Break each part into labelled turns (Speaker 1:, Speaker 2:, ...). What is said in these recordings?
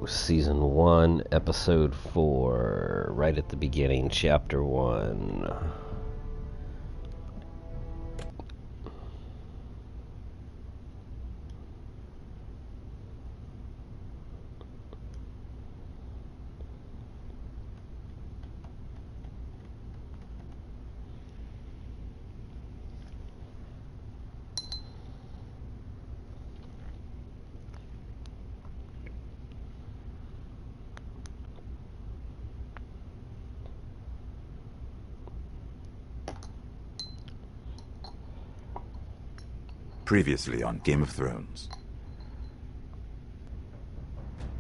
Speaker 1: Season 1, Episode 4, right at the beginning, Chapter 1.
Speaker 2: Previously on Game of Thrones.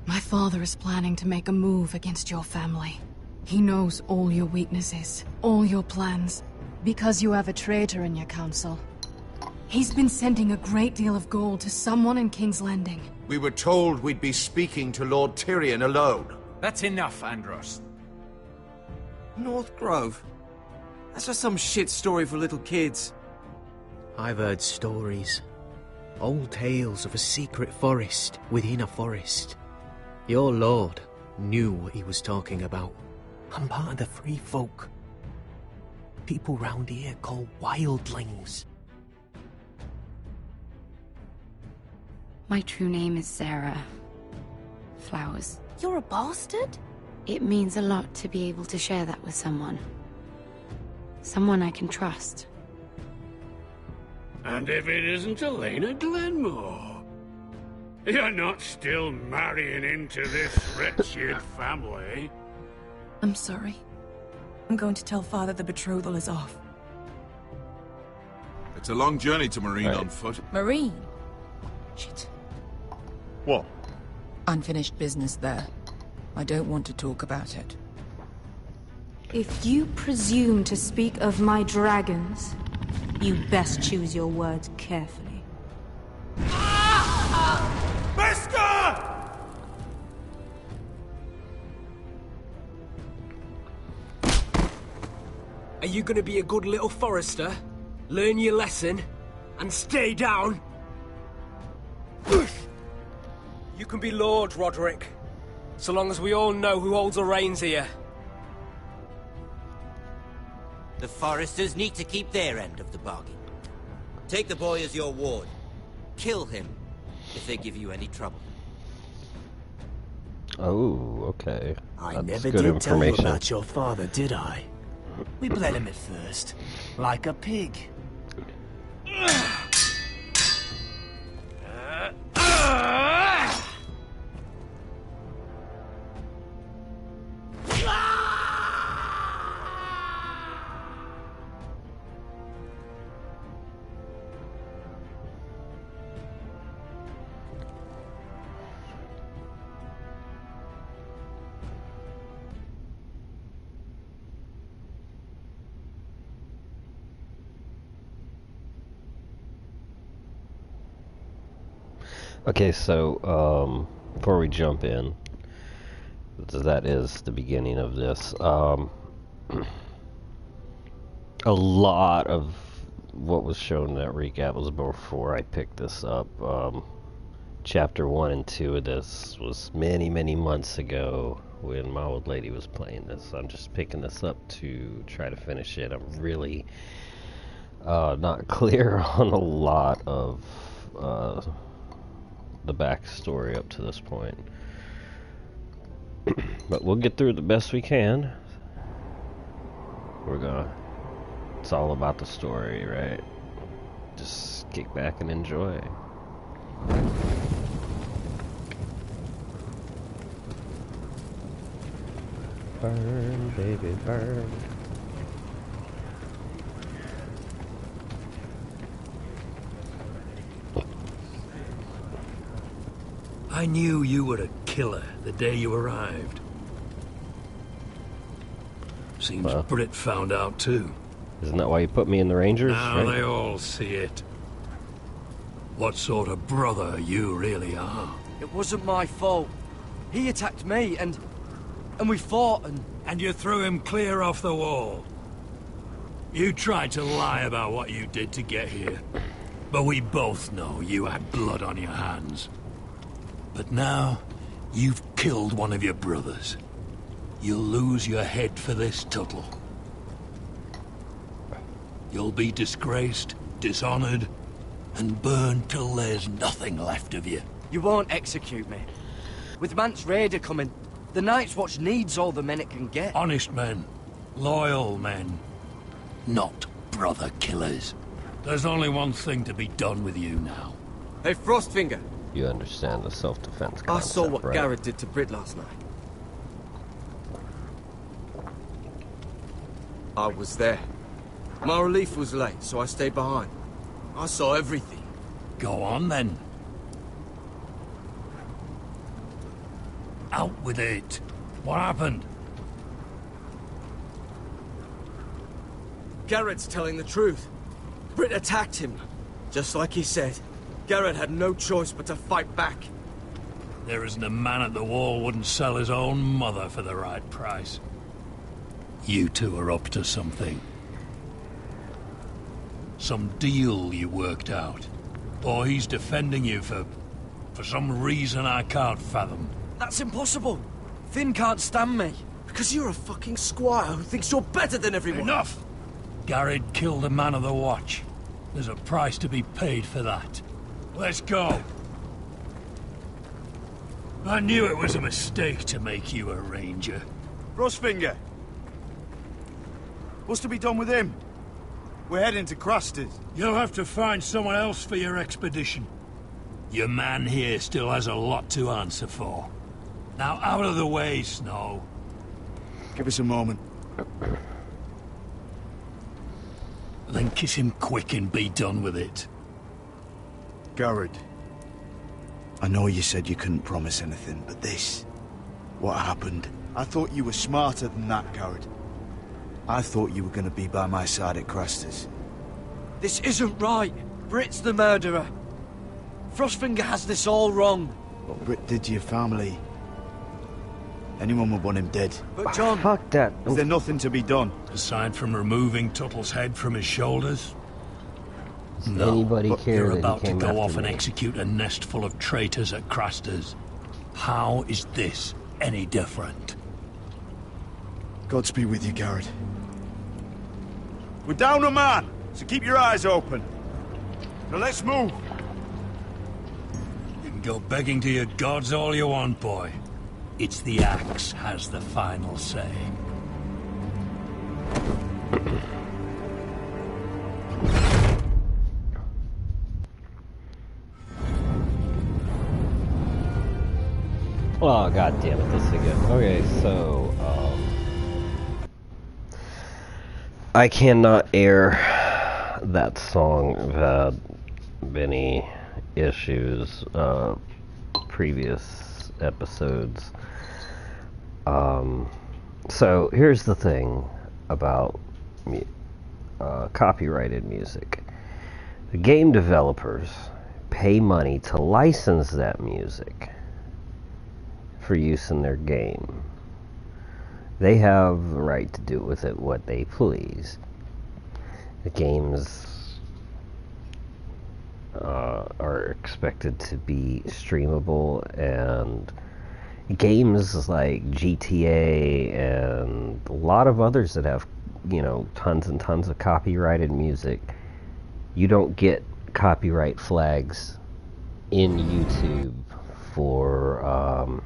Speaker 3: My father is planning to make a move against your family. He knows all your weaknesses, all your plans, because you have a traitor in your council. He's been sending a great deal of gold to someone in King's Landing.
Speaker 4: We were told we'd be speaking to Lord Tyrion alone.
Speaker 5: That's enough, Andros.
Speaker 6: North Grove? That's just some shit story for little kids.
Speaker 7: I've heard stories. Old tales of a secret forest within a forest. Your lord knew what he was talking about. I'm part of the free folk. People round here call wildlings.
Speaker 8: My true name is Sarah Flowers.
Speaker 3: You're a bastard?
Speaker 8: It means a lot to be able to share that with someone. Someone I can trust.
Speaker 9: And if it isn't Elena Glenmore? You're not still marrying into this wretched family?
Speaker 3: I'm sorry. I'm going to tell Father the betrothal is off.
Speaker 4: It's a long journey to Marine on foot.
Speaker 3: Marine? Shit.
Speaker 4: What?
Speaker 3: Unfinished business there. I don't want to talk about it.
Speaker 10: If you presume to speak of my dragons, you best choose your words carefully.
Speaker 4: Beskar!
Speaker 7: Are you gonna be a good little forester? Learn your lesson? And stay down? You can be Lord, Roderick. So long as we all know who holds the reins here.
Speaker 11: The Foresters need to keep their end of the bargain. Take the boy as your ward. Kill him if they give you any trouble.
Speaker 1: Oh, okay.
Speaker 12: I
Speaker 1: That's
Speaker 12: never
Speaker 1: good
Speaker 12: did tell you
Speaker 1: information.
Speaker 12: about your father, did I? We bled him at first, like a pig.
Speaker 1: Okay, so, before we jump in, that is the beginning of this, a lot of what was shown in that recap was before I picked this up. Chapter 1 and 2 of this was many, many months ago when my old lady was playing this. I'm just picking this up to try to finish it. I'm really not clear on a lot of the backstory up to this point. But we'll get through it the best we can. It's all about the story, right? Just kick back and enjoy. Burn, baby, burn.
Speaker 9: I knew you were a killer the day you arrived. Seems Britt found out too.
Speaker 1: Isn't that why you put me in the Rangers?
Speaker 9: Now
Speaker 1: right?
Speaker 9: they all see it. What sort of brother you really are.
Speaker 6: It wasn't my fault. He attacked me, and we fought,
Speaker 9: And you threw him clear off the wall. You tried to lie about what you did to get here. But we both know you had blood on your hands. But now,
Speaker 13: You've killed one of your brothers. You'll lose your head for this, Tuttle. You'll be disgraced, dishonored, and burned till there's nothing left of you.
Speaker 6: You won't execute me. With Mance Raider coming, the Night's Watch needs all the men it can get.
Speaker 13: Honest men. Loyal men. Not brother killers. There's only one thing to be done with you now.
Speaker 6: Hey, Frostfinger.
Speaker 1: You understand the self-defense concept,
Speaker 6: I saw what
Speaker 1: right?
Speaker 6: Garrett did to Brit last night. I was there. My relief was late, so I stayed behind. I saw everything.
Speaker 13: Go on, then. Out with it. What happened?
Speaker 6: Garrett's telling the truth. Brit attacked him, just like he said. Garrett had no choice but to fight back.
Speaker 13: There isn't a man at the wall wouldn't sell his own mother for the right price. You two are up to something. Some deal you worked out. Or he's defending you for some reason I can't fathom.
Speaker 6: That's impossible. Finn can't stand me. Because you're a fucking squire who thinks you're better than everyone.
Speaker 13: Enough! Garrett killed a man of the watch. There's a price to be paid for that. Let's go. I knew it was a mistake to make you a ranger.
Speaker 14: Frostfinger. What's to be done with him? We're heading to Crusters.
Speaker 13: You'll have to find someone else for your expedition. Your man here still has a lot to answer for. Now out of the way, Snow.
Speaker 14: Give us a moment.
Speaker 13: Then kiss him quick and be done with it.
Speaker 14: Garrett. I know you said you couldn't promise anything, but this... what happened? I thought you were smarter than that, Garrett. I thought you were going to be by my side at Crusters.
Speaker 6: This isn't right. Brit's the murderer. Frostfinger has this all wrong.
Speaker 14: What Brit did to your family... anyone would want him dead.
Speaker 6: But John...
Speaker 1: Fuck that.
Speaker 14: Is there nothing to be done?
Speaker 13: Aside from removing Tuttle's head from his shoulders? No,
Speaker 1: Anybody
Speaker 13: but
Speaker 1: care
Speaker 13: you're
Speaker 1: that he
Speaker 13: about to
Speaker 1: came
Speaker 13: go
Speaker 1: after
Speaker 13: off and
Speaker 1: me?
Speaker 13: execute a nest full of traitors at Crusters. How is this any different?
Speaker 14: Godspeed with you, Garrett. We're down a man, so keep your eyes open. Now let's move.
Speaker 13: You can go begging to your gods all you want, boy. It's the axe has the final say.
Speaker 1: Oh, god damn it, this again. Okay, so, I cannot air that song. I've had many issues, previous episodes. So, here's the thing about copyrighted music. The game developers pay money to license that music for use in their game. They have the right to do with it what they please. The games are expected to be streamable, and games like GTA and a lot of others that have, you know, tons and tons of copyrighted music, you don't get copyright flags in YouTube for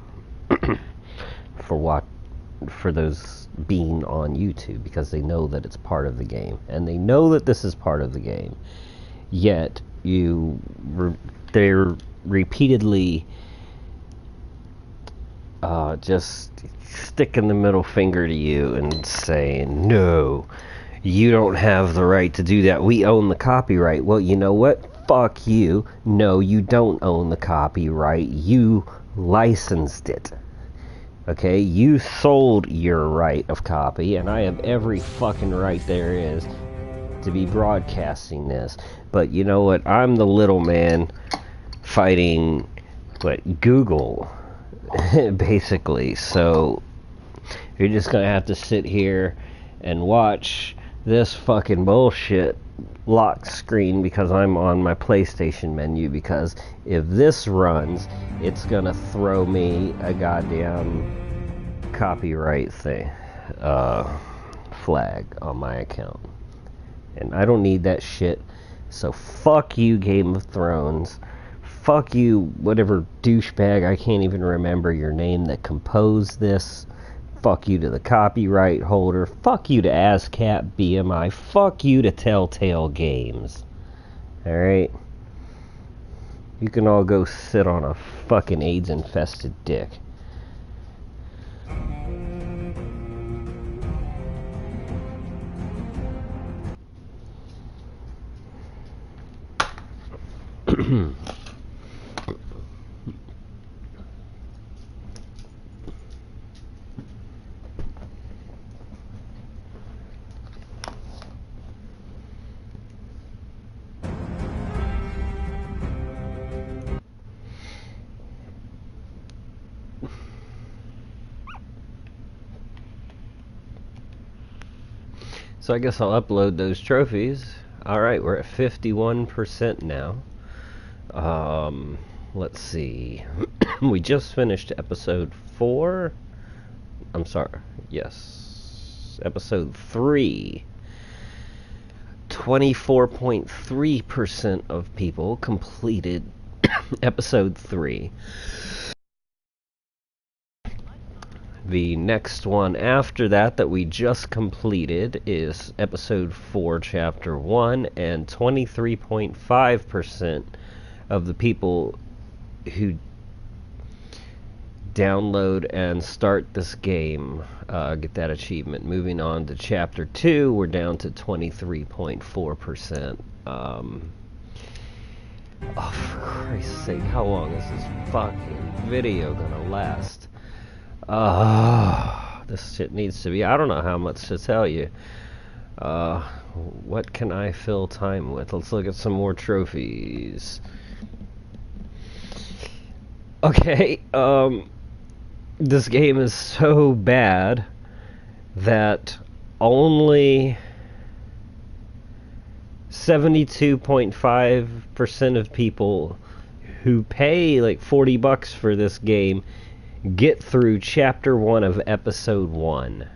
Speaker 1: for those being on YouTube, because they know that it's part of the game, and they know that this is part of the game. Yet they're repeatedly just sticking the middle finger to you and saying, no, you don't have the right to do that. We own the copyright. Well, you know what? Fuck you. No, you don't own the copyright. You licensed it. Okay, you sold your right of copy, and I have every fucking right there is to be broadcasting this. But you know what? I'm the little man fighting, Google, basically. So you're just gonna have to sit here and watch this fucking bullshit lock screen because I'm on my PlayStation menu, because if this runs, it's gonna throw me a goddamn copyright thing, flag on my account. And I don't need that shit. So fuck you, Game of Thrones. Fuck you, whatever douchebag, I can't even remember your name, that composed this. Fuck you to the copyright holder. Fuck you to ASCAP BMI. Fuck you to Telltale Games. Alright? You can all go sit on a fucking AIDS-infested dick. So I guess I'll upload those trophies. Alright, we're at 51% now. Let's see. We just finished episode 4. I'm sorry. Yes. Episode 3. 24.3% of people completed episode 3. The next one after that we just completed is episode 4, chapter 1, and 23.5% of the people who download and start this game get that achievement. Moving on to chapter 2, we're down to 23.4%. Oh, for Christ's sake, how long is this fucking video gonna last? This shit needs to be, I don't know how much to tell you. What can I fill time with? Let's look at some more trophies. Okay, this game is so bad that only 72.5% of people who pay like $40 for this game get through chapter 1 of episode 1.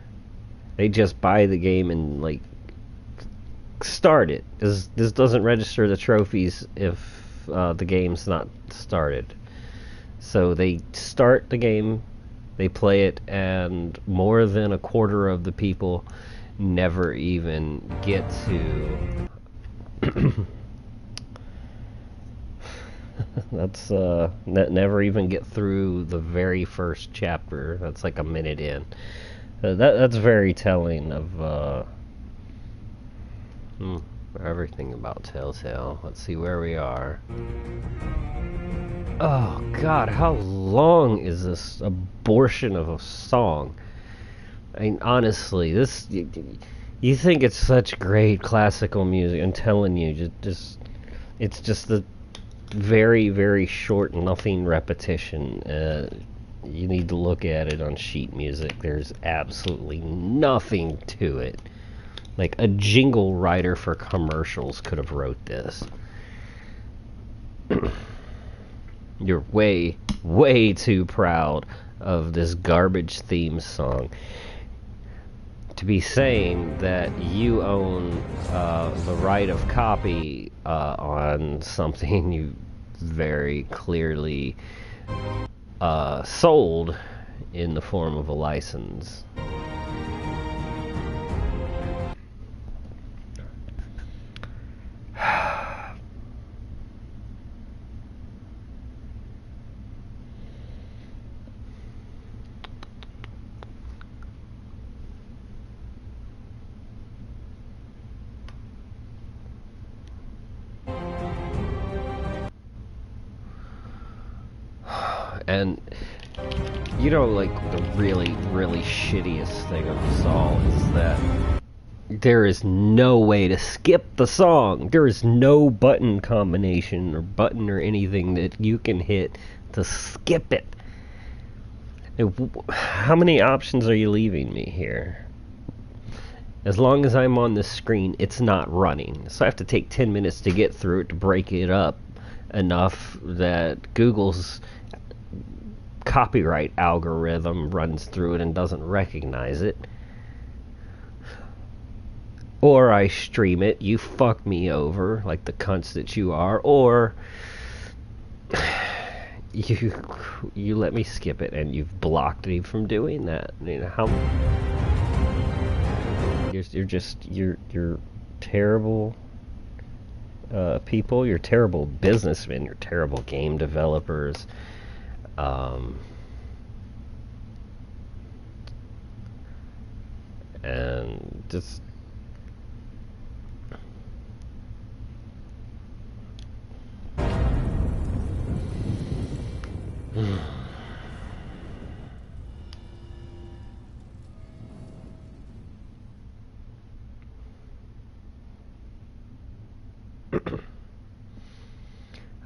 Speaker 1: They just buy the game and like start it. This doesn't register the trophies if the game's not started. So they start the game, they play it, and more than a quarter of the people never even get to that's never even get through the very first chapter. That's like a minute in. That's very telling of everything about Telltale. Let's see where we are. Oh god, how long is this abortion of a song? I mean, honestly, this you think it's such great classical music. I'm telling you, just it's just the very, very short, nothing repetition. You need to look at it on sheet music. There's absolutely nothing to it. Like a jingle writer for commercials could have wrote this. You're way, way too proud of this garbage theme song to be saying that you own the right of copy on something you very clearly sold in the form of a license. And you know, like, the really, really shittiest thing of this all is that there is no way to skip the song. There is no button combination or button or anything that you can hit to skip it. How many options are you leaving me here? As long as I'm on the screen, it's not running. So I have to take 10 minutes to get through it to break it up enough that Google's copyright algorithm runs through it and doesn't recognize it. Or I stream it, you fuck me over like the cunts that you are, or you let me skip it and you've blocked me from doing that. You know how you're terrible people, you're terrible businessmen, you're terrible game developers. And just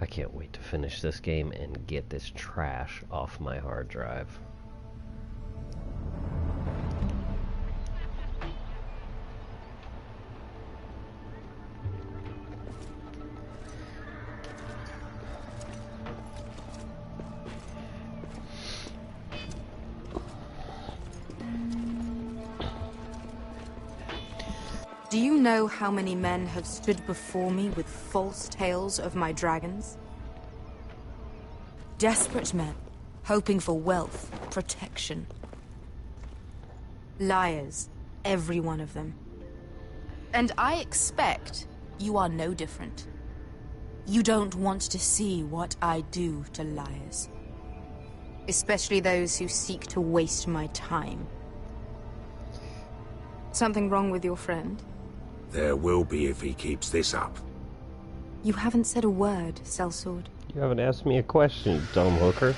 Speaker 1: I can't wait to finish this game and get this trash off my hard drive.
Speaker 10: Do you know how many men have stood before me with false tales of my dragons? Desperate men, hoping for wealth, protection. Liars, every one of them. And I expect you are no different. You don't want to see what I do to liars. Especially those who seek to waste my time. Something wrong with your friend?
Speaker 9: There will be if he keeps this up.
Speaker 10: You haven't said a word, Sellsword.
Speaker 1: You haven't asked me a question, dumb hooker.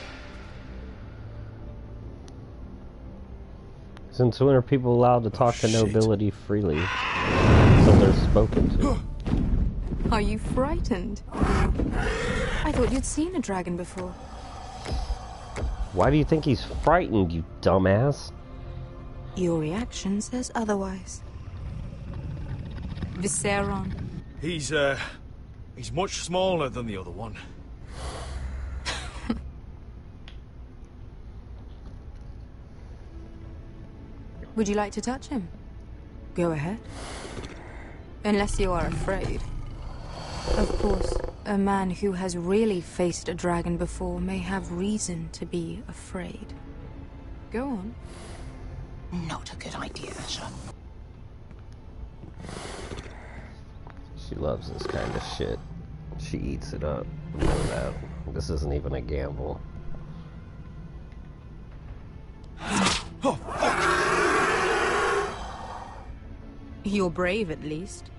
Speaker 1: Since when are people allowed to talk to nobility freely? So they're spoken to.
Speaker 10: Are you frightened? I thought you'd seen a dragon before.
Speaker 1: Why do you think he's frightened, you dumbass?
Speaker 10: Your reaction says otherwise. Viseron.
Speaker 6: He's much smaller than the other one.
Speaker 10: Would you like to touch him? Go ahead. Unless you are afraid. Of course, a man who has really faced a dragon before may have reason to be afraid. Go on.
Speaker 12: Not a good idea, Asher.
Speaker 1: She loves this kind of shit. She eats it up. You know that. This isn't even a gamble.
Speaker 6: Oh,
Speaker 10: You're brave, at least.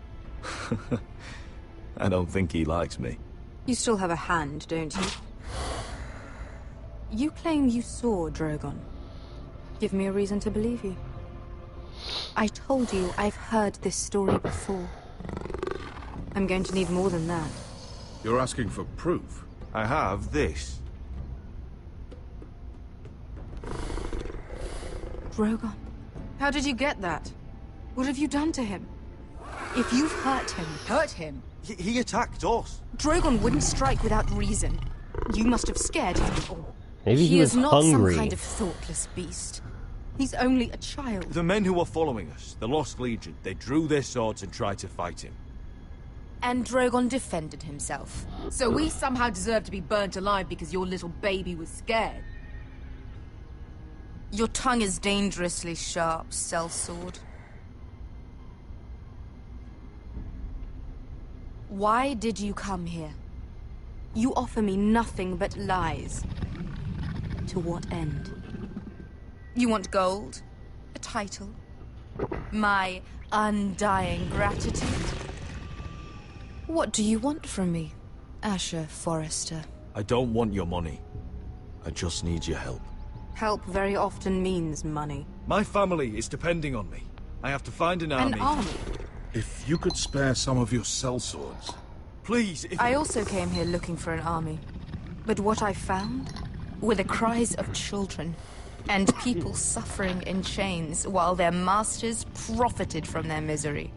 Speaker 14: I don't think he likes me.
Speaker 10: You still have a hand, don't you? You claim you saw Drogon. Give me a reason to believe you. I told you I've heard this story before. I'm going to need more than that.
Speaker 4: You're asking for proof? I have this.
Speaker 10: Drogon, how did you get that? What have you done to him? If you've hurt him...
Speaker 6: He attacked us.
Speaker 10: Drogon wouldn't strike without reason. You must have scared him. Or
Speaker 1: maybe he was
Speaker 10: is not
Speaker 1: hungry.
Speaker 10: some kind of thoughtless beast. He's only a child.
Speaker 6: The men who were following us, the Lost Legion, they drew their swords and tried to fight him.
Speaker 10: And Drogon defended himself.
Speaker 15: So we somehow deserve to be burnt alive because your little baby was scared?
Speaker 10: Your tongue is dangerously sharp, Sellsword. Why did you come here? You offer me nothing but lies. To what end? You want gold? A title? My undying gratitude? What do you want from me, Asher Forrester?
Speaker 6: I don't want your money. I just need your help.
Speaker 10: Help very often means money.
Speaker 6: My family is depending on me. I have to find an army.
Speaker 10: An army?
Speaker 4: If you could spare some of your sellswords.
Speaker 6: Please, if...
Speaker 10: I also came here looking for an army. But what I found were the cries of children. And people suffering in chains while their masters profited from their misery.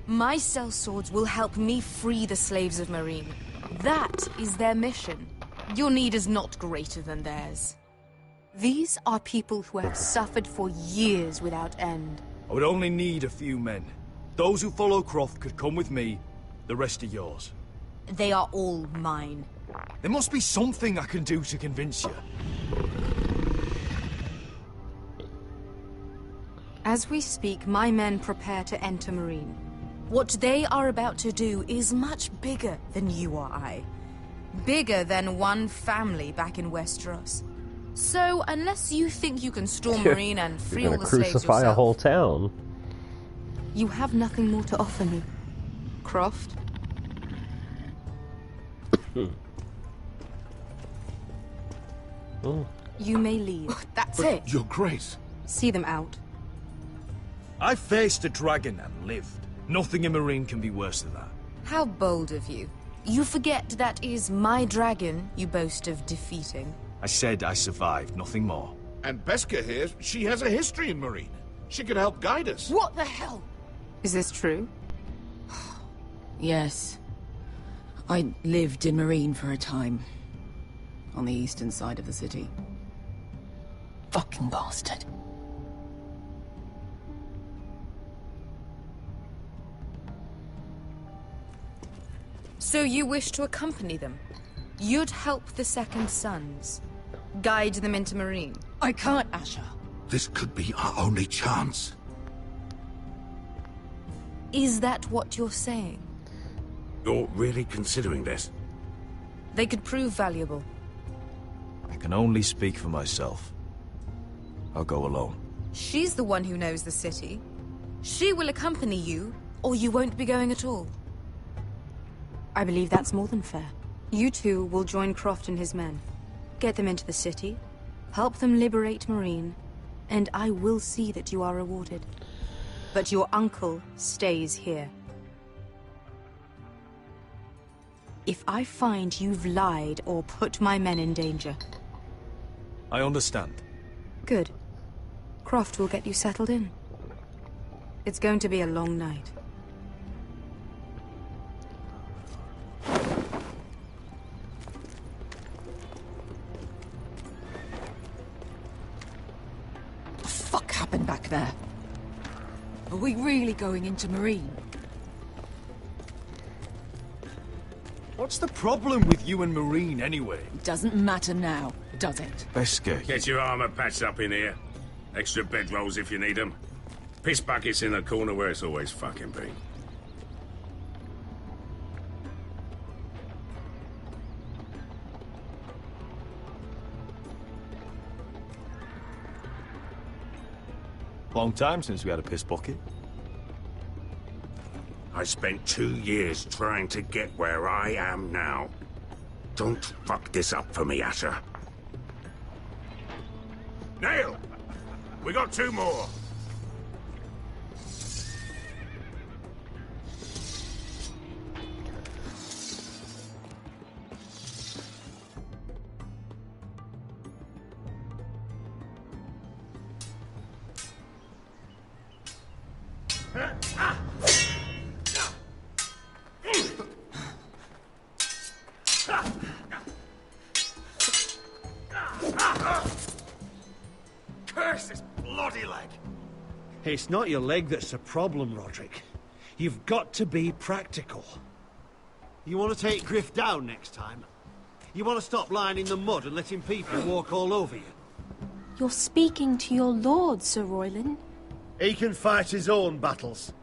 Speaker 10: My sellswords will help me free the slaves of Marine. That is their mission. Your need is not greater than theirs. These are people who have suffered for years without end.
Speaker 6: I would only need a few men. Those who follow Croft could come with me, the rest are yours.
Speaker 10: They are all mine.
Speaker 6: There must be something I can do to convince you.
Speaker 10: As we speak, my men prepare to enter Marine. What they are about to do is much bigger than you or I. Bigger than one family back in Westeros. So, unless you think you can storm Marine and free all the slaves yourself...
Speaker 1: crucify a whole town.
Speaker 10: You have nothing more to offer me, Croft.
Speaker 1: Oh.
Speaker 10: You may leave.
Speaker 15: That's it.
Speaker 4: Your Grace.
Speaker 10: See them out.
Speaker 6: I faced a dragon and lived. Nothing in Marine can be worse than that.
Speaker 10: How bold of you. You forget that is my dragon you boast of defeating.
Speaker 6: I said I survived, nothing more.
Speaker 4: And Beska here, she has a history in Marine. She could help guide us.
Speaker 15: What the hell?
Speaker 10: Is this true?
Speaker 15: Yes. I lived in Marine for a time. On the eastern side of the city. Fucking bastard.
Speaker 10: So you wish to accompany them? You'd help the Second Sons? Guide them into Marine?
Speaker 15: I can't, Asher.
Speaker 4: This could be our only chance.
Speaker 10: Is that what you're saying?
Speaker 4: You're really considering this?
Speaker 10: They could prove valuable.
Speaker 6: I can only speak for myself. I'll go alone.
Speaker 10: She's the one who knows the city. She will accompany you, or you won't be going at all. I believe that's more than fair. You two will join Croft and his men. Get them into the city, help them liberate Marine, and I will see that you are rewarded. But your uncle stays here. If I find you've lied or put my men in danger...
Speaker 6: I understand.
Speaker 10: Good. Croft will get you settled in. It's going to be a long night.
Speaker 15: What the fuck happened back there? Are we really going into Marine?
Speaker 6: What's the problem with you and Marine, anyway?
Speaker 15: Doesn't matter now, does it?
Speaker 6: Beska.
Speaker 9: Get your armor patched up in here. Extra bedrolls if you need them. Piss buckets in the corner where it's always fucking been.
Speaker 6: Long time since we had a piss bucket.
Speaker 9: I spent 2 years trying to get where I am now. Don't fuck this up for me, Asher. Nail! We got 2 more.
Speaker 4: Curse this bloody leg!
Speaker 16: It's not your leg that's a problem, Roderick. You've got to be practical. You want to take Griff down next time? You want to stop lying in the mud and letting people walk all over you?
Speaker 17: You're speaking to your lord, Sir Royland.
Speaker 16: He can fight his own battles.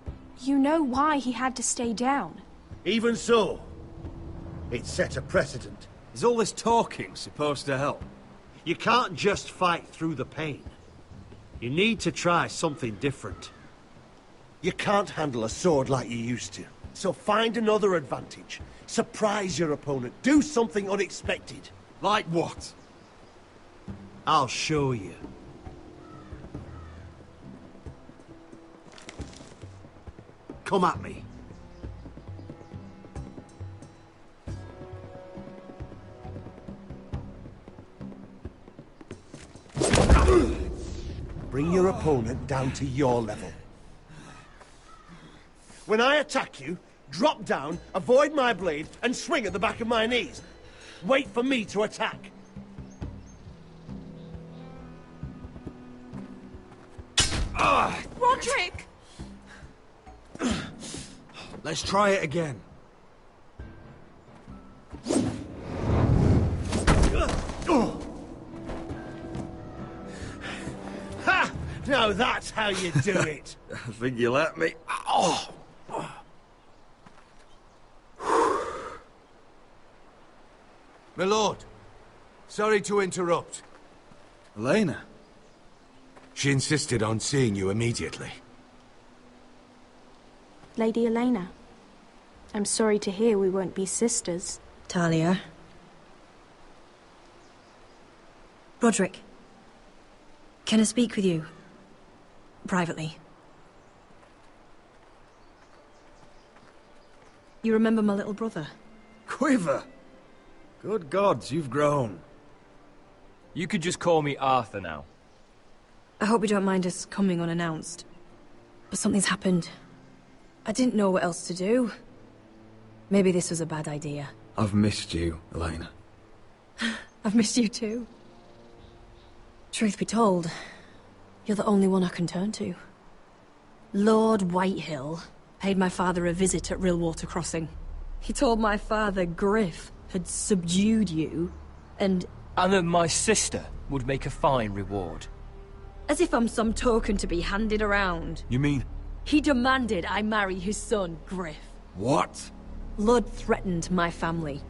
Speaker 17: You know why he had to stay down.
Speaker 16: Even so, it set a precedent.
Speaker 6: Is all this talking supposed to help?
Speaker 16: You can't just fight through the pain. You need to try something different. You can't handle a sword like you used to. So find another advantage. Surprise your opponent. Do something unexpected.
Speaker 6: Like what?
Speaker 16: I'll show you. Come at me. bring your opponent down to your level. When I attack you, drop down, avoid my blade, and swing at the back of my knees. Wait for me to attack.
Speaker 10: Roderick!
Speaker 6: Let's try it again.
Speaker 16: Ha! Now that's how you do it.
Speaker 6: I think you let me. Oh!
Speaker 4: My lord, sorry to interrupt.
Speaker 6: Elena?
Speaker 4: She insisted on seeing you immediately.
Speaker 17: Lady Elena, I'm sorry to hear we won't be sisters.
Speaker 18: Talia. Roderick. Can I speak with you? Privately. You remember my little brother?
Speaker 6: Quiver! Good gods, you've grown.
Speaker 5: You could just call me Arthur now.
Speaker 18: I hope you don't mind us coming unannounced. But something's happened. I didn't know what else to do. Maybe this was a bad idea.
Speaker 6: I've missed you, Elena.
Speaker 18: I've missed you too. Truth be told, you're the only one I can turn to. Lord Whitehill paid my father a visit at Rillwater Crossing. He told my father Griff had subdued you, and
Speaker 5: that my sister would make a fine reward.
Speaker 18: as if I'm some token to be handed around.
Speaker 6: You mean?
Speaker 18: He demanded I marry his son, Griff.
Speaker 6: What?
Speaker 18: Lord threatened my family.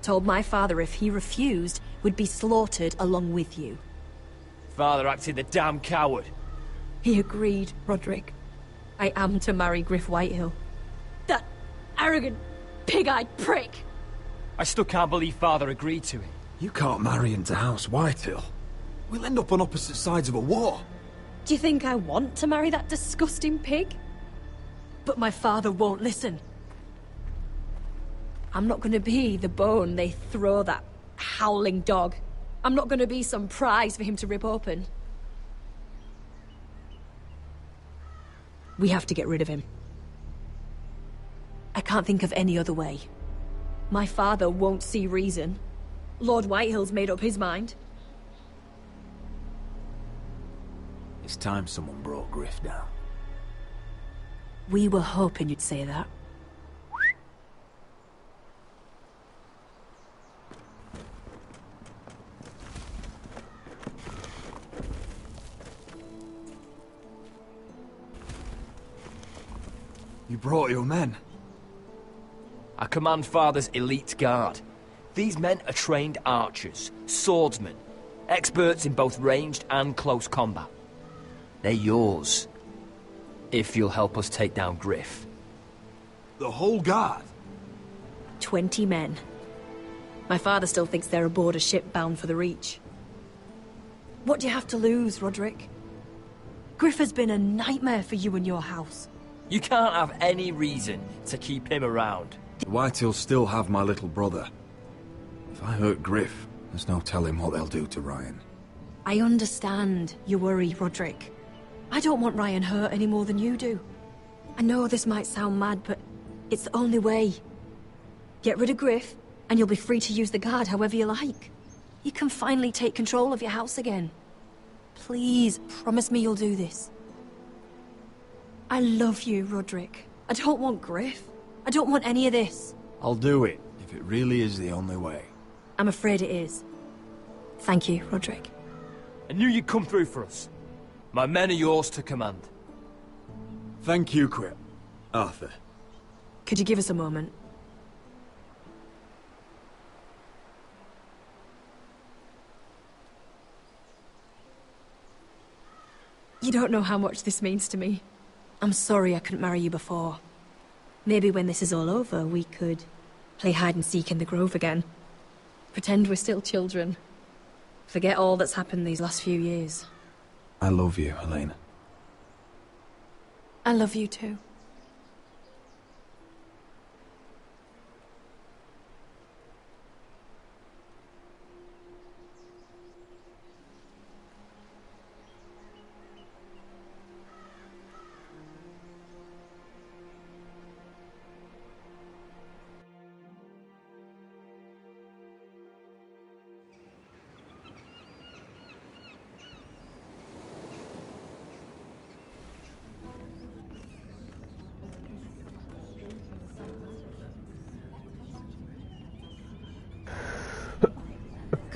Speaker 18: Told my father if he refused, we'd be slaughtered along with you.
Speaker 5: Father acted the damn coward.
Speaker 18: He agreed, Roderick. I am to marry Griff Whitehill. That arrogant, pig-eyed prick!
Speaker 5: I still can't believe Father agreed to it.
Speaker 6: You can't marry into House Whitehill. We'll end up on opposite sides of a war.
Speaker 18: Do you think I want to marry that disgusting pig? But my father won't listen. I'm not gonna be the bone they throw that howling dog. I'm not gonna be some prize for him to rip open. We have to get rid of him. I can't think of any other way. My father won't see reason. Lord Whitehill's made up his mind.
Speaker 6: It's time someone brought Griff down.
Speaker 18: We were hoping you'd say that.
Speaker 6: You brought your men.
Speaker 5: I command Father's elite guard. These men are trained archers, swordsmen, experts in both ranged and close combat. They're yours, if you'll help us take down Griff.
Speaker 6: The whole guard?
Speaker 18: 20 men. My father still thinks they're aboard a ship bound for the Reach. What do you have to lose, Roderick? Griff has been a nightmare for you and your house.
Speaker 5: You can't have any reason to keep him around.
Speaker 6: The Whitehills still have my little brother. If I hurt Griff, there's no telling what they'll do to Ryan.
Speaker 18: I understand your worry, Roderick. I don't want Ryan hurt any more than you do. I know this might sound mad, but it's the only way. Get rid of Griff, and you'll be free to use the guard however you like. You can finally take control of your house again. Please, promise me you'll do this. I love you, Roderick. I don't want Griff. I don't want any of this.
Speaker 6: I'll do it, if it really is the only way.
Speaker 18: I'm afraid it is. Thank you, Roderick.
Speaker 5: I knew you'd come through for us. My men are yours to command.
Speaker 6: Thank you, Quip. Arthur.
Speaker 18: Could you give us a moment? You don't know how much this means to me. I'm sorry I couldn't marry you before. Maybe when this is all over, we could play hide-and-seek in the Grove again. Pretend we're still children. Forget all that's happened these last few years.
Speaker 6: I love you, Elena.
Speaker 18: I love you too.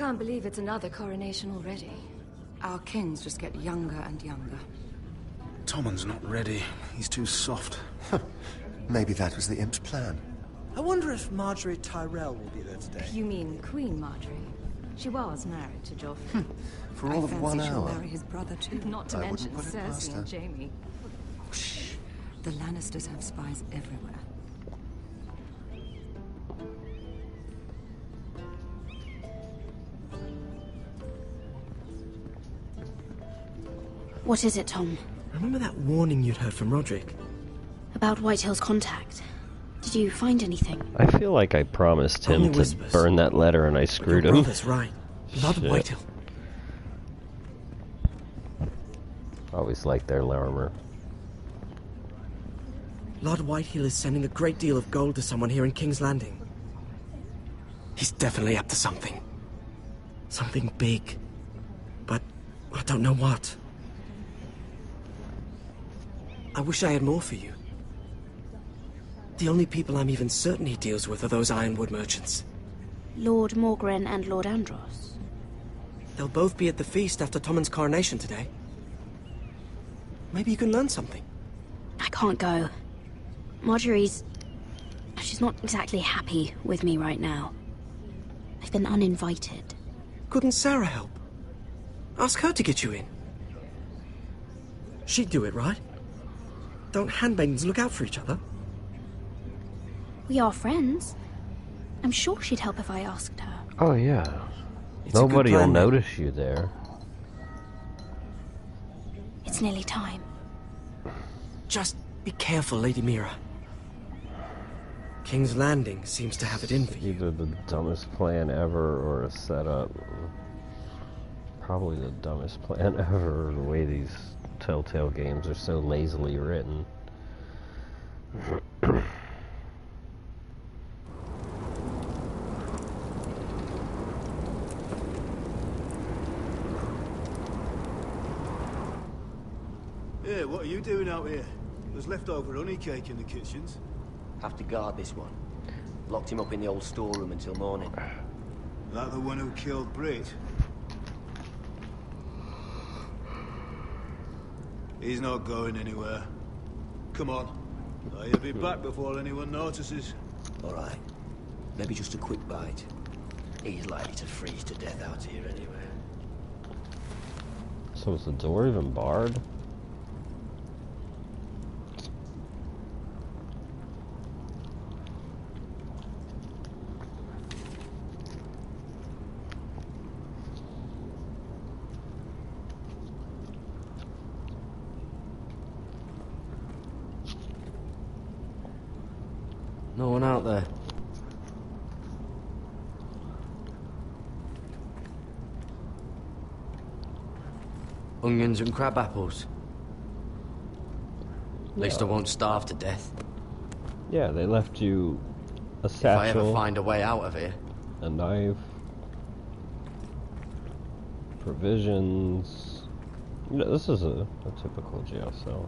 Speaker 15: can't believe it's another coronation already. Our kings just get younger and younger.
Speaker 19: Tommen's not ready. He's too soft.
Speaker 20: Maybe that was the imp's plan.
Speaker 12: I wonder if Marjorie Tyrell will be there today.
Speaker 15: You mean Queen Marjorie? She was married to Joffrey.
Speaker 20: For all of 1
Speaker 15: she'll
Speaker 20: hour.
Speaker 15: marry his brother too. Not to
Speaker 20: I
Speaker 15: mention
Speaker 20: wouldn't put it past
Speaker 15: Cersei
Speaker 20: her.
Speaker 15: and Jaime. Shh. The Lannisters have spies everywhere.
Speaker 18: What is it, Tom?
Speaker 6: Remember that warning you'd heard from Roderick?
Speaker 18: About Whitehill's contact. Did you find anything?
Speaker 1: I feel like I promised him
Speaker 6: Only
Speaker 1: to
Speaker 6: whispers.
Speaker 1: burn that letter and I screwed
Speaker 6: Your
Speaker 1: him.
Speaker 6: brother's right. Lord
Speaker 1: Shit.
Speaker 6: Whitehill.
Speaker 1: Always liked their armor.
Speaker 6: Lord Whitehill is sending a great deal of gold to someone here in King's Landing. He's definitely up to something. Something big. But I don't know what. I wish I had more for you. The only people I'm even certain he deals with are those ironwood merchants.
Speaker 18: Lord Morgren and Lord Andros.
Speaker 6: They'll both be at the feast after Tommen's coronation today. Maybe you can learn something.
Speaker 18: I can't go. Marjorie's... she's not exactly happy with me right now. I've been uninvited.
Speaker 6: Couldn't Sarah help? Ask her to get you in. She'd do it, right? Don't handmaidens look out for each other?
Speaker 18: We are friends. I'm sure she'd help if I asked her.
Speaker 1: Oh yeah.
Speaker 6: It's a good
Speaker 1: Nobody will
Speaker 6: plan, then.
Speaker 1: notice you there.
Speaker 18: It's nearly time.
Speaker 6: Just be careful, Lady Mira. King's Landing seems to have it in for you.
Speaker 1: Either the dumbest plan ever or a setup. Probably the dumbest plan ever, the way these Telltale games are so lazily written.
Speaker 14: Hey, what are you doing out here? There's leftover honey cake in the kitchens.
Speaker 21: Have to guard this one. Locked him up in the old storeroom until morning.
Speaker 14: That the one who killed Brit? He's not going anywhere. Come on. He'll be back before anyone notices.
Speaker 21: All right. Maybe just a quick bite. He's likely to freeze to death out here anyway.
Speaker 1: So is the door even barred?
Speaker 6: No one out there. Onions and crab apples. At least I won't starve to death.
Speaker 1: Yeah, they left you a satchel.
Speaker 6: If I ever find a way out of here.
Speaker 1: A knife. Provisions. You know, this is a typical jail cell.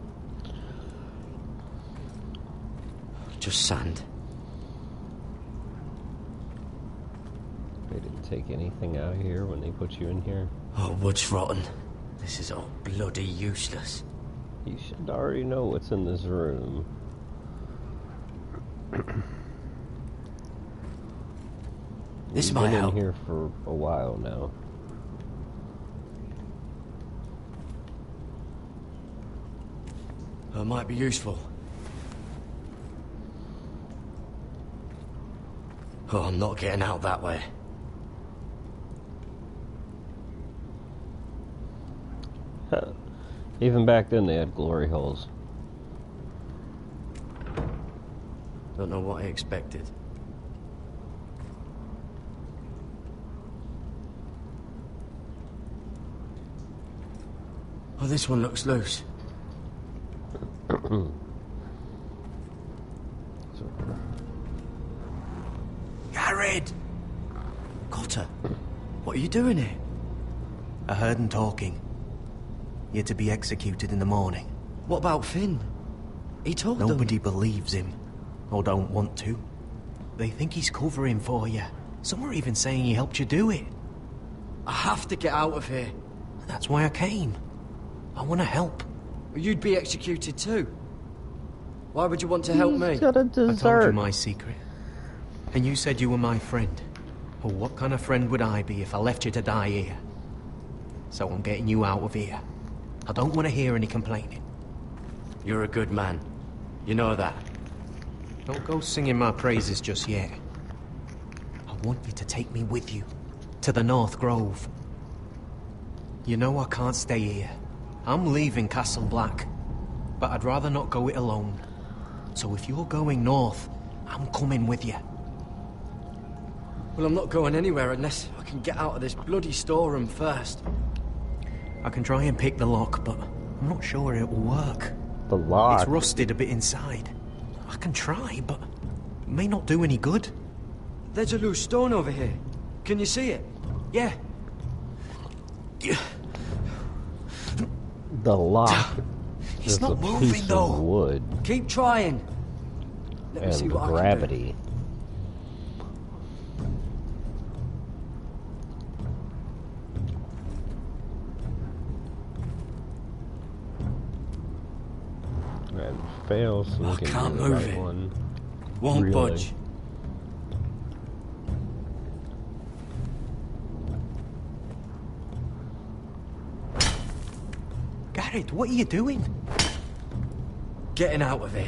Speaker 6: Just sand.
Speaker 1: They didn't take anything out here when they put you in here.
Speaker 6: Oh, wood's rotten. This is all bloody useless.
Speaker 1: You should already know what's in this room.
Speaker 6: This
Speaker 1: You've
Speaker 6: might
Speaker 1: been
Speaker 6: help.
Speaker 1: in here for a while now.
Speaker 6: It might be useful. Oh, I'm not getting out that way.
Speaker 1: Even back then they had glory holes.
Speaker 6: Don't know what I expected. Oh, this one looks loose. Garrett! Cotter, what are you doing here?
Speaker 7: I heard him talking. You're to be executed in the morning.
Speaker 6: What about Finn? He told them...
Speaker 7: Nobody believes him. Or don't want to. They think he's covering for you. Some are even saying he helped you do it.
Speaker 6: I have to get out of here.
Speaker 7: That's why I came. I want to help.
Speaker 6: You'd be executed too. Why would you want to help me?
Speaker 7: I told you my secret. And you said you were my friend. Well, what kind of friend would I be if I left you to die here? So I'm getting you out of here. I don't want to hear any complaining.
Speaker 6: You're a good man. You know that.
Speaker 7: Don't go singing my praises just yet. I want you to take me with you. To the North Grove. You know I can't stay here. I'm leaving Castle Black. But I'd rather not go it alone. So if you're going north, I'm coming with you.
Speaker 6: Well, I'm not going anywhere unless I can get out of this bloody storeroom first.
Speaker 7: I can try and pick the lock, but I'm not sure it will work.
Speaker 1: The lock?
Speaker 7: It's rusted a bit inside. I can try, but it may not do any good.
Speaker 6: There's a loose stone over here. Can you see it? Yeah.
Speaker 1: The lock
Speaker 6: It's
Speaker 1: is
Speaker 6: not
Speaker 1: a
Speaker 6: moving,
Speaker 1: piece
Speaker 6: though.
Speaker 1: of wood.
Speaker 6: Keep trying. Let me see
Speaker 1: And
Speaker 6: what
Speaker 1: gravity. And fails. So
Speaker 6: I can't move it. Won't
Speaker 1: really.
Speaker 6: budge.
Speaker 7: Garrett, what are you doing?
Speaker 6: Getting out of here.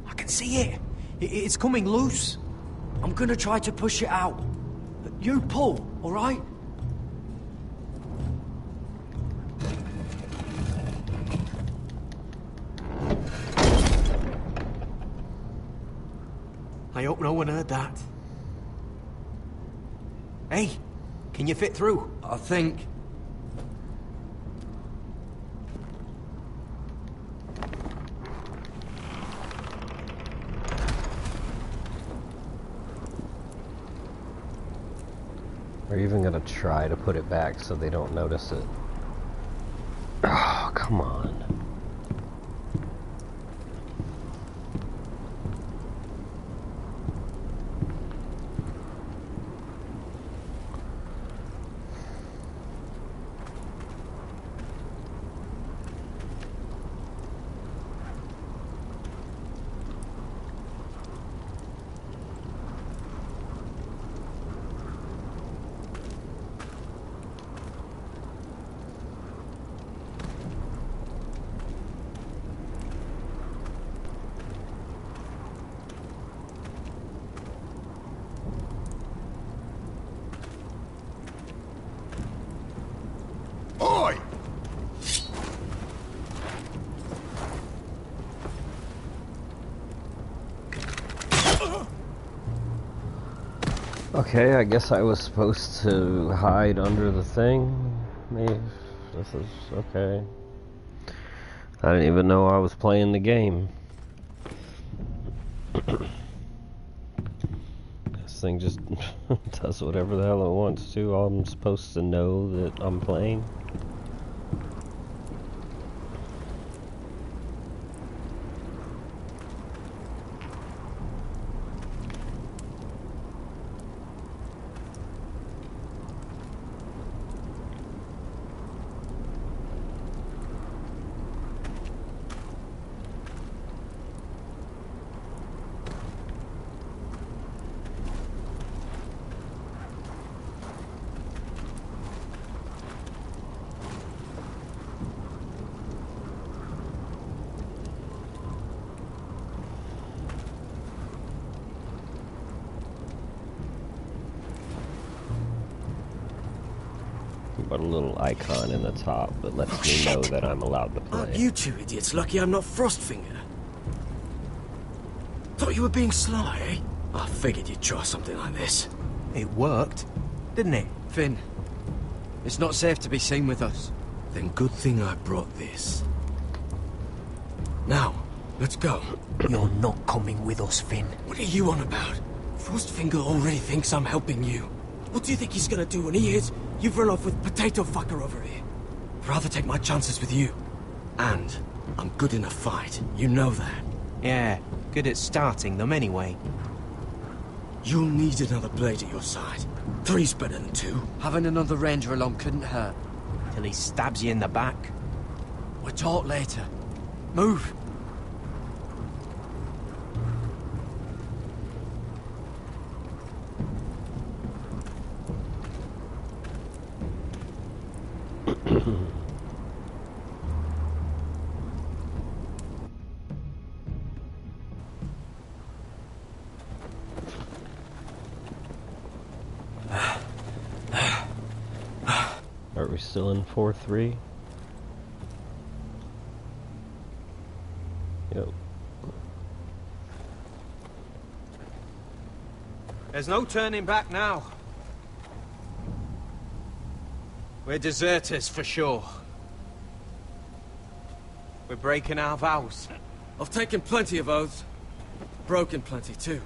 Speaker 7: I can see it. It's coming loose.
Speaker 6: I'm gonna try to push it out. You pull, all right?
Speaker 7: I hope no one heard that. Hey, can you fit through?
Speaker 6: I think.
Speaker 1: We're even gonna try to put it back so they don't notice it. Oh, come on.
Speaker 4: Oi!
Speaker 1: Okay, I guess I was supposed to hide under the thing. Maybe this is okay. I didn't even know I was playing the game. This thing just does whatever the hell it wants to. I'm supposed to know that I'm playing. But a little icon in the top that lets me know that I'm allowed to play.
Speaker 6: Aren't you two idiots lucky I'm not Frostfinger? Thought you were being sly, eh? I figured you'd try something like this.
Speaker 7: It worked, didn't it?
Speaker 6: Finn, it's not safe to be seen with us. Then good thing I brought this. Now, let's go.
Speaker 7: You're not coming with us, Finn.
Speaker 6: What are you on about? Frostfinger already thinks I'm helping you. What do you think he's gonna do when he hears you've run off with potato fucker over here? I'd rather take my chances with you. And I'm good in a fight. You know that.
Speaker 7: Yeah, good at starting them anyway.
Speaker 6: You'll need another blade at your side. 3's better than 2.
Speaker 5: Having another ranger along couldn't hurt.
Speaker 7: Till he stabs you in the back.
Speaker 5: We'll talk later. Move.
Speaker 1: Are we still in 4-3? Yep.
Speaker 7: There's no turning back now. We're deserters for sure. We're breaking our vows.
Speaker 6: I've taken plenty of oaths. Broken plenty too.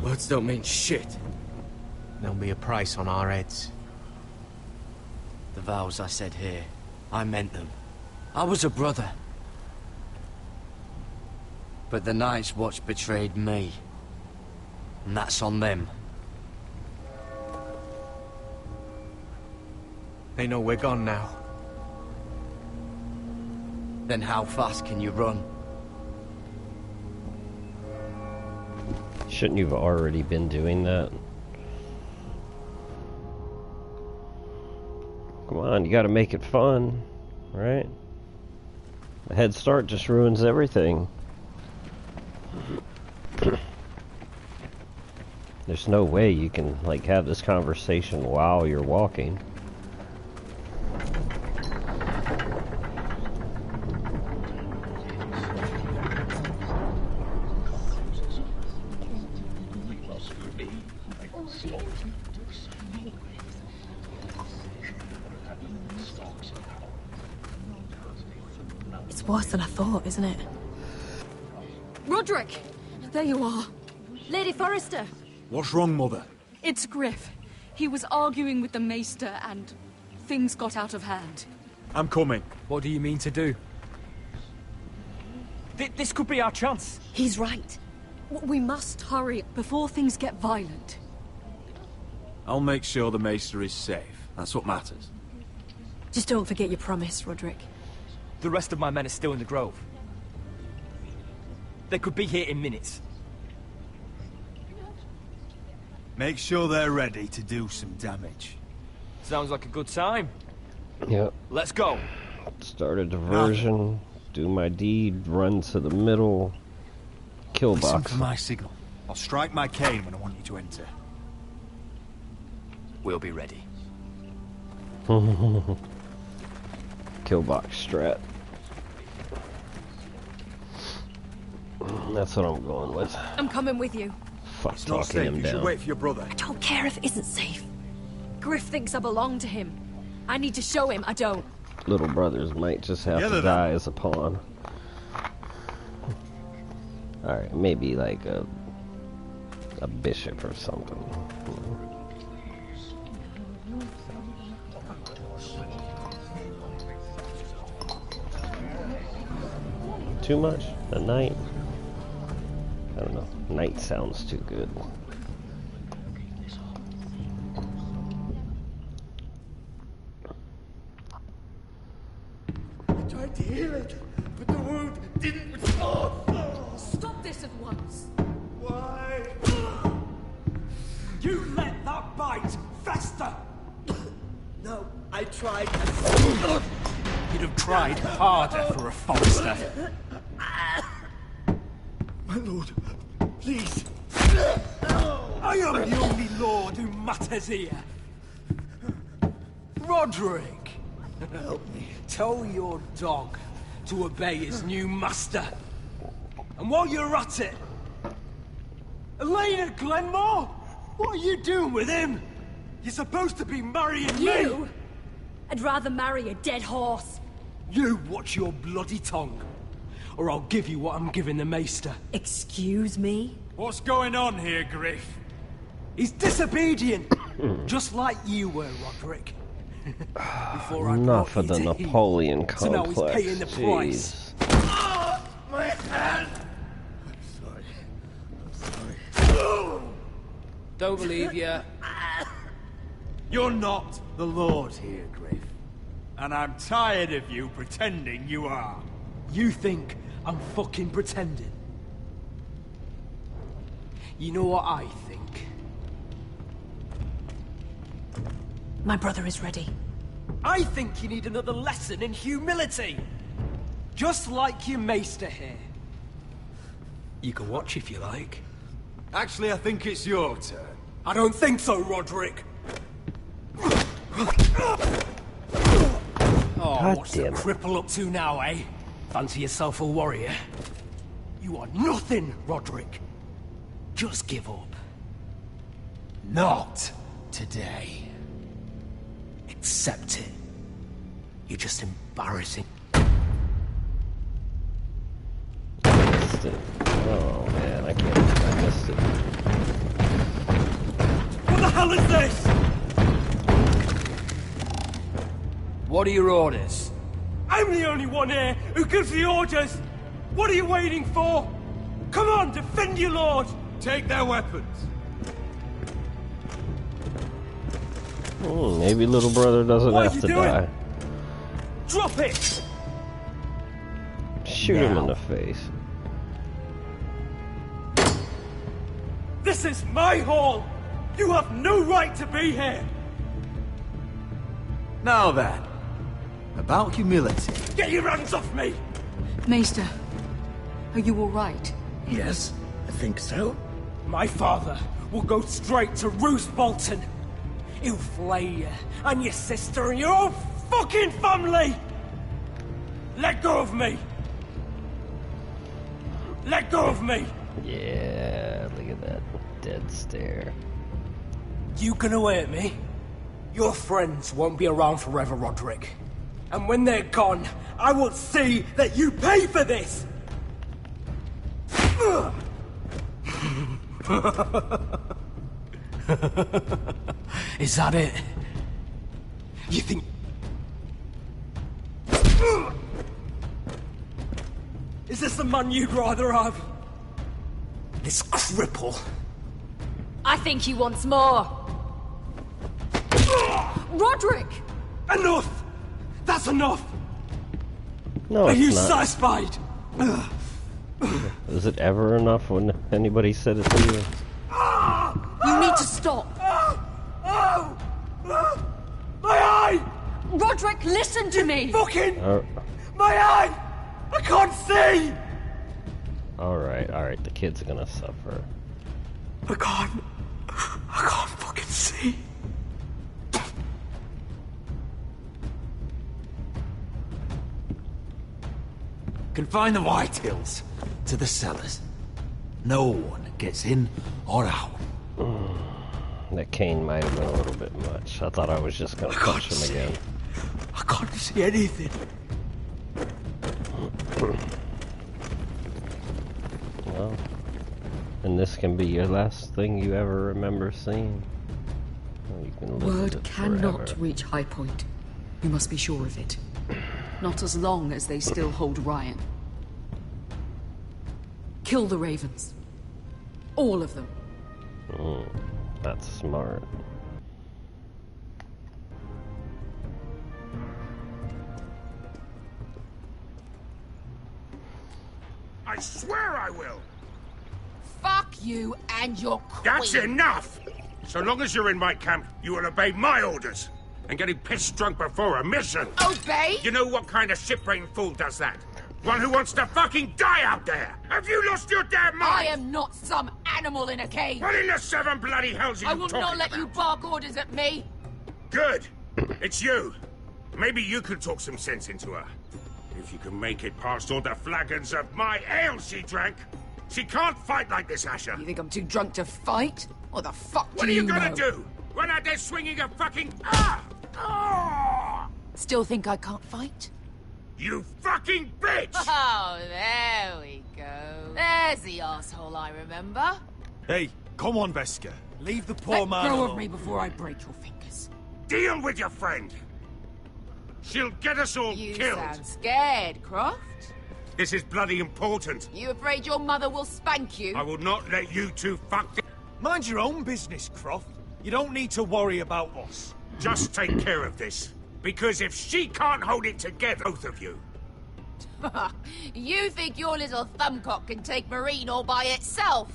Speaker 6: Words don't mean shit.
Speaker 7: There'll be a price on our heads.
Speaker 5: The vows I said here, I meant them. I was a brother. But the Night's Watch betrayed me. And that's on them.
Speaker 7: They know we're gone now.
Speaker 5: Then how fast can you run?
Speaker 1: Shouldn't you have already been doing that? Come on, you gotta make it fun, right? A head start just ruins everything. There's no way you can, like, have this conversation while you're walking.
Speaker 18: It's worse than I thought, isn't it? Roderick! There you are. Lady Forrester!
Speaker 4: What's wrong, Mother?
Speaker 3: It's Griff. He was arguing with the Maester and things got out of hand.
Speaker 4: I'm coming.
Speaker 5: What do you mean to do? This could be our chance.
Speaker 18: He's right. We must hurry before things get violent.
Speaker 4: I'll make sure the Maester is safe. That's what matters.
Speaker 18: Just don't forget your promise, Roderick.
Speaker 5: The rest of my men are still in the grove. They could be here in minutes.
Speaker 14: Make sure they're ready to do some damage.
Speaker 5: Sounds like a good time.
Speaker 1: Yep.
Speaker 5: Let's go.
Speaker 1: Start a diversion, do my deed, run to the middle, kill
Speaker 14: Listen
Speaker 1: box.
Speaker 14: for my signal. I'll strike my cane when I want you to enter.
Speaker 5: We'll be ready.
Speaker 1: Kill box strat. That's what I'm going with.
Speaker 18: I'm coming with you.
Speaker 1: Fuck
Speaker 4: It's not
Speaker 1: talking
Speaker 4: safe.
Speaker 1: him
Speaker 4: You
Speaker 1: down.
Speaker 4: should wait for your brother.
Speaker 18: I don't care if it isn't safe. Griff thinks I belong to him. I need to show him I don't.
Speaker 1: Little brothers might just have to die as a pawn. Alright, maybe like a bishop or something. Too much? A knight? I don't know. Knight sounds too good.
Speaker 16: I tried to heal it, but the wound didn't...
Speaker 18: Stop this at once.
Speaker 16: Why?
Speaker 12: You let that bite fester!
Speaker 16: No, I tried.
Speaker 12: You'd have tried harder for a Forrester.
Speaker 16: My lord, please.
Speaker 12: I am the only lord who matters here. Roderick!
Speaker 16: Help me.
Speaker 12: Tell your dog to obey his new master. And while you're at it... Elena Glenmore? What are you doing with him? You're supposed to be marrying me!
Speaker 18: You? I'd rather marry a dead horse.
Speaker 12: You watch your bloody tongue. or I'll give you what I'm giving the Maester.
Speaker 18: Excuse me?
Speaker 4: What's going on here, Griff?
Speaker 12: He's disobedient, just like you were, Roderick. Before I
Speaker 1: Enough
Speaker 12: brought
Speaker 1: of the
Speaker 12: you to heel,
Speaker 1: Napoleon
Speaker 12: so now he's
Speaker 1: complex.
Speaker 12: paying the price.
Speaker 1: Jeez.
Speaker 16: My hand! I'm sorry.
Speaker 12: Don't believe you.
Speaker 4: You're not the Lord here, Griff. And I'm tired of you pretending you are.
Speaker 12: You think I'm fucking pretending? You know what I think?
Speaker 18: My brother is ready.
Speaker 12: I think you need another lesson in humility. Just like your Maester here. You can watch if you like.
Speaker 4: Actually, I think it's your turn.
Speaker 12: I don't think so, Roderick. Oh,
Speaker 1: God
Speaker 12: what's the
Speaker 1: damn it.
Speaker 12: cripple up to now, eh? Fancy yourself a warrior? You are nothing, Roderick. Just give up.
Speaker 4: Not today.
Speaker 12: Accept it. You're just embarrassing.
Speaker 1: Missed it. Oh man, I can't. I missed it.
Speaker 12: What the hell is this?
Speaker 5: What are your orders?
Speaker 12: I'm the only one here who gives the orders. What are you waiting for? Come on, defend your lord.
Speaker 4: Take their weapons.
Speaker 1: Maybe little brother doesn't
Speaker 12: What are
Speaker 1: have
Speaker 12: you
Speaker 1: to
Speaker 12: doing?
Speaker 1: die.
Speaker 12: Drop it.
Speaker 1: Shoot him in the face.
Speaker 12: This is my hall. You have no right to be here.
Speaker 4: Now then, about humility.
Speaker 12: Get your hands off me.
Speaker 18: Maester, are you all right?
Speaker 16: Yes, I think so.
Speaker 12: My father will go straight to Roose Bolton. He'll flay you and your sister and your whole fucking family. Let go of me. Let go of me.
Speaker 1: Yeah, look at that dead stare.
Speaker 12: You can await me. Your friends won't be around forever, Roderick. And when they're gone, I will see that you pay for this! Is that it? You think... Is this the man you'd rather have? This cripple?
Speaker 18: I think he wants more. Roderick!
Speaker 12: Enough! That's enough!
Speaker 1: No,
Speaker 12: Are
Speaker 1: it's
Speaker 12: you
Speaker 1: not.
Speaker 12: satisfied?
Speaker 1: Is it ever enough when anybody said it to you?
Speaker 18: You need to stop.
Speaker 12: My eye!
Speaker 18: Roderick, listen to me!
Speaker 12: Fucking... My eye! I can't see!
Speaker 1: Alright, the kid's gonna suffer.
Speaker 12: I can't fucking see.
Speaker 4: Confine the Whitehills to the cellars. No one gets in or out.
Speaker 1: That cane might have been a little bit much. I thought I was just gonna punch him again.
Speaker 12: I can't see anything.
Speaker 1: Well, and this can be your last thing you ever remember seeing. You can live with
Speaker 3: Word
Speaker 1: it
Speaker 3: cannot
Speaker 1: forever.
Speaker 3: reach High Point. You must be sure of it. Not as long as they still hold Ryan. Kill the Ravens. All of them.
Speaker 1: That's smart.
Speaker 9: I swear I will!
Speaker 10: Fuck you and your queen.
Speaker 9: That's enough! So long as you're in my camp, you will obey my orders. And getting pissed drunk before a mission.
Speaker 10: Obey?
Speaker 9: You know what kind of shit-brained fool does that? One who wants to fucking die out there! Have you lost your damn mind?
Speaker 10: I am not some animal in a cage.
Speaker 9: What in the seven bloody hells are you
Speaker 10: I will
Speaker 9: talking
Speaker 10: not let
Speaker 9: about?
Speaker 10: you bark orders at me.
Speaker 9: Good. It's you. Maybe you could talk some sense into her. If you can make it past all the flagons of my ale she drank. She can't fight like this, Asher.
Speaker 10: You think I'm too drunk to fight? What the fuck
Speaker 9: What
Speaker 10: do
Speaker 9: are you
Speaker 10: you
Speaker 9: gonna
Speaker 10: know?
Speaker 9: do? Run out there swinging a fucking...
Speaker 10: Still think I can't fight?
Speaker 9: You fucking bitch!
Speaker 2: Oh, there we go. There's the asshole I remember.
Speaker 4: Hey, come on, Veska. Leave the poor man
Speaker 15: Let go
Speaker 4: alone.
Speaker 15: of me before I break your fingers.
Speaker 9: Deal with your friend. She'll get us all
Speaker 2: You
Speaker 9: killed.
Speaker 2: sound scared, Croft.
Speaker 9: This is bloody important.
Speaker 2: You afraid your mother will spank you?
Speaker 9: I will not let you two fuck.
Speaker 4: Mind your own business, Croft. You don't need to worry about us.
Speaker 9: Just take care of this. Because if she can't hold it together, both of you.
Speaker 2: You think your little thumbcock can take Marine all by itself?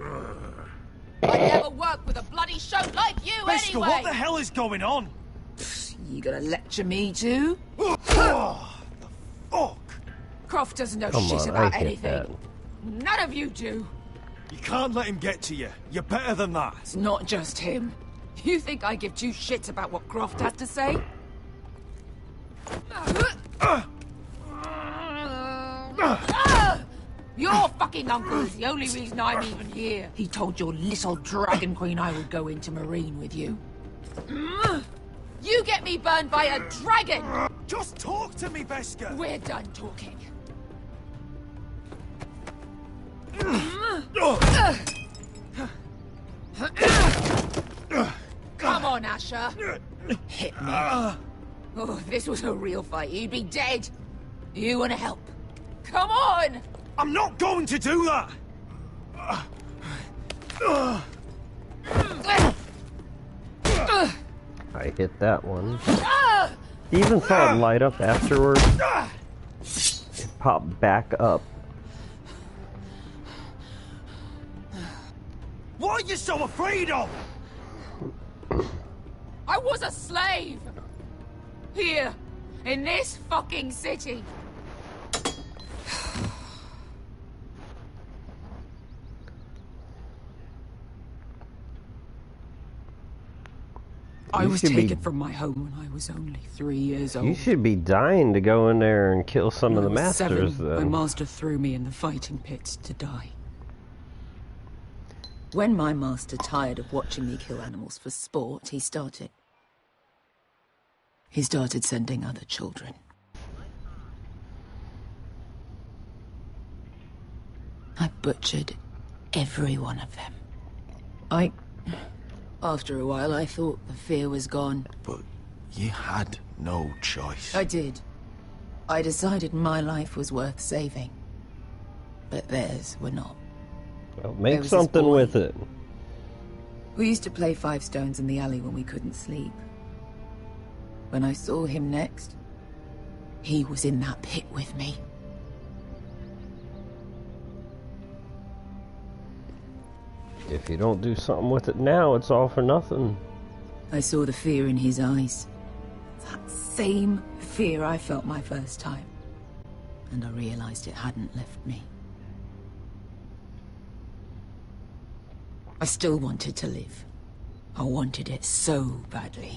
Speaker 2: I'd never work with a bloody show like you
Speaker 4: Veska,
Speaker 2: anyway!
Speaker 4: what the hell is going on?
Speaker 15: You gonna lecture me too?
Speaker 4: Oh, the fuck?
Speaker 15: Croft doesn't know
Speaker 1: Come
Speaker 15: shit
Speaker 1: on,
Speaker 15: about
Speaker 1: I hit
Speaker 15: anything.
Speaker 1: that.
Speaker 15: None of you do.
Speaker 4: You can't let him get to you. You're better than that.
Speaker 15: It's not just him. You think I give two shits about what Croft has to say? Your fucking uncle is the only reason I'm even here. He told your little dragon queen I would go into Marine with you.
Speaker 2: You get me burned by a dragon!
Speaker 4: Just talk to me, Veska!
Speaker 15: We're done talking.
Speaker 2: Come on, Asher.
Speaker 15: Hit me. Oh, if this was a real fight, you'd be dead. You want to help?
Speaker 2: Come on!
Speaker 4: I'm not going to do that!
Speaker 1: I hit that one. You even saw it light up afterwards. It popped back up.
Speaker 4: What are you so afraid of?
Speaker 2: I was a slave! Here, in this fucking city.
Speaker 15: I was
Speaker 1: should be-
Speaker 15: taken from my home when I was only 3 years old.
Speaker 1: You should be dying to go in there and kill some of the
Speaker 15: When I was
Speaker 1: masters,
Speaker 15: 7, my
Speaker 1: though.
Speaker 15: master threw me in the fighting pits to die. When my master tired of watching me kill animals for sport, he started sending other children. I butchered every one of them. After a while, I thought the fear was gone.
Speaker 14: But you had no choice.
Speaker 15: I did. I decided my life was worth saving. But theirs were not.
Speaker 1: Well,
Speaker 15: There
Speaker 1: make
Speaker 15: was this
Speaker 1: something
Speaker 15: boy.
Speaker 1: with it.
Speaker 15: We used to play 5 stones in the alley when we couldn't sleep. When I saw him next, he was in that pit with me.
Speaker 1: If you don't do something with it now, it's all for nothing.
Speaker 15: I saw the fear in his eyes. That same fear I felt my first time. And I realized it hadn't left me. I still wanted to live. I wanted it so badly.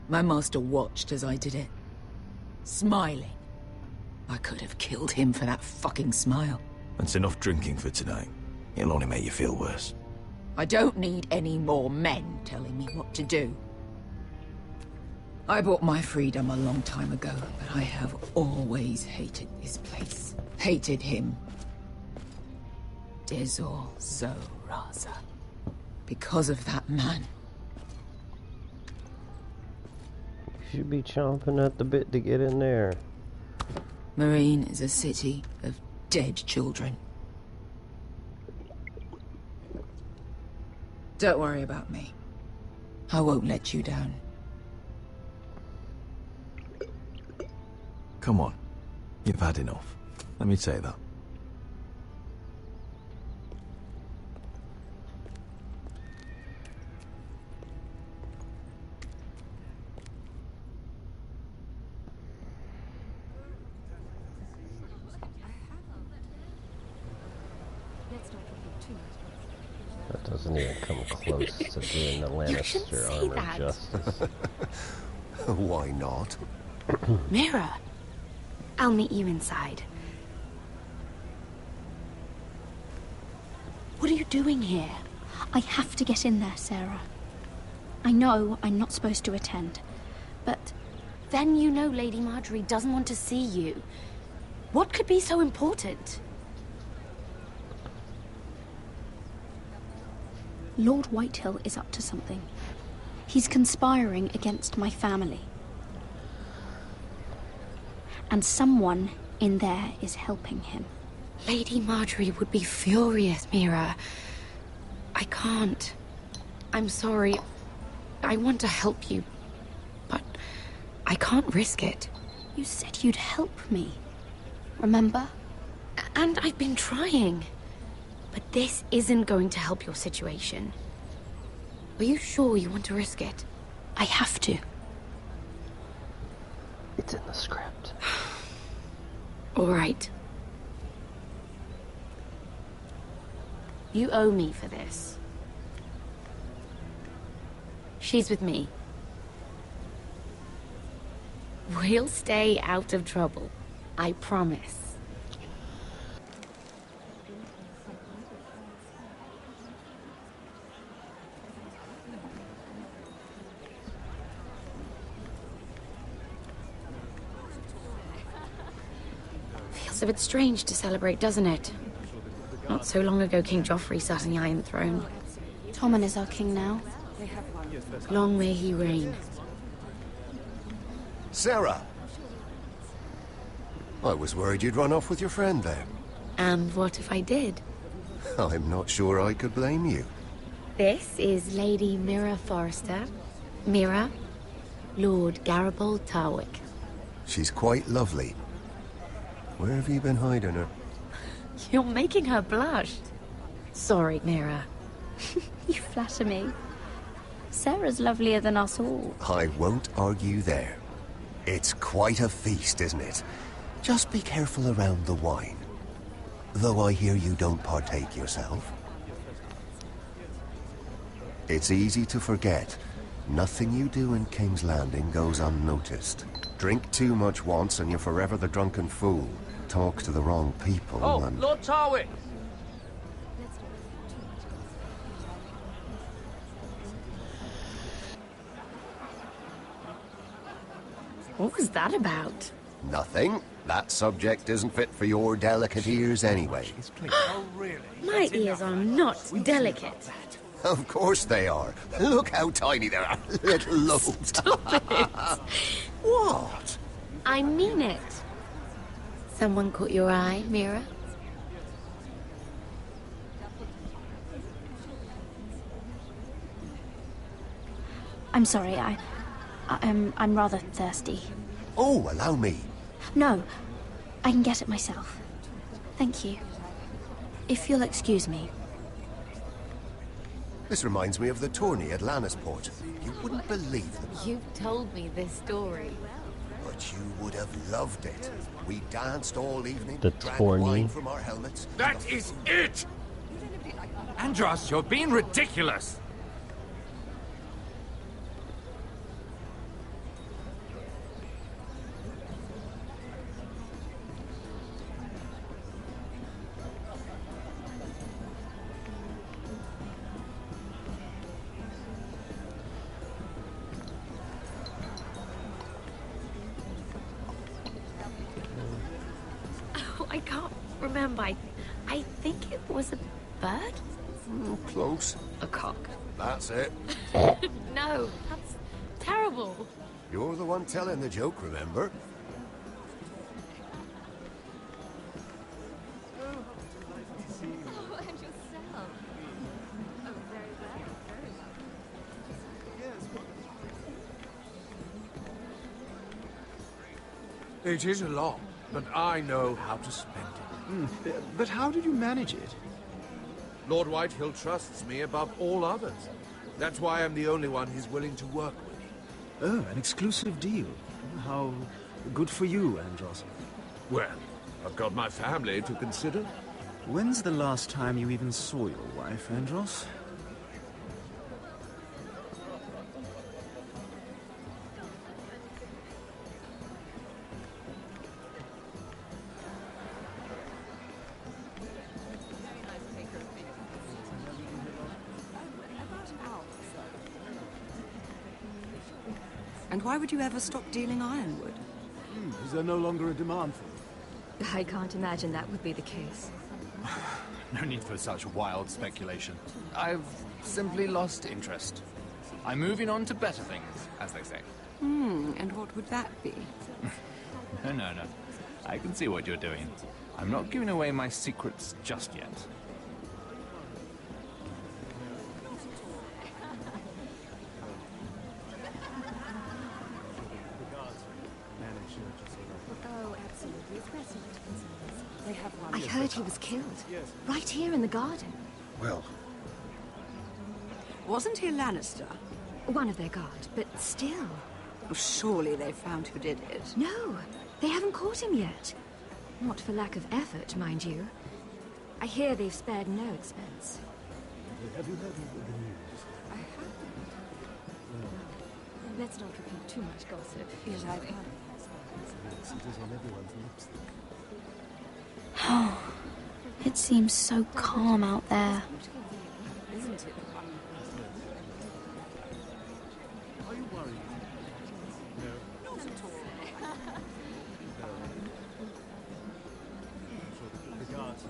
Speaker 15: My master watched as I did it, smiling. I could have killed him for that fucking smile.
Speaker 14: That's enough drinking for tonight. It'll only make you feel worse.
Speaker 15: I don't need any more men telling me what to do. I bought my freedom a long time ago, but I have always hated this place. Hated him. Dezor Zo Raza. Because of that man.
Speaker 1: You should be chomping at the bit to get in there.
Speaker 15: Marine is a city of dead children. Don't worry about me. I won't let you down.
Speaker 14: Come on. You've had enough. Let me say that.
Speaker 1: That doesn't even come close to doing the Lannister armor
Speaker 8: that.
Speaker 1: justice.
Speaker 20: Why not?
Speaker 8: Mira, I'll meet you inside. What are you doing here?
Speaker 22: I have to get in there, Sarah.
Speaker 17: I know I'm not supposed to attend, but...
Speaker 8: Then you know Lady Marjorie doesn't want to see you. What could be so important?
Speaker 17: Lord Whitehill is up to something. He's conspiring against my family. And someone in there is helping him.
Speaker 8: Lady Marjorie would be furious, Mira. I can't. I'm sorry. I want to help you, but I can't risk it.
Speaker 17: You said you'd help me. Remember?
Speaker 8: And I've been trying. But this isn't going to help your situation. Are you sure you want to risk it?
Speaker 17: I have to.
Speaker 1: It's in the script.
Speaker 8: All right. You owe me for this. She's with me. We'll stay out of trouble. I promise. Feels a bit strange to celebrate, doesn't it? Not so long ago, King Joffrey sat on the Iron Throne.
Speaker 17: Tommen is our king now.
Speaker 8: Long may he reign.
Speaker 20: Sarah! I was worried you'd run off with your friend there.
Speaker 8: And what if I did?
Speaker 20: I'm not sure I could blame you.
Speaker 8: This is Lady Mira Forrester. Mira, Lord Garibald Tarwick.
Speaker 20: She's quite lovely. Where have you been hiding her?
Speaker 8: You're making her blush. Sorry, Mira.
Speaker 17: You flatter me. Sarah's lovelier than us all.
Speaker 20: I won't argue there. It's quite a feast, isn't it? Just be careful around the wine. Though I hear you don't partake yourself. It's easy to forget. Nothing you do in King's Landing goes unnoticed. Drink too much once and you're forever the drunken fool. Talk to the wrong people and...
Speaker 5: Lord Tarwick!
Speaker 8: What was that about?
Speaker 20: Nothing. That subject isn't fit for your delicate ears anyway.
Speaker 4: Oh, really?
Speaker 8: My ears are not delicate.
Speaker 20: Of course they are. Look how tiny they are. Little lobes.
Speaker 8: Stop it.
Speaker 20: What?
Speaker 8: I mean it. Someone caught your eye, Mira?
Speaker 17: I'm sorry, I'm rather thirsty.
Speaker 20: Oh, allow me.
Speaker 17: No, I can get it myself. Thank you. If you'll excuse me.
Speaker 20: This reminds me of the tourney at Lannisport. You wouldn't believe them.
Speaker 8: You've told me this story.
Speaker 20: But you would have loved it. We danced all evening,
Speaker 1: The
Speaker 20: drank
Speaker 1: tourney?
Speaker 20: wine from our helmets.
Speaker 4: That is it! Andros, you're being ridiculous!
Speaker 8: Oh, I can't remember. I think it was a bird?
Speaker 20: Close.
Speaker 8: A cock.
Speaker 20: That's it.
Speaker 8: No, that's terrible.
Speaker 20: You're the one telling the joke, remember?
Speaker 4: It is a lot, but I know how to spend it.
Speaker 19: But how did you manage it?
Speaker 4: Lord Whitehill trusts me above all others. That's why I'm the only one he's willing to work with.
Speaker 19: Oh, an exclusive deal. How good for you, Andros.
Speaker 4: Well, I've got my family to consider.
Speaker 19: When's the last time you even saw your wife, Andros?
Speaker 11: And why would you ever stop dealing ironwood?
Speaker 19: Is there no longer a demand for it?
Speaker 18: I can't imagine that would be the case.
Speaker 22: No need for such wild speculation. I've simply lost interest. I'm moving on to better things, as they say.
Speaker 11: And what would that be?
Speaker 22: No. I can see what you're doing. I'm not giving away my secrets just yet.
Speaker 18: Oh, absolutely. I heard he was killed. Right here in the garden.
Speaker 19: Well...
Speaker 11: Wasn't he a Lannister?
Speaker 18: One of their guard, but still.
Speaker 11: Well, surely they found who did it.
Speaker 18: No, they haven't caught him yet. Not for lack of effort, mind you. I hear they've spared no expense.
Speaker 19: Have you heard of the news?
Speaker 18: I haven't. Let's not repeat too much gossip.
Speaker 11: Yes, I've heard.
Speaker 19: Yes, it is on everyone's lips.
Speaker 17: Oh, it seems so calm out there.
Speaker 11: Isn't it?
Speaker 19: Are you worried? No.
Speaker 11: Not at all.
Speaker 19: The guards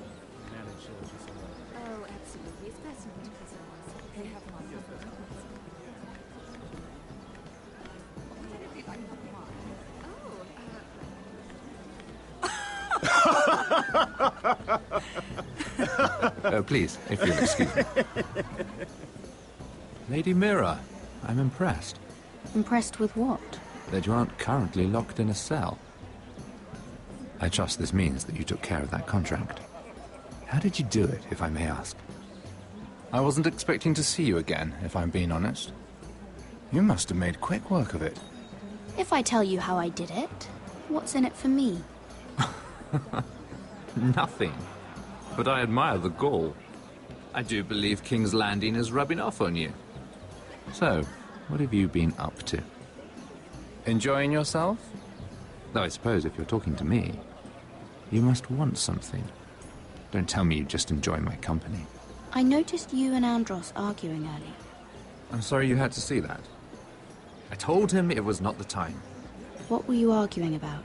Speaker 19: manage just
Speaker 18: Oh, absolutely. It's best not to concern ourselves. They have one.
Speaker 22: Oh, please, if you'll excuse me. Lady Mira, I'm impressed
Speaker 17: Impressed with what?
Speaker 22: that you aren't currently locked in a cell. I trust this means that you took care of that contract. How did you do it, if I may ask? I wasn't expecting to see you again, if I'm being honest. You must have made quick work of it.
Speaker 17: If I tell you how I did it, what's in it for me?
Speaker 22: Nothing. But I admire the gall. I do believe King's Landing is rubbing off on you. So, what have you been up to? Enjoying yourself? Though I suppose if you're talking to me, you must want something. Don't tell me you just enjoy my company.
Speaker 17: I noticed you and Andros arguing earlier.
Speaker 22: I'm sorry you had to see that. I told him it was not the time.
Speaker 17: What were you arguing about,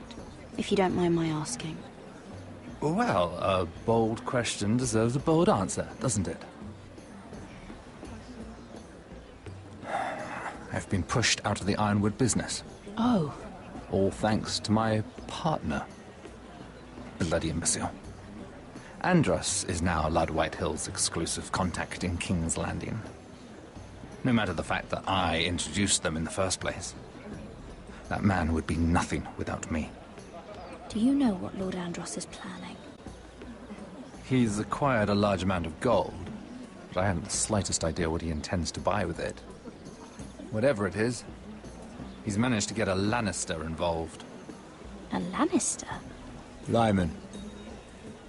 Speaker 17: if you don't mind my asking?
Speaker 22: Well, a bold question deserves a bold answer, doesn't it? I've been pushed out of the ironwood business.
Speaker 17: Oh.
Speaker 22: All thanks to my partner. Bloody imbecile. Andros is now Lord Whitehill's exclusive contact in King's Landing. No matter the fact that I introduced them in the first place. That man would be nothing without me.
Speaker 17: Do you know what Lord Andros is planning?
Speaker 22: He's acquired a large amount of gold, but I haven't the slightest idea what he intends to buy with it. Whatever it is, he's managed to get a Lannister involved.
Speaker 17: A Lannister?
Speaker 22: Lyman.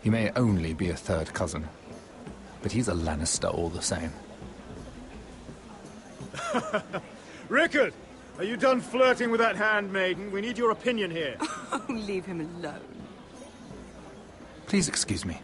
Speaker 22: He may only be a third cousin, but he's a Lannister all the same.
Speaker 14: Rickard! Are you done flirting with that handmaiden? We need your opinion here.
Speaker 11: Oh, leave him alone.
Speaker 22: Please excuse me.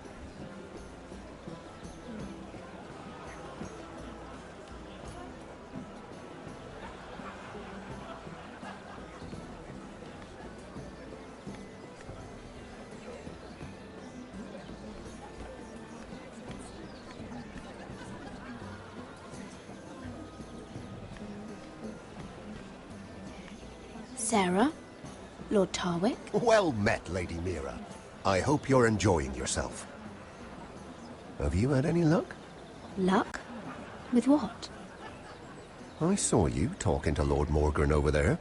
Speaker 17: Sarah? Lord Tarwick?
Speaker 20: Well met, Lady Mira. I hope you're enjoying yourself. Have you had any luck?
Speaker 17: Luck? With what?
Speaker 20: I saw you talking to Lord Morgan over there.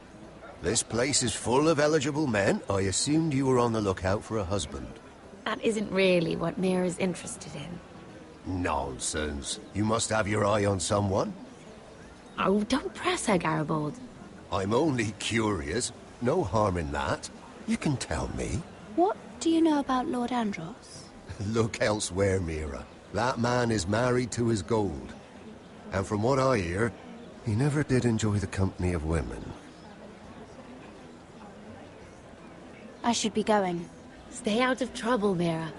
Speaker 20: This place is full of eligible men. I assumed you were on the lookout for a husband.
Speaker 8: That isn't really what Mira's interested in.
Speaker 20: Nonsense. You must have your eye on someone.
Speaker 8: Oh, don't press her, Garibald.
Speaker 20: I'm only curious. No harm in that. You can tell me.
Speaker 17: What do you know about Lord Andros?
Speaker 20: Look elsewhere, Mira. That man is married to his gold. And from what I hear, he never did enjoy the company of women.
Speaker 17: I should be going.
Speaker 8: Stay out of trouble, Mira.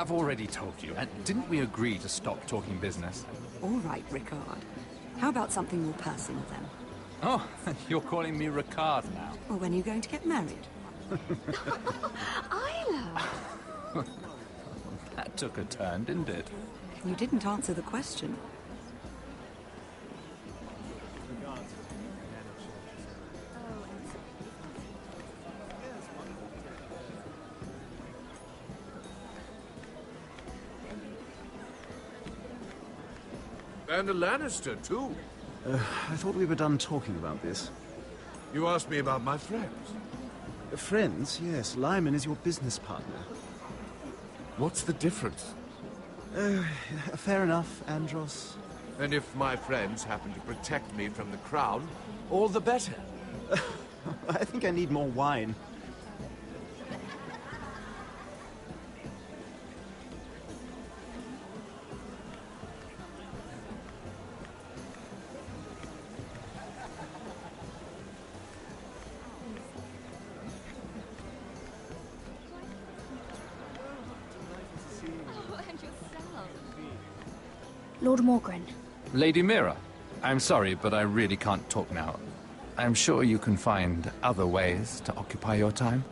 Speaker 22: I've already told you, and didn't we agree to stop talking business?
Speaker 11: All right, Ricard. How about something more personal then?
Speaker 22: Oh, you're calling me Ricard now.
Speaker 11: Well, when are you going to get married?
Speaker 10: Isla!
Speaker 22: That took a turn, didn't it?
Speaker 11: You didn't answer the question.
Speaker 9: And a Lannister, too.
Speaker 19: I thought we were done talking about this.
Speaker 9: You asked me about my friends.
Speaker 19: Friends? Yes. Lyman is your business partner.
Speaker 9: What's the difference?
Speaker 19: Fair enough, Andros.
Speaker 9: And if my friends happen to protect me from the crown, all the better.
Speaker 19: I think I need more wine.
Speaker 17: Lord Morgren.
Speaker 22: Lady Mira, I'm sorry, but I really can't talk now. I'm sure you can find other ways to occupy your time.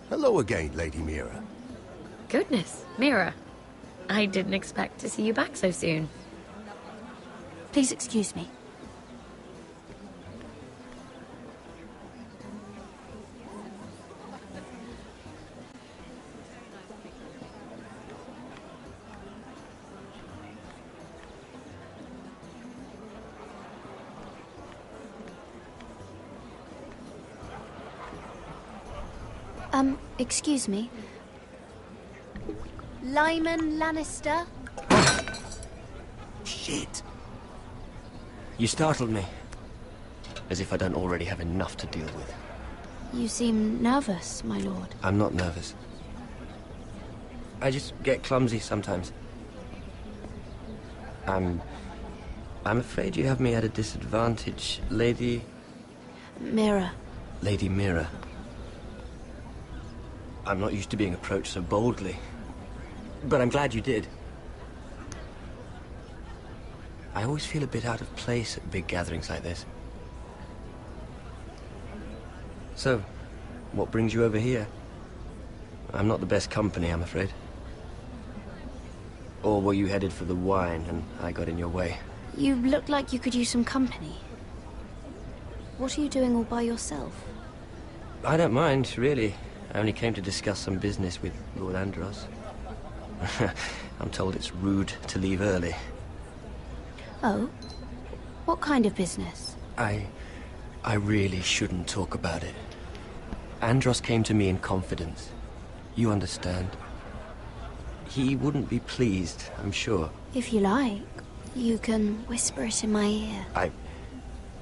Speaker 20: Hello again, Lady Mira.
Speaker 8: Goodness, Mira. I didn't expect to see you back so soon.
Speaker 17: Please excuse me. Excuse me. Lyman Lannister?
Speaker 6: Shit. You startled me. As if I don't already have enough to deal with.
Speaker 17: You seem nervous, my lord.
Speaker 6: I'm not nervous. I just get clumsy sometimes. I'm afraid you have me at a disadvantage, Lady...
Speaker 17: Mira.
Speaker 6: Lady Mira. I'm not used to being approached so boldly. But I'm glad you did. I always feel a bit out of place at big gatherings like this. So, what brings you over here? I'm not the best company, I'm afraid. Or were you headed for the wine and I got in your way?
Speaker 17: You look like you could use some company. What are you doing all by yourself?
Speaker 6: I don't mind, really. I only came to discuss some business with Lord Andros. I'm told it's rude to leave early.
Speaker 17: Oh? What kind of business?
Speaker 6: I really shouldn't talk about it. Andros came to me in confidence. You understand? He wouldn't be pleased, I'm sure.
Speaker 17: If you like, you can whisper it in my ear.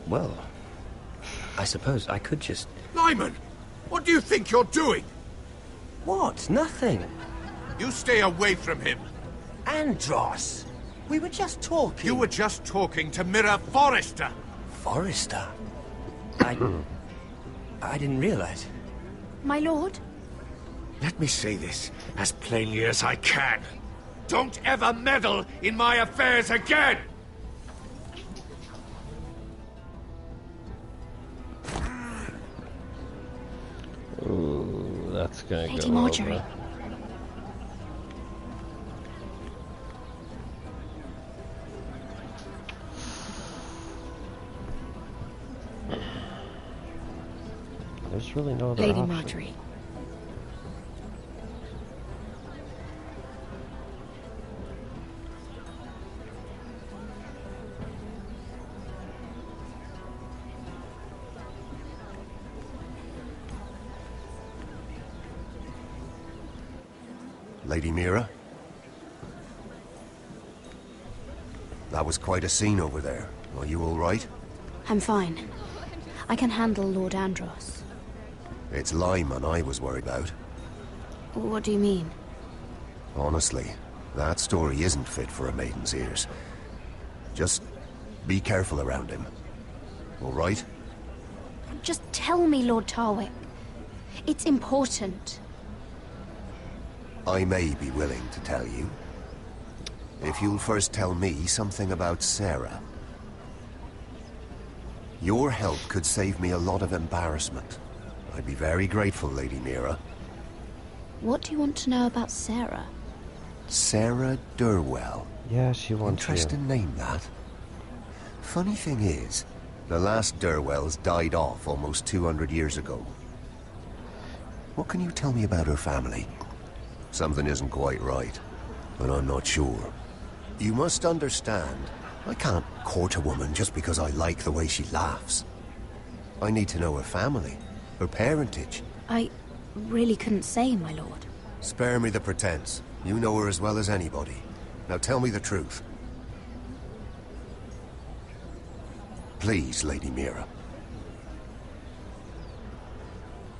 Speaker 6: Well, I suppose I could just...
Speaker 9: Lyman! What do you think you're doing?
Speaker 6: What? Nothing.
Speaker 9: You stay away from him.
Speaker 6: Andros! We were just talking.
Speaker 9: You were just talking to Mira Forrester.
Speaker 6: Forrester? I didn't realize.
Speaker 17: My lord?
Speaker 9: Let me say this as plainly as I can. Don't ever meddle in my affairs again!
Speaker 1: Ooh, that's gonna
Speaker 17: Lady
Speaker 1: go
Speaker 17: Marjorie.
Speaker 1: over. There's really no other
Speaker 8: Lady
Speaker 1: option.
Speaker 8: Marjorie.
Speaker 20: Lady Mira? That was quite a scene over there. Are you all right?
Speaker 17: I'm fine. I can handle Lord Andros.
Speaker 20: It's Lyman I was worried about.
Speaker 17: What do you mean?
Speaker 20: Honestly, that story isn't fit for a maiden's ears. Just be careful around him. All right?
Speaker 17: Just tell me, Lord Tarwick. It's important.
Speaker 20: I may be willing to tell you. If you'll first tell me something about Sarah. Your help could save me a lot of embarrassment. I'd be very grateful, Lady Mira.
Speaker 17: What do you want to know about Sarah?
Speaker 20: Sarah Durwell.
Speaker 1: Yeah, she wants
Speaker 20: Interesting name, that. Funny thing is, the last Durwells died off almost 200 years ago. What can you tell me about her family? Something isn't quite right, but I'm not sure. You must understand, I can't court a woman just because I like the way she laughs. I need to know her family, her parentage.
Speaker 17: I really couldn't say, my lord.
Speaker 20: Spare me the pretense. You know her as well as anybody. Now tell me the truth. Please, Lady Mira.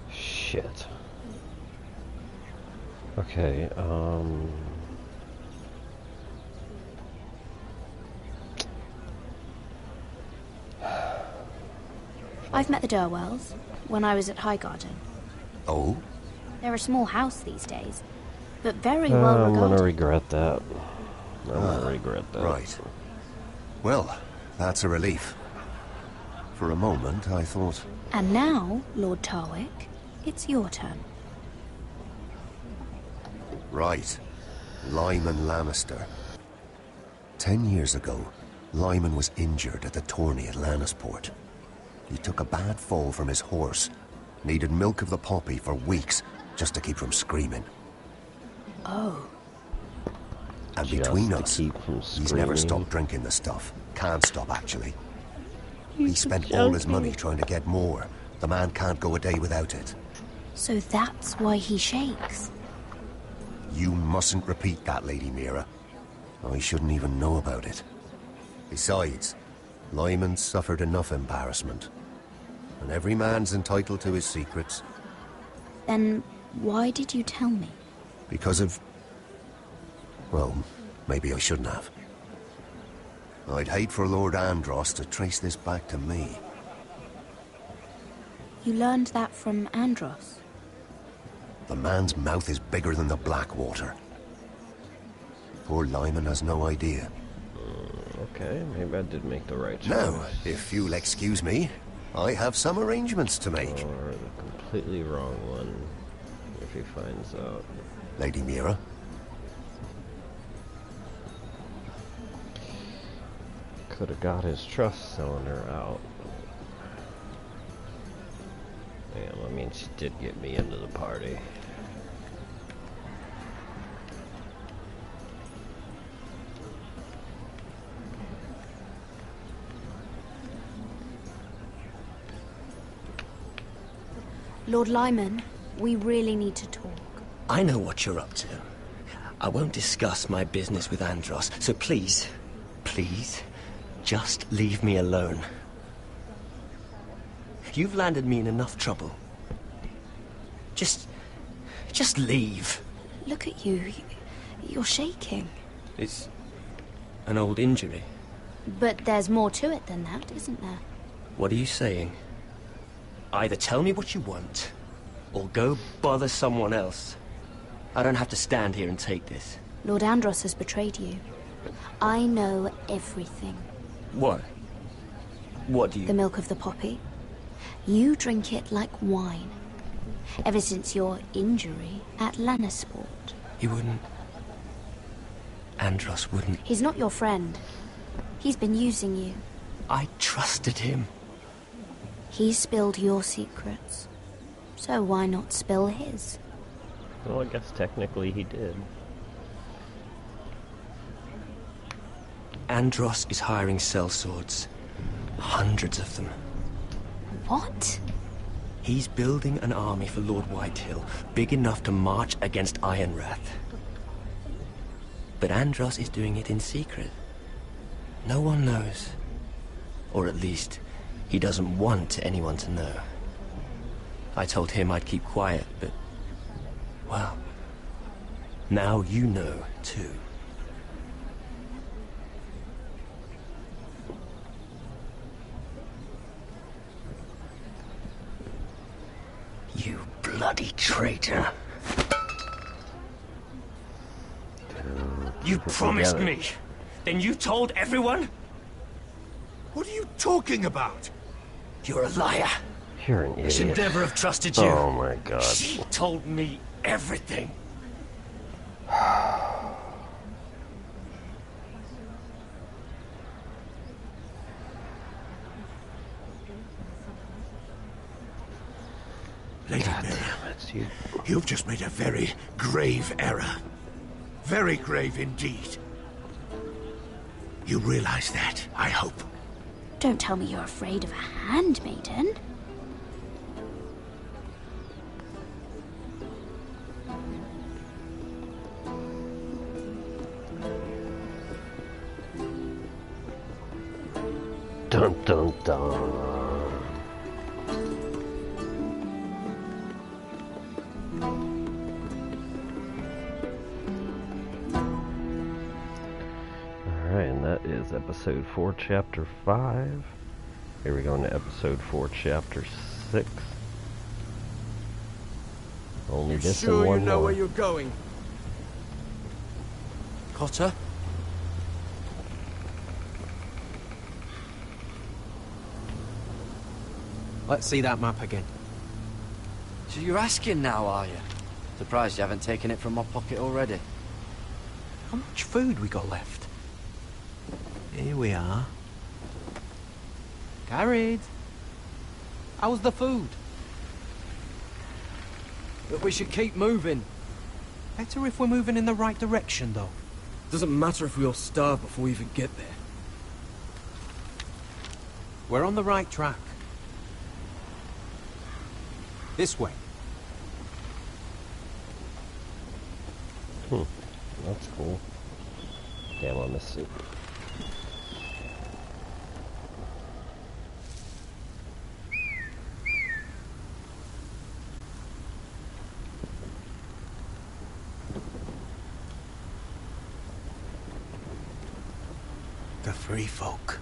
Speaker 1: Shit. Okay,
Speaker 17: I've met the Durwells when I was at Highgarden.
Speaker 20: Oh?
Speaker 17: They're a small house these days, but very well
Speaker 1: I'm
Speaker 17: regarded.
Speaker 1: gonna regret that. I'm gonna regret that.
Speaker 20: Right. Well, that's a relief. For a moment, I thought...
Speaker 17: And now, Lord Tarwick, it's your turn.
Speaker 20: Right. Lyman Lannister. 10 years ago, Lyman was injured at the tourney at Lannisport. He took a bad fall from his horse. Needed milk of the poppy for weeks just to keep from screaming.
Speaker 17: Oh.
Speaker 20: And
Speaker 1: Just
Speaker 20: between
Speaker 1: to
Speaker 20: us,
Speaker 1: keep from
Speaker 20: he's never
Speaker 1: screaming?
Speaker 20: stopped drinking the stuff. Can't stop, actually. He
Speaker 17: He's
Speaker 20: spent all his
Speaker 17: joking.
Speaker 20: money trying to get more. The man can't go a day without it.
Speaker 17: So that's why he shakes.
Speaker 20: You mustn't repeat that, Lady Mira. I shouldn't even know about it. Besides, Lyman suffered enough embarrassment. And every man's entitled to his secrets.
Speaker 17: Then why did you tell me?
Speaker 20: Because of... Well, maybe I shouldn't have. I'd hate for Lord Andros to trace this back to me.
Speaker 17: You learned that from Andros?
Speaker 20: The man's mouth is bigger than the Blackwater. Poor Lyman has no idea.
Speaker 1: Okay, maybe I did make the right choice.
Speaker 20: Now, if you'll excuse me, I have some arrangements to make.
Speaker 1: Or the completely wrong one, if he finds out.
Speaker 20: Lady Mira?
Speaker 1: Could have got his trust selling her out. Damn, I mean, she did get me into the party.
Speaker 17: Lord Lyman, we really need to talk.
Speaker 6: I know what you're up to. I won't discuss my business with Andros, so please, please, just leave me alone. You've landed me in enough trouble. Just leave.
Speaker 17: Look at you. You're shaking.
Speaker 6: It's an old injury.
Speaker 17: But there's more to it than that, isn't there?
Speaker 6: What are you saying? Either tell me what you want, or go bother someone else. I don't have to stand here and take this.
Speaker 17: Lord Andros has betrayed you. I know everything.
Speaker 6: What? What do you...
Speaker 17: The milk of the poppy. You drink it like wine. Ever since your injury at Lannisport.
Speaker 6: He wouldn't... Andros wouldn't...
Speaker 17: He's not your friend. He's been using you.
Speaker 6: I trusted him.
Speaker 17: He spilled your secrets. So why not spill his?
Speaker 1: Well, I guess technically he did.
Speaker 6: Andros is hiring sellswords. Hundreds of them.
Speaker 17: What?
Speaker 6: He's building an army for Lord Whitehill, big enough to march against Ironrath. But Andros is doing it in secret. No one knows. Or at least, he doesn't want anyone to know. I told him I'd keep quiet, but... well... now you know, too. You bloody traitor. You promised me. Then you told everyone?
Speaker 16: What are you talking about?
Speaker 6: You're a liar.
Speaker 1: You're an idiot.
Speaker 6: I should never have trusted you.
Speaker 1: Oh my god.
Speaker 6: She told me everything.
Speaker 16: Lady Mary, you've just made a very grave error. Very grave indeed. You realize that, I hope.
Speaker 17: Don't tell me you're afraid of a handmaiden.
Speaker 1: Dun dun dun. Alright, and that is episode 4, chapter 5. Here we go into episode 4, chapter 6. Only this
Speaker 6: sure
Speaker 1: and one
Speaker 6: you know
Speaker 1: more.
Speaker 6: where you're going? Cotter?
Speaker 7: Let's see that map again.
Speaker 13: So you're asking now, are you? Surprised you haven't taken it from my pocket already.
Speaker 7: How much food we got left? Here we are. Carried. How's the food?
Speaker 6: But we should keep moving.
Speaker 7: Better if we're moving in the right direction, though.
Speaker 6: Doesn't matter if we all starve before we even get there.
Speaker 7: We're on the right track. This way.
Speaker 1: That's cool. Damn, I missed it.
Speaker 7: The free folk.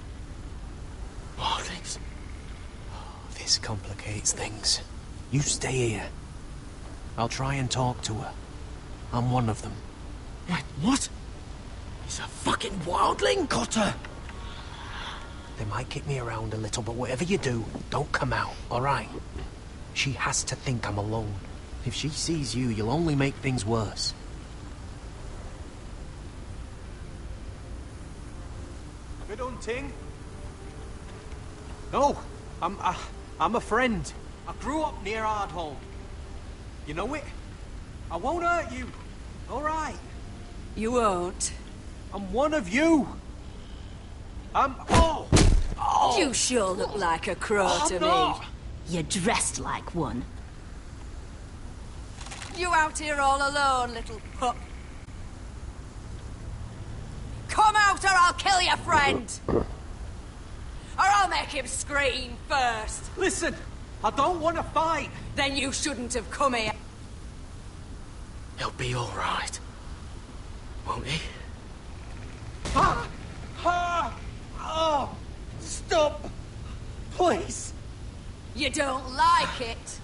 Speaker 6: Wildlings.
Speaker 7: This complicates things. You stay here. I'll try and talk to her. I'm one of them.
Speaker 6: Wait, what? He's a fucking wildling, Cotter!
Speaker 7: They might kick me around a little, but whatever you do, don't come out, alright? She has to think I'm alone. If she sees you, you'll only make things worse. Good hunting. No, I'm a friend. I grew up near Ardholm. You know it? I won't hurt you. All right.
Speaker 11: You won't.
Speaker 7: I'm one of you. Oh!
Speaker 11: You sure look like a crow to me.
Speaker 17: You're dressed like one.
Speaker 2: You out here all alone, little pup? Come out or I'll kill your friend! Or I'll make him scream first!
Speaker 7: Listen, I don't want to fight.
Speaker 2: Then you shouldn't have come here.
Speaker 6: He'll be all right. Won't he?
Speaker 12: Oh! Stop! Please!
Speaker 2: You don't like it?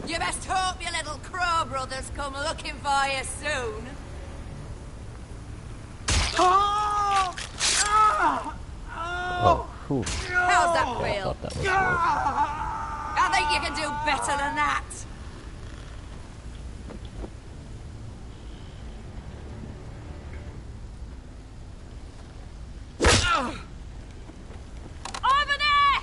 Speaker 2: You best hope your little crow brothers come looking for you soon.
Speaker 12: Oh!
Speaker 1: Oh, whew.
Speaker 2: How's that
Speaker 1: I
Speaker 2: feel?
Speaker 1: thought that was worse.
Speaker 2: I think you can do better than that. Over there!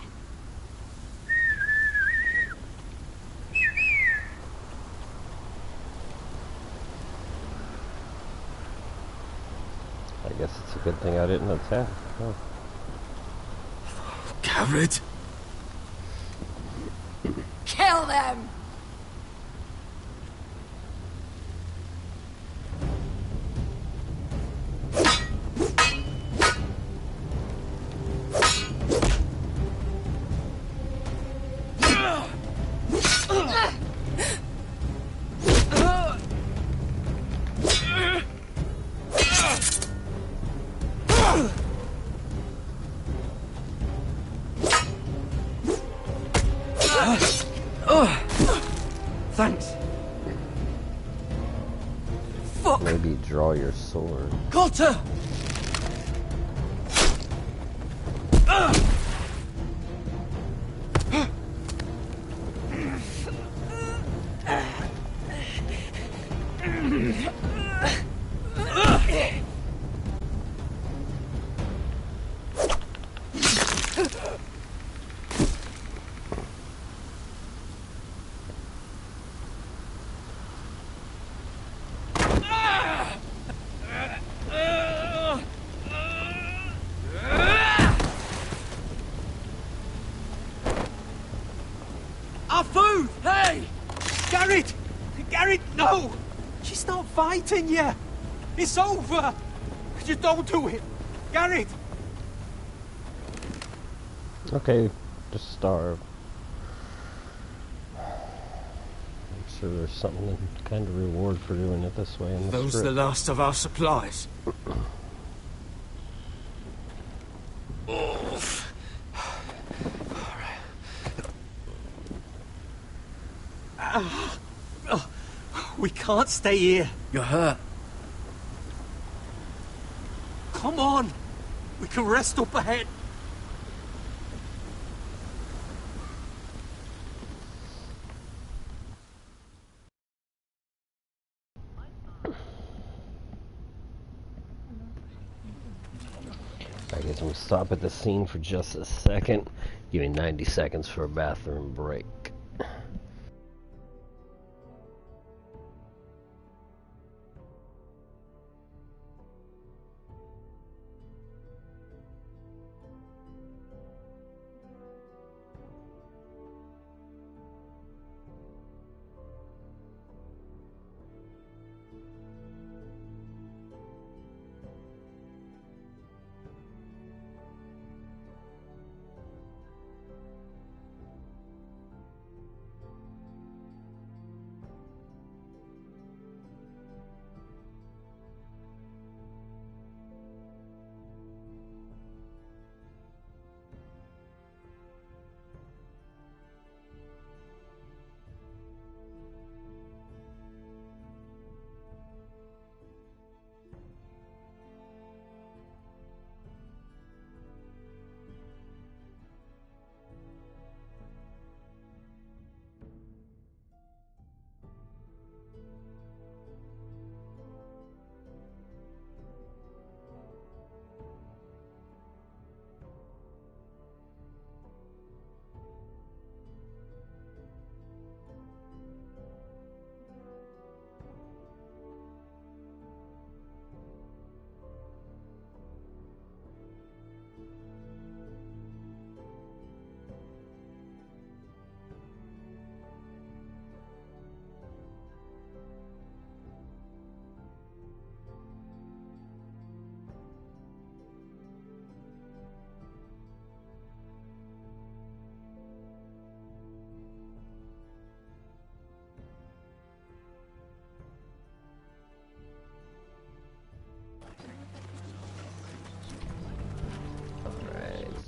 Speaker 1: I guess it's a good thing I didn't attack. Oh.
Speaker 6: Garrett?
Speaker 2: Kill them!
Speaker 13: Thanks.
Speaker 1: Fuck. Maybe draw your sword.
Speaker 12: Cotter! Our food! Hey! Garrett! Garrett, no! She's not fighting yet! It's over! Just don't do it! Garrett!
Speaker 1: Okay, just starve. I'm sure there's something kind of reward for doing it this way in the
Speaker 12: Those
Speaker 1: script.
Speaker 12: the last of our supplies. We can't stay here.
Speaker 13: You're hurt.
Speaker 12: Come on! We can rest up ahead.
Speaker 1: I guess we'll stop at the scene for just a second. Give me 90 seconds for a bathroom break.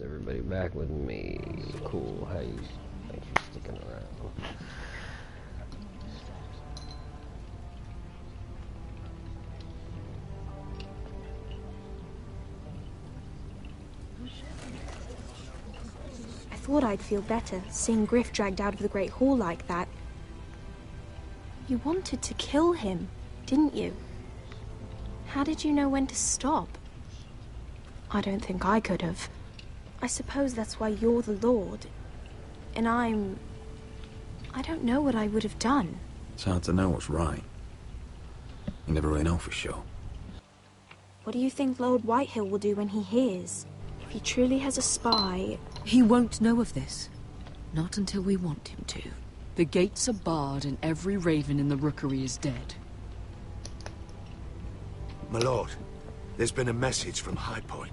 Speaker 1: Everybody back with me. Cool. Thanks for sticking around.
Speaker 3: I thought I'd feel better seeing Griff dragged out of the Great Hall like that. You wanted to kill him, didn't you? How did you know when to stop? I don't think I could have. I suppose that's why you're the Lord. And I don't know what I would have done.
Speaker 19: It's hard to know what's right. You never really know for sure.
Speaker 3: What do you think Lord Whitehill will do when he hears? If he truly has a spy...
Speaker 8: He won't know of this. Not until we want him to.
Speaker 15: The gates are barred and every raven in the rookery is dead.
Speaker 16: My lord, there's been a message from High Point.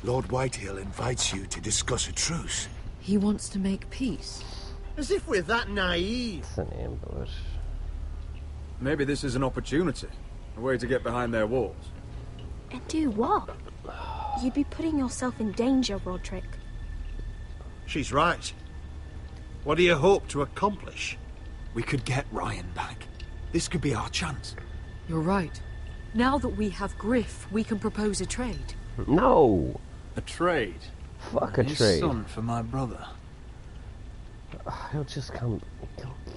Speaker 16: Lord Whitehill invites you to discuss a truce.
Speaker 15: He wants to make peace.
Speaker 16: As if we're that naive.
Speaker 1: It's an ambush.
Speaker 4: Maybe this is an opportunity. A way to get behind their walls.
Speaker 3: And do what? You'd be putting yourself in danger, Roderick.
Speaker 16: She's right. What do you hope to accomplish?
Speaker 4: We could get Ryan back. This could be our chance.
Speaker 15: You're right. Now that we have Griff, we can propose a trade.
Speaker 1: No!
Speaker 4: A trade?
Speaker 1: Fuck a
Speaker 4: His
Speaker 1: trade.
Speaker 4: son for my brother.
Speaker 1: He'll just come...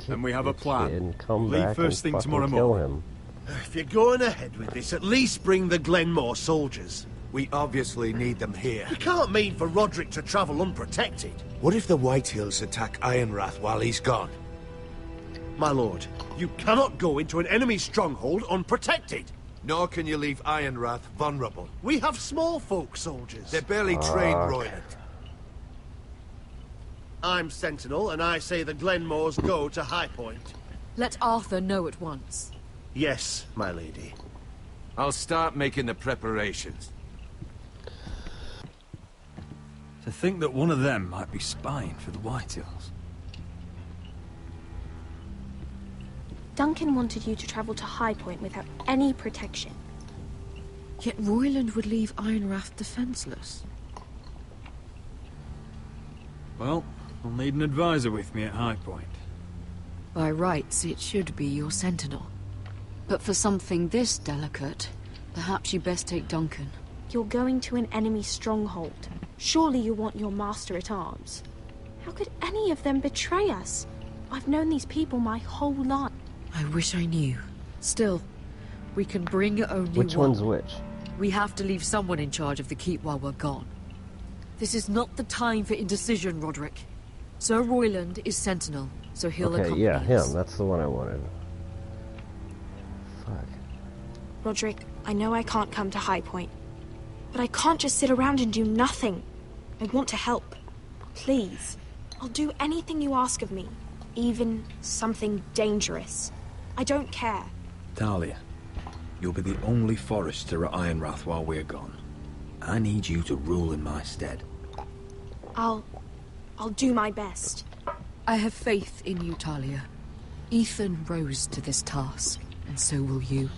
Speaker 4: And we have a plan.
Speaker 1: And come
Speaker 4: Leave
Speaker 1: back
Speaker 4: first
Speaker 1: and
Speaker 4: thing tomorrow
Speaker 1: kill
Speaker 4: morning.
Speaker 1: him.
Speaker 16: If you're going ahead with this, at least bring the Glenmore soldiers. We obviously need them here. You can't mean for Roderick to travel unprotected. What if the Whitehills attack Ironrath while he's gone? My lord, you cannot go into an enemy stronghold unprotected. Nor can you leave Ironrath vulnerable. We have small folk soldiers. They're barely trained, Royland. I'm Sentinel, and I say the Glenmores go to High Point.
Speaker 15: Let Arthur know at once.
Speaker 16: Yes, my lady.
Speaker 21: I'll start making the preparations.
Speaker 4: To think that one of them might be spying for the Whitehills.
Speaker 3: Duncan wanted you to travel to High Point without any protection.
Speaker 15: Yet Royland would leave Ironrath defenseless.
Speaker 4: Well, I'll need an advisor with me at High Point.
Speaker 15: By rights, it should be your sentinel. But for something this delicate, perhaps you best take Duncan.
Speaker 3: You're going to an enemy stronghold. Surely you want your master-at-arms. How could any of them betray us? I've known these people my whole life.
Speaker 15: I wish I knew. Still, we can bring only
Speaker 1: Which
Speaker 15: one.
Speaker 1: one's which?
Speaker 15: We have to leave someone in charge of the keep while we're gone. This is not the time for indecision, Roderick. Sir Royland is sentinel, so he'll accompany
Speaker 1: yeah,
Speaker 15: us.
Speaker 1: him. That's the one I wanted. Fuck.
Speaker 3: Roderick, I know I can't come to High Point, but I can't just sit around and do nothing. I want to help. Please. I'll do anything you ask of me, even something dangerous. I don't care.
Speaker 23: Talia, you'll be the only forester at Ironrath while we're gone. I need you to rule in my stead.
Speaker 3: I'll do my best.
Speaker 15: I have faith in you, Talia. Ethan rose to this task, and so will you.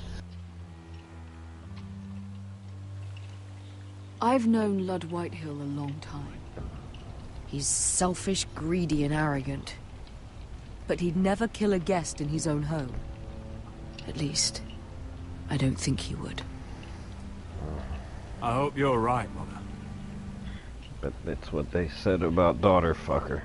Speaker 15: I've known Lud Whitehill a long time. He's selfish, greedy, and arrogant. But he'd never kill a guest in his own home. At least, I don't think he would.
Speaker 4: I hope you're right, Mother.
Speaker 1: But that's what they said about daughter fucker.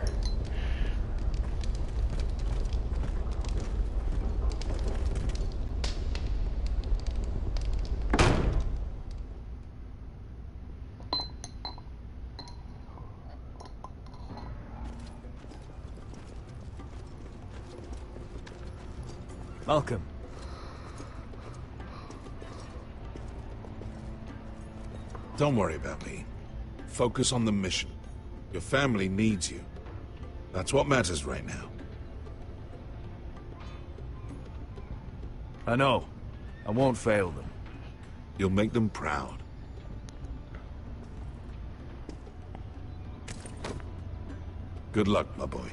Speaker 4: Malcolm.
Speaker 9: Don't worry about me. Focus on the mission. Your family needs you. That's what matters right now.
Speaker 21: I know. I won't fail them.
Speaker 9: You'll make them proud. Good luck, my boy.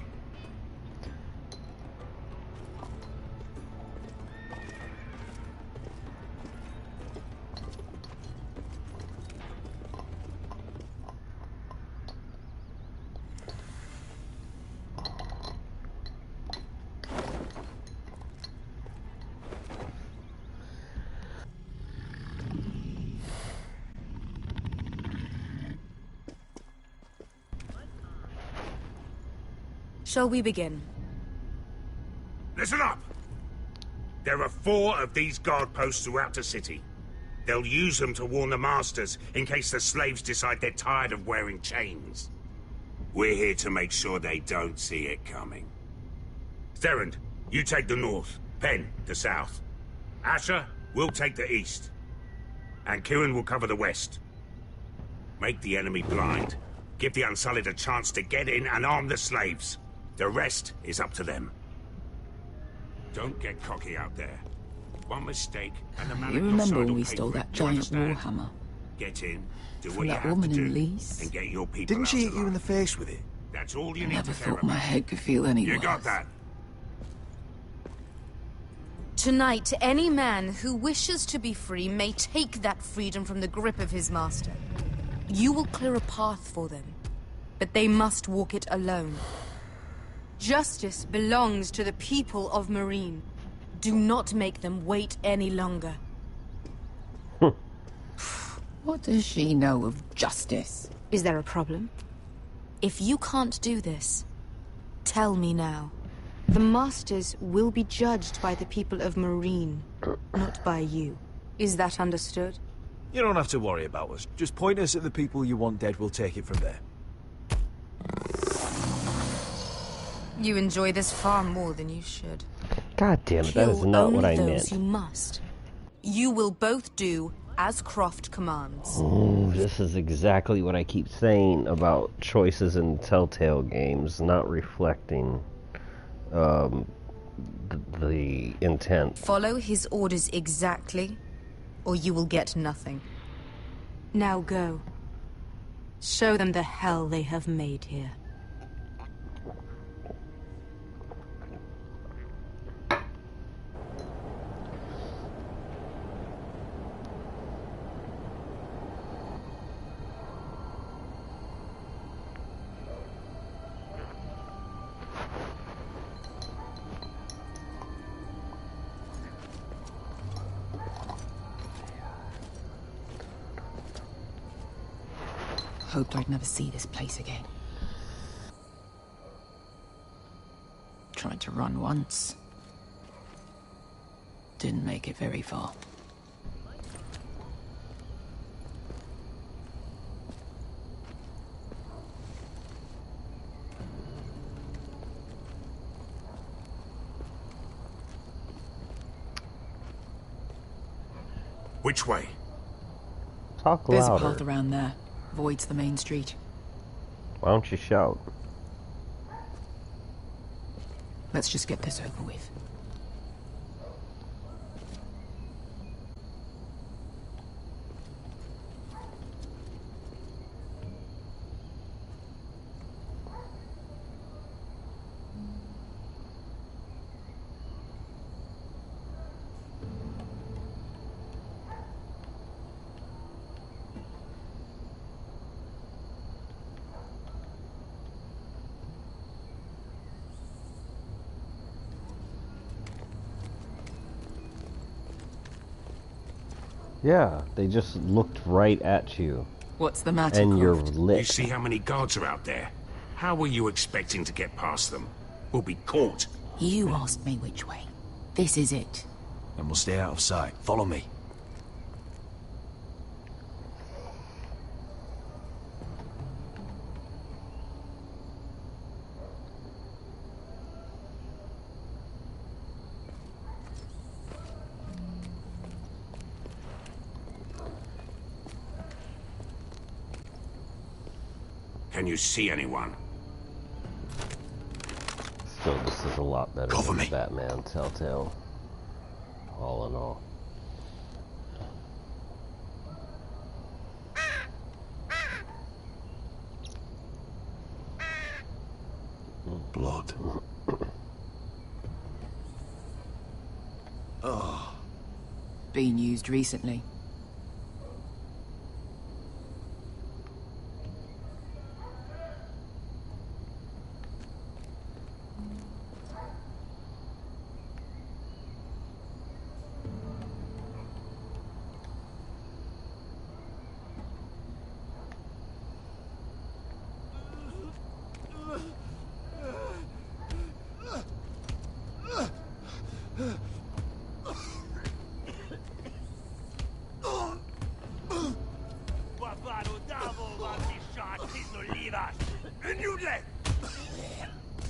Speaker 10: Shall we begin?
Speaker 9: Listen up! There are 4 of these guard posts throughout the city. They'll use them to warn the masters in case the slaves decide they're tired of wearing chains. We're here to make sure they don't see it coming. Therend, you take the north. Penn, the south. Asher, we'll take the east. And Kieran will cover the west. Make the enemy blind. Give the Unsullied a chance to get in and arm the slaves. The rest is up to them. Don't get cocky out there. One mistake, and the man
Speaker 11: You
Speaker 9: at your
Speaker 11: remember
Speaker 9: side
Speaker 11: when
Speaker 9: will
Speaker 11: we
Speaker 9: pay
Speaker 11: stole
Speaker 9: for it.
Speaker 11: that
Speaker 9: You
Speaker 11: giant
Speaker 9: understand?
Speaker 11: warhammer?
Speaker 9: Get in, do
Speaker 11: From
Speaker 9: what you
Speaker 11: that
Speaker 9: have
Speaker 11: woman
Speaker 9: to
Speaker 11: in
Speaker 9: do,
Speaker 11: Lease?
Speaker 9: and get your people
Speaker 19: Didn't
Speaker 9: out
Speaker 19: she hit
Speaker 9: alive.
Speaker 19: you in the face with it?
Speaker 9: That's all you
Speaker 11: I
Speaker 9: need
Speaker 11: never
Speaker 9: to care
Speaker 11: thought my
Speaker 9: about.
Speaker 11: head could feel any
Speaker 9: You
Speaker 11: worse.
Speaker 9: got that?
Speaker 10: Tonight, any man who wishes to be free may take that freedom from the grip of his master. You will clear a path for them, but they must walk it alone. Justice belongs to the people of Marine. Do not make them wait any longer.
Speaker 11: What does she know of justice?
Speaker 10: Is there a problem? If you can't do this, tell me now. The Masters will be judged by the people of Marine, not by you. Is that understood?
Speaker 5: You don't have to worry about us. Just point us at the people you want dead, we'll take it from there.
Speaker 10: You enjoy this far more than you should.
Speaker 1: God damn it, that is
Speaker 10: Kill
Speaker 1: not what I
Speaker 10: only
Speaker 1: meant.
Speaker 10: those you must. You will both do as Croft commands.
Speaker 1: Ooh, this is exactly what I keep saying about choices in Telltale games not reflecting the intent.
Speaker 10: Follow his orders exactly, or you will get nothing. Now go. Show them the hell they have made here.
Speaker 11: Hoped I'd never see this place again. Tried to run once. Didn't make it very far.
Speaker 9: Which way?
Speaker 1: Talk
Speaker 11: There's a
Speaker 1: louder.
Speaker 11: path around there. Voids the main street.
Speaker 1: Why don't you shout?
Speaker 11: Let's just get this over with.
Speaker 1: Yeah, they just looked right at you.
Speaker 11: What's the matter,
Speaker 1: And you're
Speaker 11: Croft?
Speaker 1: lit.
Speaker 9: You see how many guards are out there? How were you expecting to get past them? We'll be caught.
Speaker 11: You asked me which way. This is it.
Speaker 5: And we'll stay out of sight. Follow me.
Speaker 9: Can you see anyone?
Speaker 1: Still, this is a lot better
Speaker 9: Cover
Speaker 1: than
Speaker 9: me.
Speaker 1: Batman Telltale. All in all.
Speaker 5: Blood.
Speaker 11: Oh. Been used recently.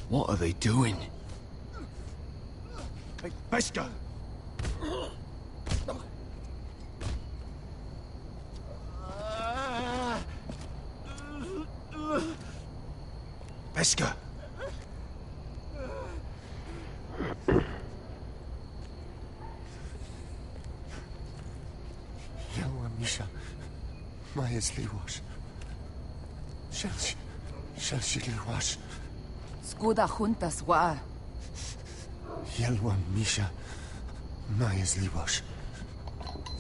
Speaker 5: What are they doing? Hey, Pesca! Beska!
Speaker 20: Yelwa Misha, Maya's Liwash. Shall she Liwash?
Speaker 10: Skuda juntas wa.
Speaker 20: Yelwa Misha, Maya's Liwash.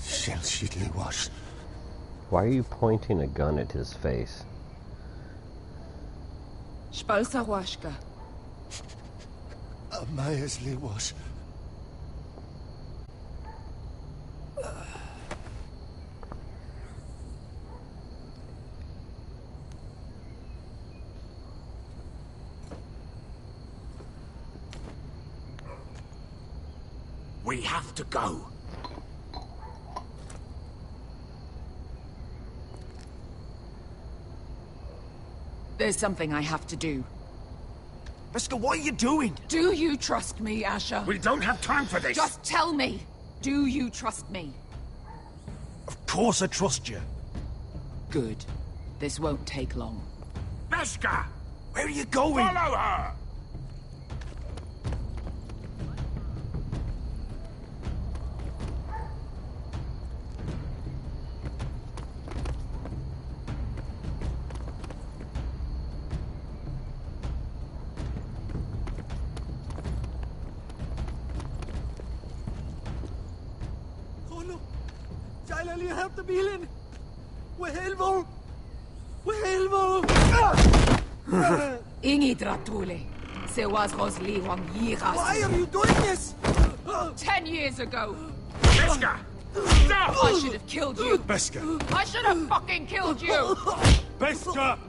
Speaker 20: Shall she Liwash?
Speaker 1: Why are you pointing a gun at his face?
Speaker 10: Spalsa washka.
Speaker 20: Maya's Liwash.
Speaker 9: We have to go.
Speaker 15: There's something I have to do.
Speaker 5: Beska, what are you doing?
Speaker 15: Do you trust me, Asher?
Speaker 9: We don't have time for this.
Speaker 15: Just tell me. Do you trust me?
Speaker 5: Of course I trust you.
Speaker 15: Good. This won't take long.
Speaker 9: Beska!
Speaker 5: Where are you going?
Speaker 9: Follow her!
Speaker 12: You have to be in. Wehelvo.
Speaker 15: Ingi dratule. Se was Rosli wang yiras.
Speaker 12: Why are you doing this?
Speaker 15: 10 years ago.
Speaker 9: Beska! Stop!
Speaker 15: I should have killed you.
Speaker 5: Beska!
Speaker 15: I should have fucking killed you.
Speaker 5: Beska!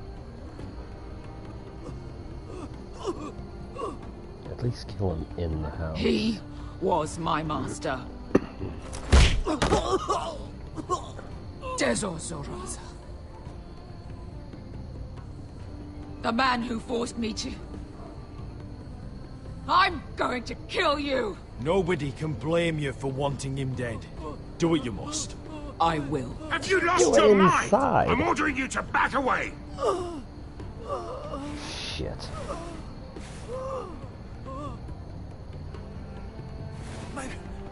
Speaker 1: At least kill him in the house.
Speaker 15: He was my master. Dezozoraza. The man who forced me to... I'm going to kill you!
Speaker 5: Nobody can blame you for wanting him dead. Do what you must.
Speaker 15: I will.
Speaker 9: Have you lost your mind? I'm ordering you to back away!
Speaker 1: Shit.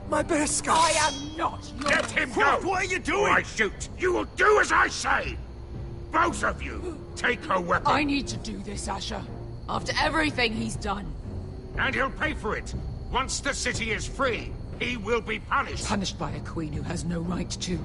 Speaker 5: My Beska!
Speaker 15: I am not your...
Speaker 9: Let him go!
Speaker 5: What are you doing?
Speaker 9: Or I shoot! You will do as I say! Both of you! Take her weapon!
Speaker 15: I need to do this, Asher. After everything he's done.
Speaker 9: And he'll pay for it! Once the city is free, he will be punished!
Speaker 15: Punished by a queen who has no right to.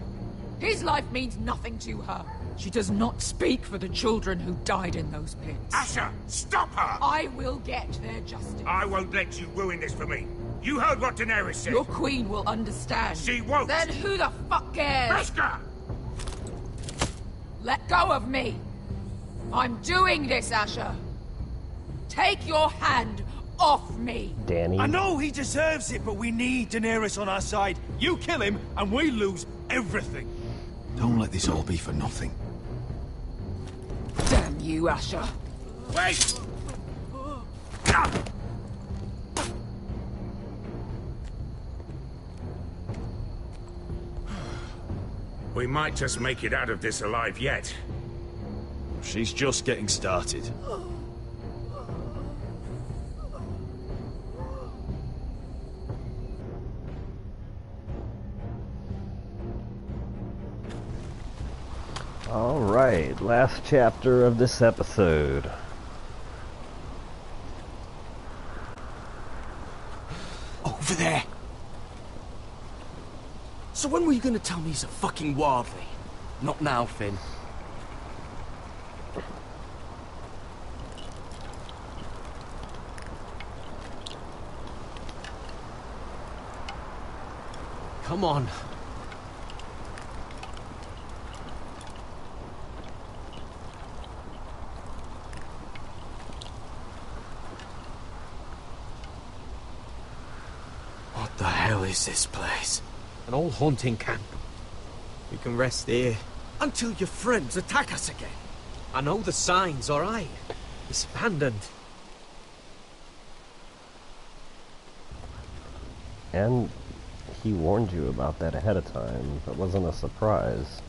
Speaker 15: His life means nothing to her. She does not speak for the children who died in those pits.
Speaker 9: Asher, stop her!
Speaker 15: I will get their justice.
Speaker 9: I won't let you ruin this for me. You heard what Daenerys said.
Speaker 15: Your queen will understand.
Speaker 9: She won't.
Speaker 15: Then who the fuck cares?
Speaker 9: Beska!
Speaker 15: Let go of me. I'm doing this, Asher. Take your hand off me.
Speaker 1: Danny.
Speaker 5: I know he deserves it, but we need Daenerys on our side. You kill him, and we lose everything.
Speaker 23: Don't let this all be for nothing.
Speaker 15: Damn you, Asher.
Speaker 9: Wait! We might just make it out of this alive yet.
Speaker 5: She's just getting started.
Speaker 1: Alright, last chapter of this episode.
Speaker 7: Over there! So when were you gonna tell me he's a fucking wildling?
Speaker 13: Not now, Finn.
Speaker 7: Come on. What the hell is this place? An old hunting camp. We can rest here. Until your friends attack us again. I know the signs, alright? It's abandoned.
Speaker 1: And he warned you about that ahead of time. That wasn't a surprise.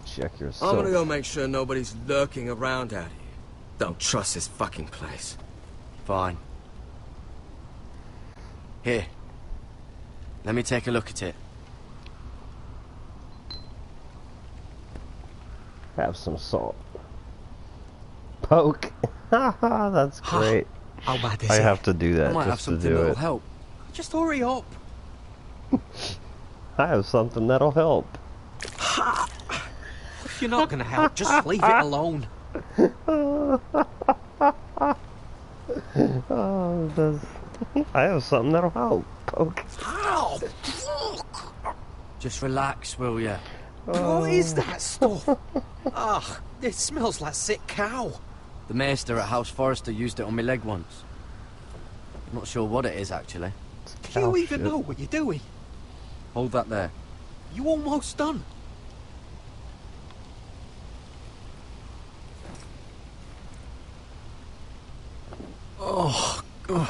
Speaker 1: Check your
Speaker 13: I'm gonna go make sure nobody's lurking around out here. Don't trust this fucking place. Fine. Here. Let me take a look at it.
Speaker 1: Have some salt. Poke. Haha, that's great.
Speaker 7: How bad is
Speaker 1: I
Speaker 7: it?
Speaker 1: have to do that
Speaker 13: I might have
Speaker 1: just to
Speaker 13: something
Speaker 1: do
Speaker 13: that'll
Speaker 1: it.
Speaker 13: help.
Speaker 7: Just hurry up.
Speaker 1: I have something that'll help.
Speaker 7: If you're not gonna help, just leave it alone.
Speaker 1: I have something that'll help. Poke.
Speaker 7: Ow!
Speaker 13: Just relax, will ya?
Speaker 7: What is that stuff? Ugh, it smells like sick cow.
Speaker 13: The maester at House Forrester used it on my leg once. I'm not sure what it is, actually.
Speaker 7: Do you even know what you're doing?
Speaker 13: Hold that there.
Speaker 7: You almost done. Oh, ugh.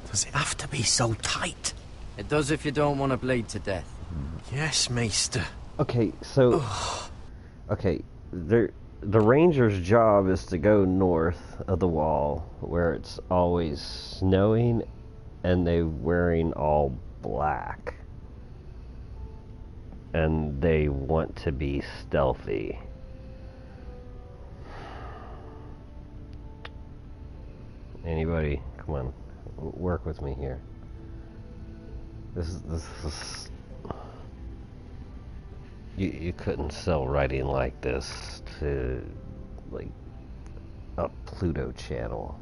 Speaker 7: Does it have to be so tight?
Speaker 13: It does if you don't want to bleed to death.
Speaker 7: Yes, Maester.
Speaker 1: Okay, so... Okay, the ranger's job is to go north of the wall, where it's always snowing, and they're wearing all black. And they want to be stealthy. Anybody, come on, work with me here. This is you couldn't sell writing like this to like a Pluto channel.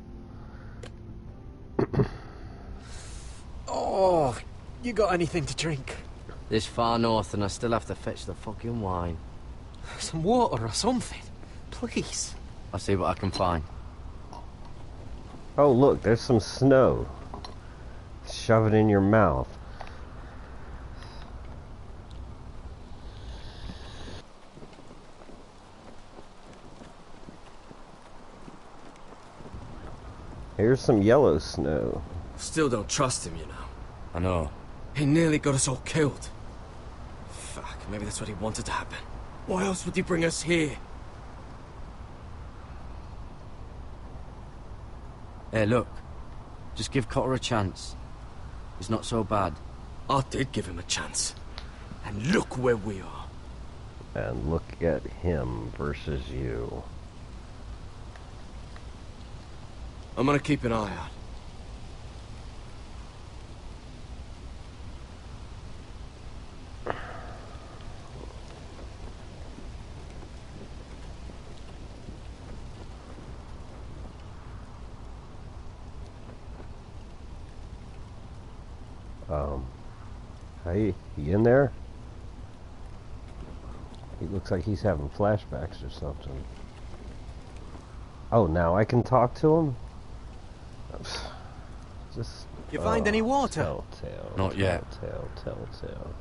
Speaker 7: Oh, you got anything to drink?
Speaker 13: This far north and I still have to fetch the fucking wine.
Speaker 7: Some water or something, please.
Speaker 13: I'll see what I can find.
Speaker 1: Oh look, there's some snow. Shove it in your mouth. Here's some yellow snow.
Speaker 13: Still don't trust him, you know. I know.
Speaker 7: He nearly got us all killed. Fuck, maybe that's what he wanted to happen. Why else would he bring us here?
Speaker 13: Hey, look. Just give Cotter a chance. He's not so bad.
Speaker 7: I did give him a chance. And look where we are.
Speaker 1: And look at him versus you.
Speaker 7: I'm gonna keep an eye out.
Speaker 1: Hey, you in there? He looks like he's having flashbacks or something. Oh, now I can talk to him? Just...
Speaker 7: You find any water?
Speaker 1: Telltale.
Speaker 13: Not yet.
Speaker 1: Telltale.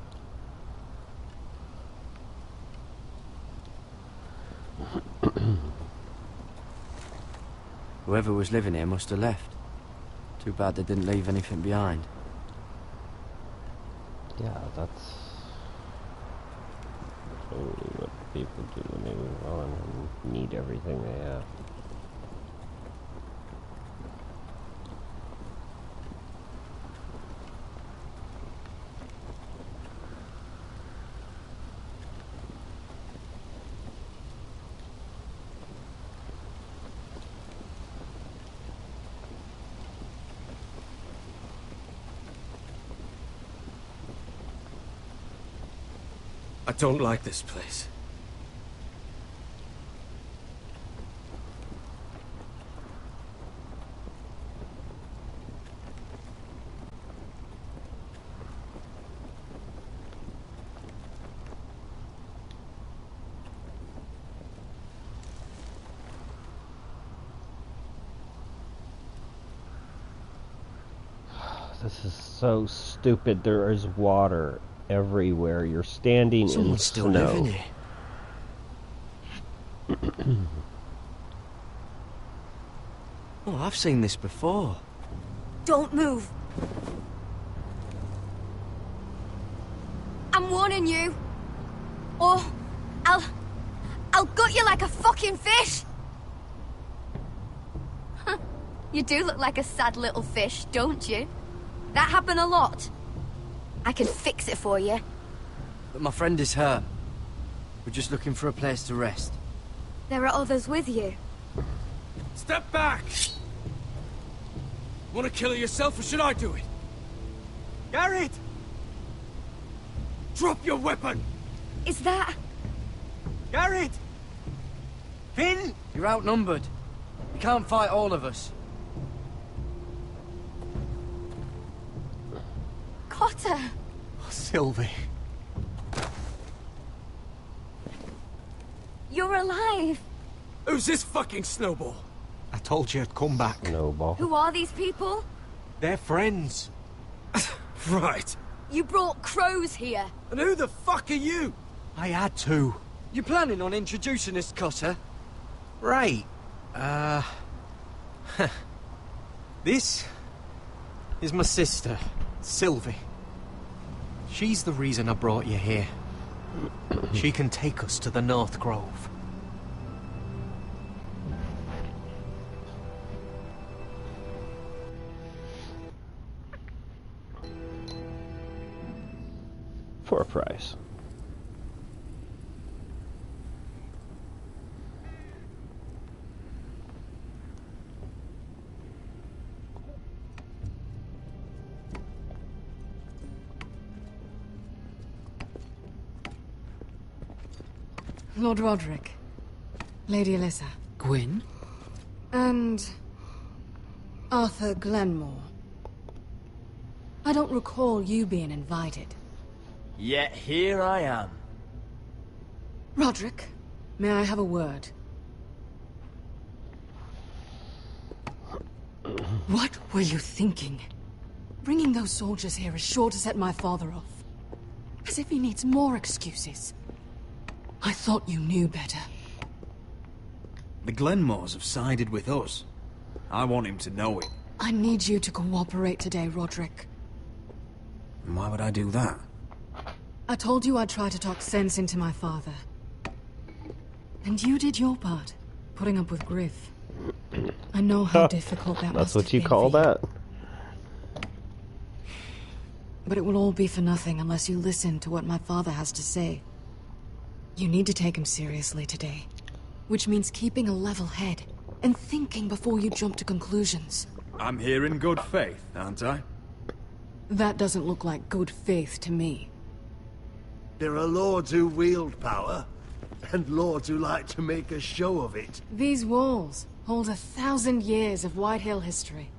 Speaker 13: Whoever was living here must have left. Too bad they didn't leave anything behind.
Speaker 1: Yeah, that's totally what people do when they move on and need everything they have.
Speaker 7: I don't like this place.
Speaker 1: This is so stupid. There is water everywhere. You're standing
Speaker 7: Someone's
Speaker 1: in
Speaker 7: still
Speaker 1: snow.
Speaker 7: living here.
Speaker 13: Oh, I've seen this before.
Speaker 10: Don't move. I'm warning you.
Speaker 2: Or I'll gut you like a fucking fish! You do look like a sad little fish, don't you? That happen a lot. I can fix it for you.
Speaker 13: But my friend is hurt. We're just looking for a place to rest.
Speaker 2: There are others with you.
Speaker 12: Step back! Want to kill her yourself, or should I do it? Garrett! Drop your weapon!
Speaker 2: Is that...
Speaker 12: Garrett! Finn!
Speaker 13: You're outnumbered. You can't fight all of us.
Speaker 2: Cotter!
Speaker 16: Sylvie.
Speaker 2: You're alive!
Speaker 12: Who's this fucking snowball?
Speaker 16: I told you I'd come back.
Speaker 1: Snowball.
Speaker 2: Who are these people?
Speaker 16: They're friends.
Speaker 12: Right.
Speaker 2: You brought crows here.
Speaker 12: And who the fuck are you?
Speaker 16: I had to.
Speaker 13: You planning on introducing us, Cotter?
Speaker 7: Right. This is my sister, Sylvie. She's the reason I brought you here. She can take us to the North Grove.
Speaker 1: For a price.
Speaker 15: Lord Roderick, Lady Alyssa.
Speaker 11: Gwyn?
Speaker 15: And... Arthur Glenmore. I don't recall you being invited.
Speaker 14: Yet here I am.
Speaker 15: Roderick, may I have a word? What were you thinking? Bringing those soldiers here is sure to set my father off. As if he needs more excuses. I thought you knew better.
Speaker 4: The Glenmores have sided with us. I want him to know it.
Speaker 15: I need you to cooperate today, Roderick.
Speaker 4: And why would I do that?
Speaker 15: I told you I'd try to talk sense into my father. And you did your part, putting up with Griff. I know how difficult that
Speaker 1: That's
Speaker 15: must
Speaker 1: what
Speaker 15: have
Speaker 1: you
Speaker 15: been
Speaker 1: call
Speaker 15: for you.
Speaker 1: that?
Speaker 15: But it will all be for nothing unless you listen to what my father has to say. You need to take him seriously today. Which means keeping a level head and thinking before you jump to conclusions.
Speaker 4: I'm here in good faith, aren't I?
Speaker 15: That doesn't look like good faith to me.
Speaker 16: There are lords who wield power, and lords who like to make a show of it.
Speaker 15: These walls hold 1,000 years of White Hill history.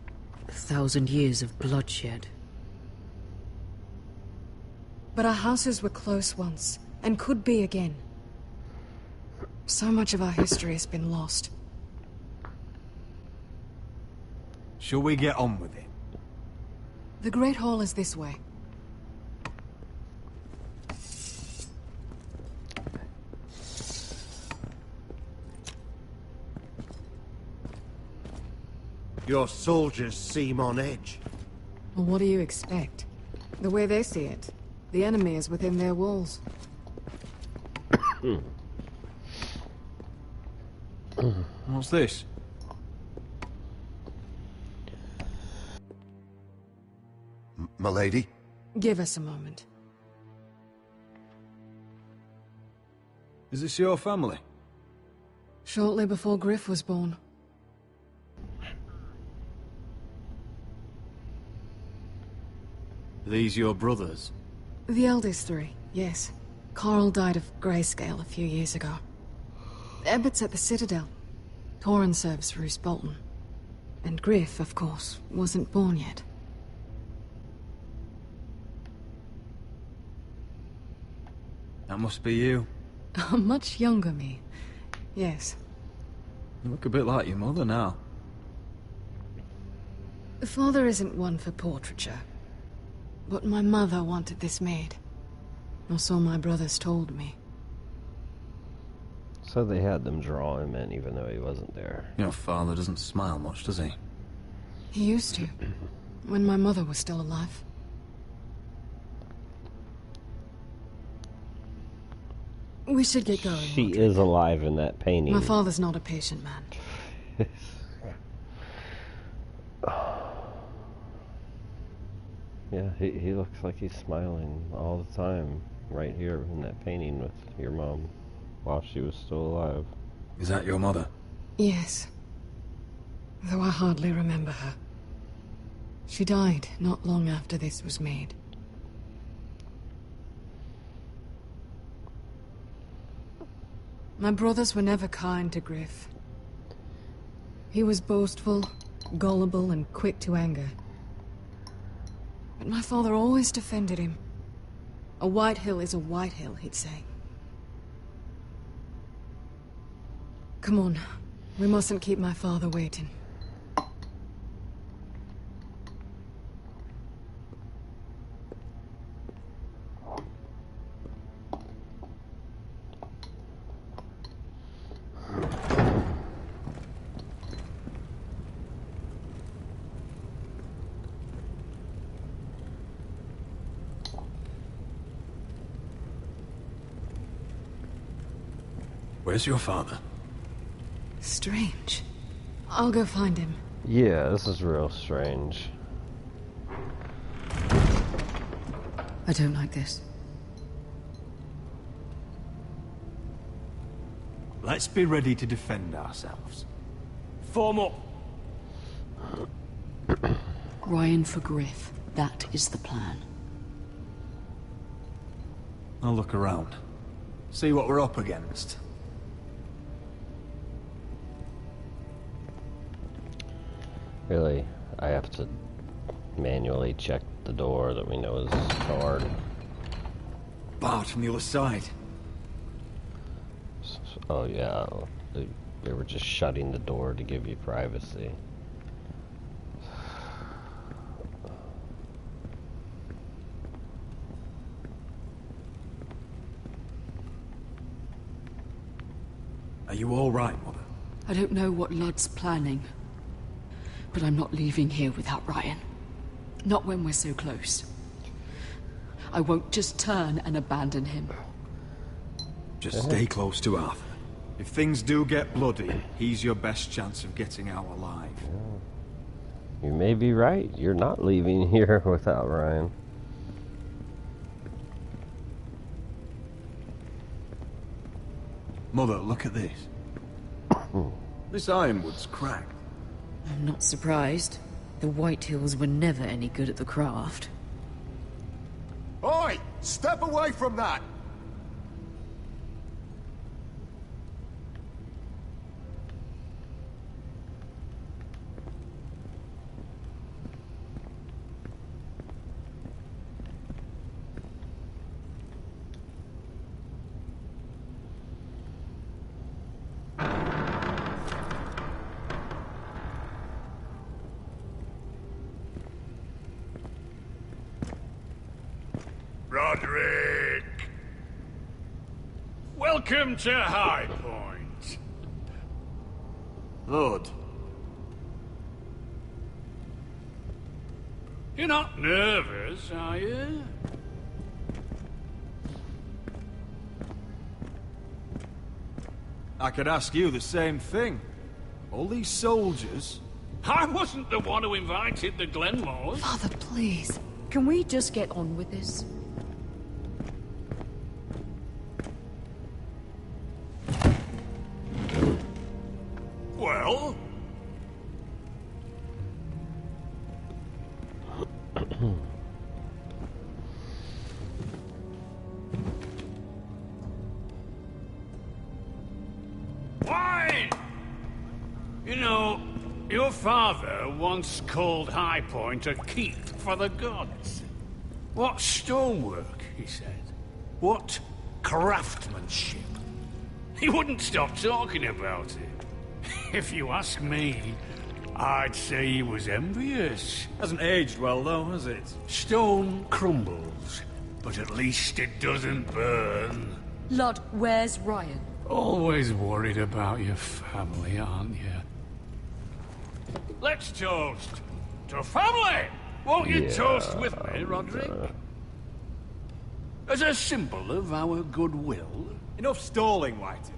Speaker 11: 1,000 years of bloodshed.
Speaker 15: But our houses were close once, and could be again. So much of our history has been lost.
Speaker 4: Shall we get on with it?
Speaker 15: The Great Hall is this way.
Speaker 16: Your soldiers seem on edge.
Speaker 15: Well, what do you expect? The way they see it, the enemy is within their walls.
Speaker 4: What's this?
Speaker 20: M'lady?
Speaker 15: Give us a moment.
Speaker 4: Is this your family?
Speaker 15: Shortly before Griff was born.
Speaker 4: These your brothers?
Speaker 15: The eldest three, yes. Carl died of grayscale a few years ago. Ebbett's at the Citadel. Torrin serves Roose Bolton. And Griff, of course, wasn't born yet.
Speaker 4: That must be you.
Speaker 15: A much younger me. Yes.
Speaker 4: You look a bit like your mother now.
Speaker 15: Father isn't one for portraiture. But my mother wanted this made. Or so my brothers told me.
Speaker 1: So they had them draw him in even though he wasn't there.
Speaker 4: Your father doesn't smile much, does he?
Speaker 15: He used to. When my mother was still alive. We should get going.
Speaker 1: She is alive in that painting.
Speaker 15: My father's not a patient man.
Speaker 1: Yeah, he looks like he's smiling all the time right here in that painting with your mom while she was still alive.
Speaker 23: Is that your mother?
Speaker 15: Yes. Though I hardly remember her. She died not long after this was made. My brothers were never kind to Griff. He was boastful, gullible, and quick to anger. But my father always defended him. A white hill is a white hill, he'd say. Come on. We mustn't keep my father waiting.
Speaker 23: Where's your father?
Speaker 15: Strange. I'll go find him.
Speaker 1: Yeah, this is real strange.
Speaker 15: I don't like this.
Speaker 5: Let's be ready to defend ourselves. Form up!
Speaker 8: Ryan for Griff. That is the plan.
Speaker 5: I'll look around. See what we're up against.
Speaker 1: Really, I have to manually check the door that we know is barred.
Speaker 5: Barred from the other side.
Speaker 1: Oh yeah, they were just shutting the door to give you privacy.
Speaker 5: Are you all right, Mother?
Speaker 8: I don't know what Ludd's planning, but I'm not leaving here without Ryan. Not when we're so close. I won't just turn and abandon him.
Speaker 5: Just stay close to Arthur. If things do get bloody, he's your best chance of getting out alive.
Speaker 1: You may be right. You're not leaving here without Ryan.
Speaker 5: Mother, look at this. This ironwood's cracked.
Speaker 8: I'm not surprised. The White Hills were never any good at the craft.
Speaker 20: Oi! Step away from that!
Speaker 9: Roderick! Welcome to High Point.
Speaker 5: Lord.
Speaker 9: You're not nervous, are you?
Speaker 5: I could ask you the same thing. All these soldiers...
Speaker 9: I wasn't the one who invited the Glenmores.
Speaker 15: Father, please.
Speaker 8: Can we just get on with this?
Speaker 9: Well? Wine! You know, your father once called High Point a keep for the gods. What stonework, he said. What craftsmanship. He wouldn't stop talking about it. If you ask me, I'd say he was envious.
Speaker 5: Hasn't aged well, though, has it?
Speaker 9: Stone crumbles, but at least it doesn't burn.
Speaker 8: Ludd, where's Ryan?
Speaker 9: Always worried about your family, aren't you? Let's toast to family! Won't you toast with me, Roderick? As a symbol of our goodwill,
Speaker 4: Enough stalling, Whitey.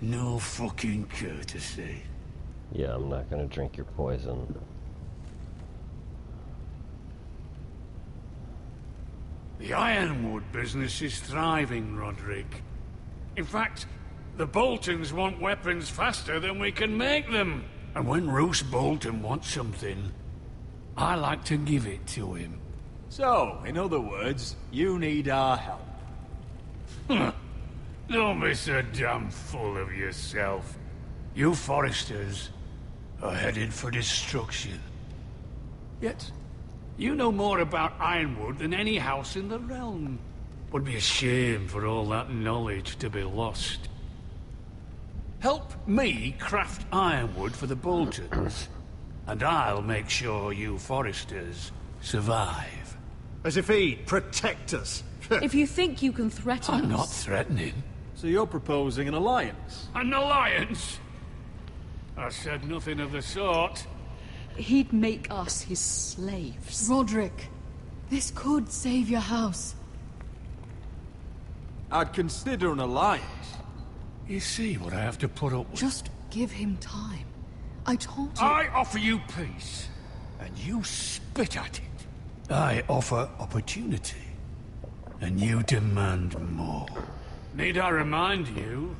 Speaker 9: No fucking courtesy.
Speaker 1: Yeah, I'm not gonna drink your poison.
Speaker 9: The ironwood business is thriving, Roderick. In fact, the Boltons want weapons faster than we can make them. And when Roose Bolton wants something, I like to give it to him.
Speaker 4: So, in other words, you need our help.
Speaker 9: Don't be so damn full of yourself. You Foresters are headed for destruction. Yet, you know more about Ironwood than any house in the realm. Would be a shame for all that knowledge to be lost. Help me craft ironwood for the Boltons, and I'll make sure you Foresters survive.
Speaker 16: As if he'd protect us.
Speaker 15: If you think you can threaten us...
Speaker 9: I'm not threatening.
Speaker 4: So you're proposing an alliance?
Speaker 9: An alliance? I said nothing of the sort.
Speaker 15: He'd make us his slaves.
Speaker 10: Roderick, this could save your house.
Speaker 4: I'd consider an alliance.
Speaker 9: You see what I have to put up with?
Speaker 10: Just give him time. I told you...
Speaker 9: I offer you peace, and you spit at it. I offer opportunity, and you demand more. Need I remind you,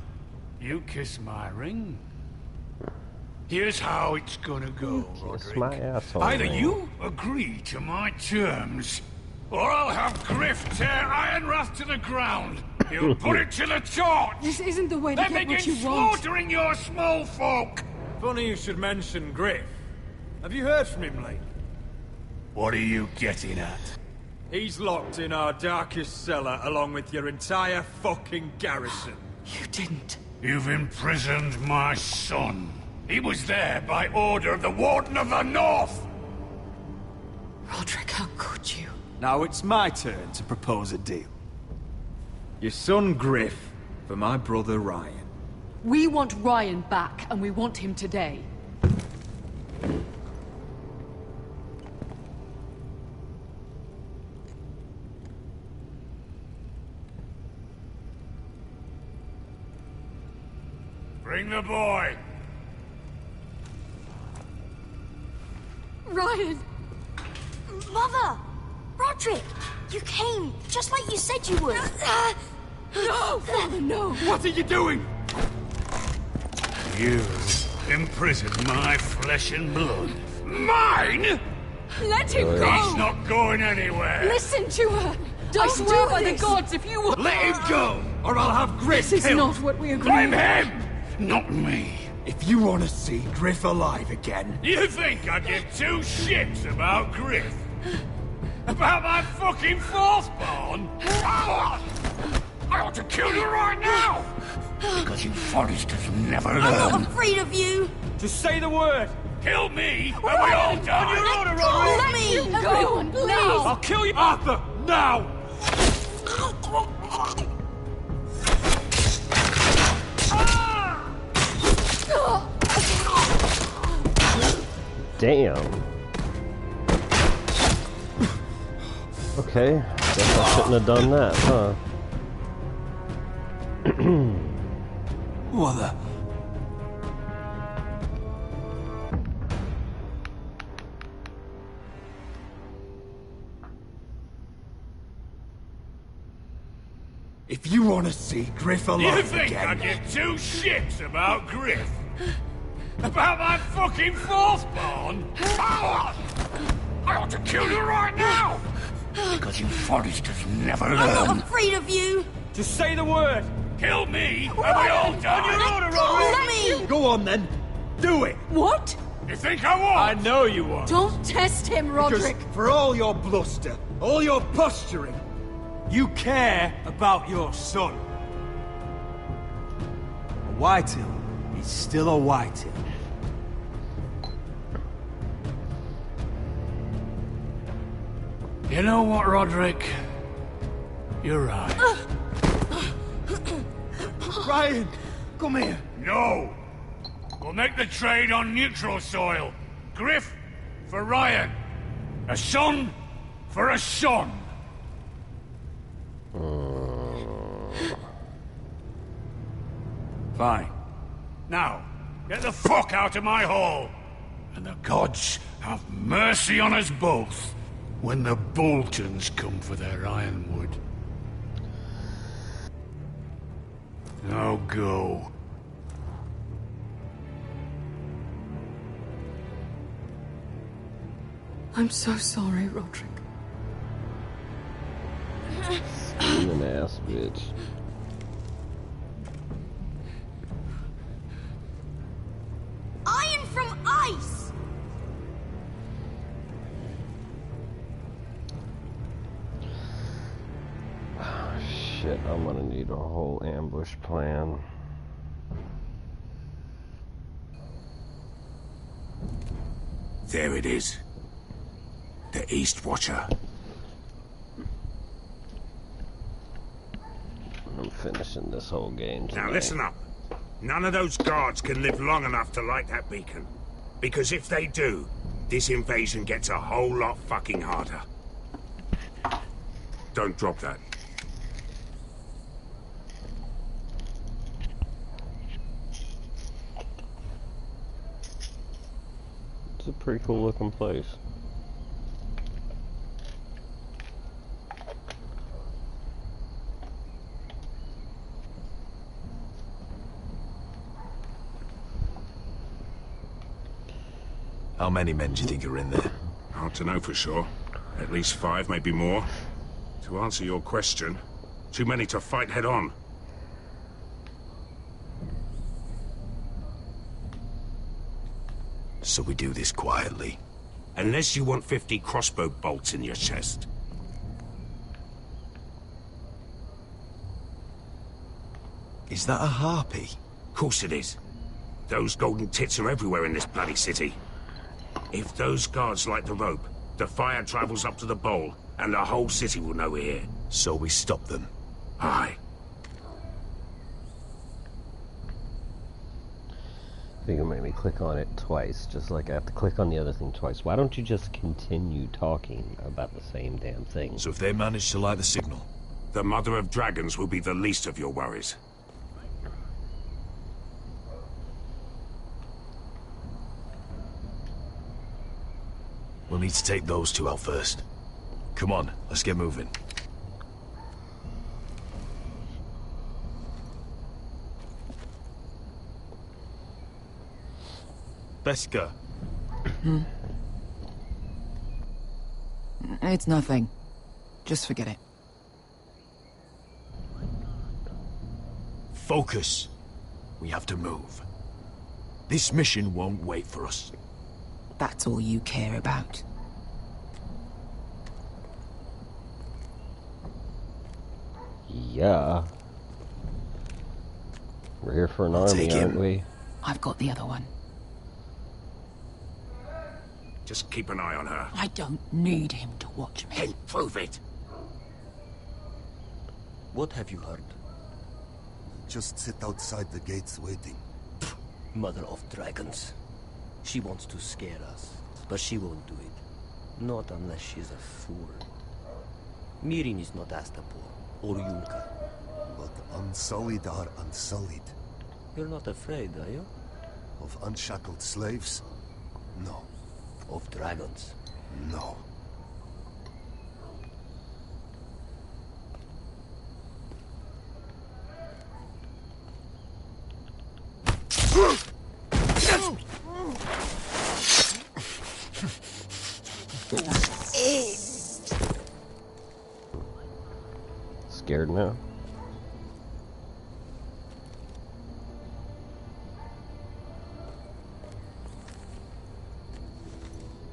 Speaker 9: you kiss my ring? Here's how it's gonna go, Roderick.
Speaker 1: My asshole.
Speaker 9: Either you agree to my terms, or I'll have Griff tear Ironwrath to the ground. He'll put it to the torch.
Speaker 10: This isn't the way to
Speaker 9: Then
Speaker 10: get what
Speaker 9: begin
Speaker 10: you want.
Speaker 9: slaughtering your small folk.
Speaker 4: Funny you should mention Griff. Have you heard from him lately?
Speaker 9: What are you getting at?
Speaker 4: He's locked in our darkest cellar along with your entire fucking garrison.
Speaker 10: You didn't.
Speaker 9: You've imprisoned my son. He was there by order of the Warden of the North.
Speaker 10: Roderick, how could you?
Speaker 4: Now it's my turn to propose a deal. Your son Griff for my brother Ryan.
Speaker 15: We want Ryan back, and we want him today.
Speaker 9: Bring the boy.
Speaker 2: Ryan! Mother! Roderick! You came, just like you said you would.
Speaker 15: No, Father, no!
Speaker 9: What are you doing? You imprisoned my flesh and blood. Mine?
Speaker 15: Let him go!
Speaker 9: He's not going anywhere.
Speaker 15: Listen to her! I swear by the gods, if you...
Speaker 9: Let him go, or I'll have Griff
Speaker 15: This is
Speaker 9: killed.
Speaker 15: not what we agreed.
Speaker 9: Blame him, not me.
Speaker 4: If you want to see Griff alive again...
Speaker 9: You think I give two shits about Griff? About my fucking fourthborn? I ought to kill you right now! Because you Foresters never learn.
Speaker 2: I'm not afraid of you!
Speaker 4: Just say the word!
Speaker 9: Kill me, and we all die!
Speaker 4: On your honor,
Speaker 2: Let
Speaker 4: Roderick!
Speaker 2: me!
Speaker 15: Everyone, please!
Speaker 4: I'll kill you, Arthur! Now!
Speaker 1: Damn. Okay, guess I shouldn't have done that, huh?
Speaker 4: What the... If you want to see Griff alive
Speaker 9: You think
Speaker 4: again...
Speaker 9: I give two shits about Griff? About my fucking fourthborn? I ought to kill you right now! Because you Foresters never learn.
Speaker 2: I'm not afraid of you!
Speaker 4: Just say the word!
Speaker 9: Kill me, and we all die!
Speaker 2: Let me!
Speaker 16: Go on then. Do it.
Speaker 15: What?
Speaker 9: You think I won't?
Speaker 4: I know you won't.
Speaker 15: Don't test him,
Speaker 16: Because
Speaker 15: Roderick!
Speaker 16: for all your bluster, all your posturing,
Speaker 4: You care about your son. A Whitehill is still a Whitehill.
Speaker 9: You know what, Roderick? You're right.
Speaker 16: Ryan, come here.
Speaker 9: No! We'll make the trade on neutral soil. Griff for Ryan. A son for a son.
Speaker 4: Fine. Now, get the fuck out of my hall! And the gods have mercy on us both when the Boltons come for their ironwood. Now go.
Speaker 11: I'm so sorry, Roderick.
Speaker 1: Screaming ass bitch.
Speaker 2: Iron from ice!
Speaker 1: Oh, shit, I'm gonna need a whole ambush plan.
Speaker 9: There it is. The East Watcher.
Speaker 1: I'm finishing this whole game tonight.
Speaker 9: Now listen up. None of those guards can live long enough to light that beacon. Because if they do, this invasion gets a whole lot fucking harder. Don't drop that.
Speaker 1: It's a pretty cool looking place.
Speaker 21: How many men do you think are in there?
Speaker 9: Hard to know for sure. At least 5, maybe more. To answer your question, too many to fight head on.
Speaker 21: So we do this quietly.
Speaker 9: Unless you want 50 crossbow bolts in your chest.
Speaker 21: Is that a harpy?
Speaker 9: Of course it is. Those golden tits are everywhere in this bloody city. If those guards light the rope, the fire travels up to the bowl, and the whole city will know we're here.
Speaker 21: So we stop them?
Speaker 9: Aye.
Speaker 1: You can make me click on it twice, just like I have to click on the other thing twice. Why don't you just continue talking about the same damn thing?
Speaker 21: So if they manage to light the signal?
Speaker 9: The Mother of Dragons will be the least of your worries.
Speaker 21: We'll need to take those two out first. Come on, let's get moving.
Speaker 17: Beska.
Speaker 15: It's nothing. Just forget it.
Speaker 21: Focus. We have to move. This mission won't wait for us.
Speaker 15: That's all you care about.
Speaker 1: Yeah. We're here for an army, aren't we?
Speaker 15: I've got the other one.
Speaker 9: Just keep an eye on her.
Speaker 15: I don't need him to watch me.
Speaker 9: Then prove it.
Speaker 6: What have you heard?
Speaker 20: Just sit outside the gates waiting.
Speaker 6: Mother of Dragons. She wants to scare us, but she won't do it. Not unless she's a fool. Mirin is not Astapor or Yunka.
Speaker 20: But unsullied are unsullied.
Speaker 6: You're not afraid, are you?
Speaker 20: Of unshackled slaves? No.
Speaker 6: Of dragons?
Speaker 20: No.
Speaker 1: Scared now?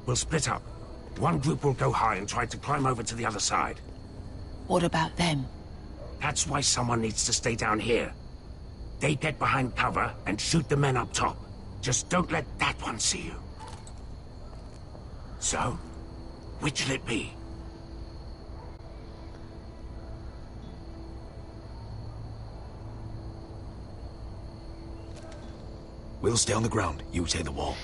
Speaker 9: We'll split up. One group will go high and try to climb over to the other side.
Speaker 15: What about them?
Speaker 9: That's why someone needs to stay down here. They get behind cover and shoot the men up top. Just don't let that one see you. So, which'll it be?
Speaker 21: We'll stay on the ground. You take the wall.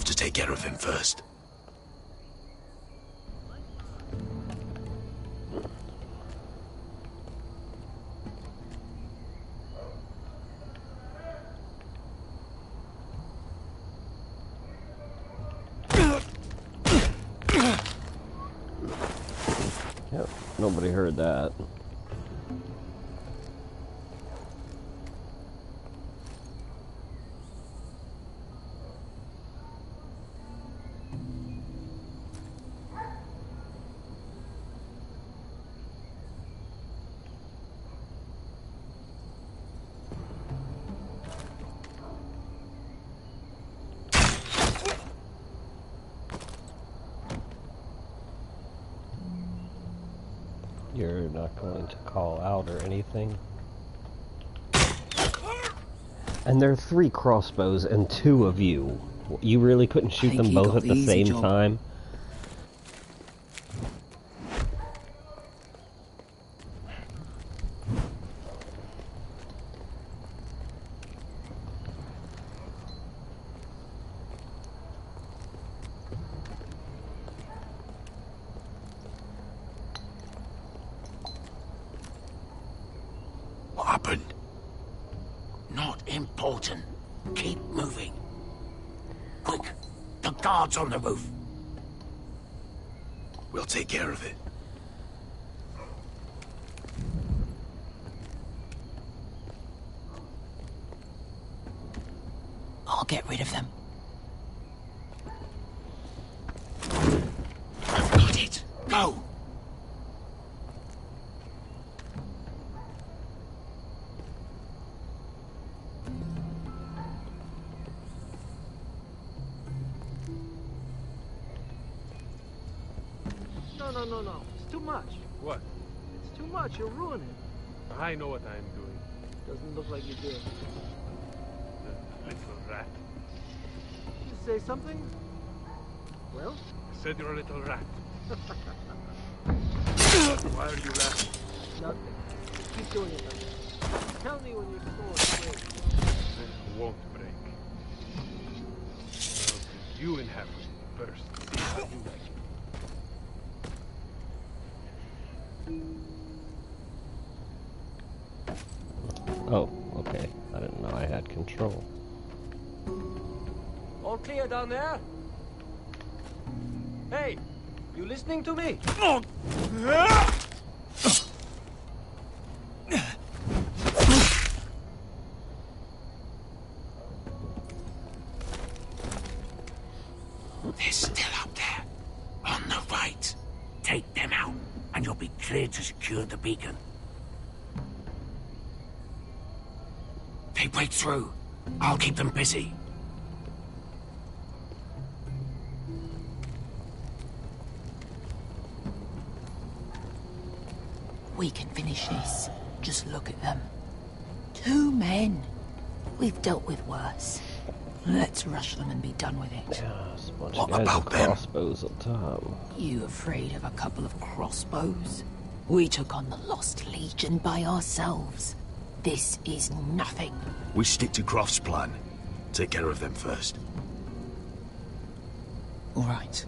Speaker 21: have to take care of him first.
Speaker 1: Yep, nobody heard that. You're not going to call out or anything. And there are 3 crossbows and 2 of you. You really couldn't shoot them both at the same time?
Speaker 9: What happened? Not important. Keep moving. Quick! The guards on the roof!
Speaker 21: We'll take care of it.
Speaker 15: I'll get rid of them.
Speaker 9: I've got it! Go!
Speaker 12: No. It's too much.
Speaker 17: What?
Speaker 12: It's too much. You're ruining it.
Speaker 17: I know what I'm doing.
Speaker 12: Doesn't look like you do.
Speaker 17: The little rat.
Speaker 12: Did you say something? Well?
Speaker 17: I said you're a little rat. Why are you laughing?
Speaker 12: Nothing. Keep doing it like that. Tell me when your sword breaks.
Speaker 17: It won't break. Well, you inhabit it first. See how you like it.
Speaker 1: Oh, okay. I didn't know I had control.
Speaker 12: All clear down there? Hey, you listening to me?
Speaker 9: They're still up there. On the right. Take them out, and you'll be cleared to secure the beacon. They break through. I'll keep them busy.
Speaker 15: We can finish this. Just look at them. 2 men. We've dealt with worse. Let's rush them and be done with it.
Speaker 1: What about them? Crossbows up top.
Speaker 15: You afraid of a couple of crossbows? We took on the Lost Legion by ourselves. This is nothing.
Speaker 21: We stick to Croft's plan. Take care of them first.
Speaker 15: All right.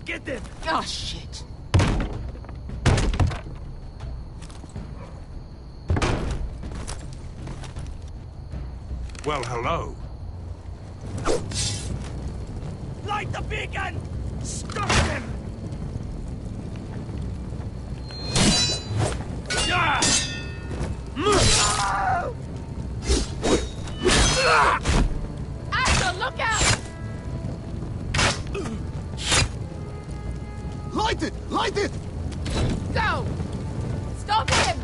Speaker 9: Get them!
Speaker 15: Oh, shit.
Speaker 9: Well, hello.
Speaker 12: Light the beacon! Stop them!
Speaker 15: Axel, look out!
Speaker 20: Light it! Light it!
Speaker 15: Go! Stop him!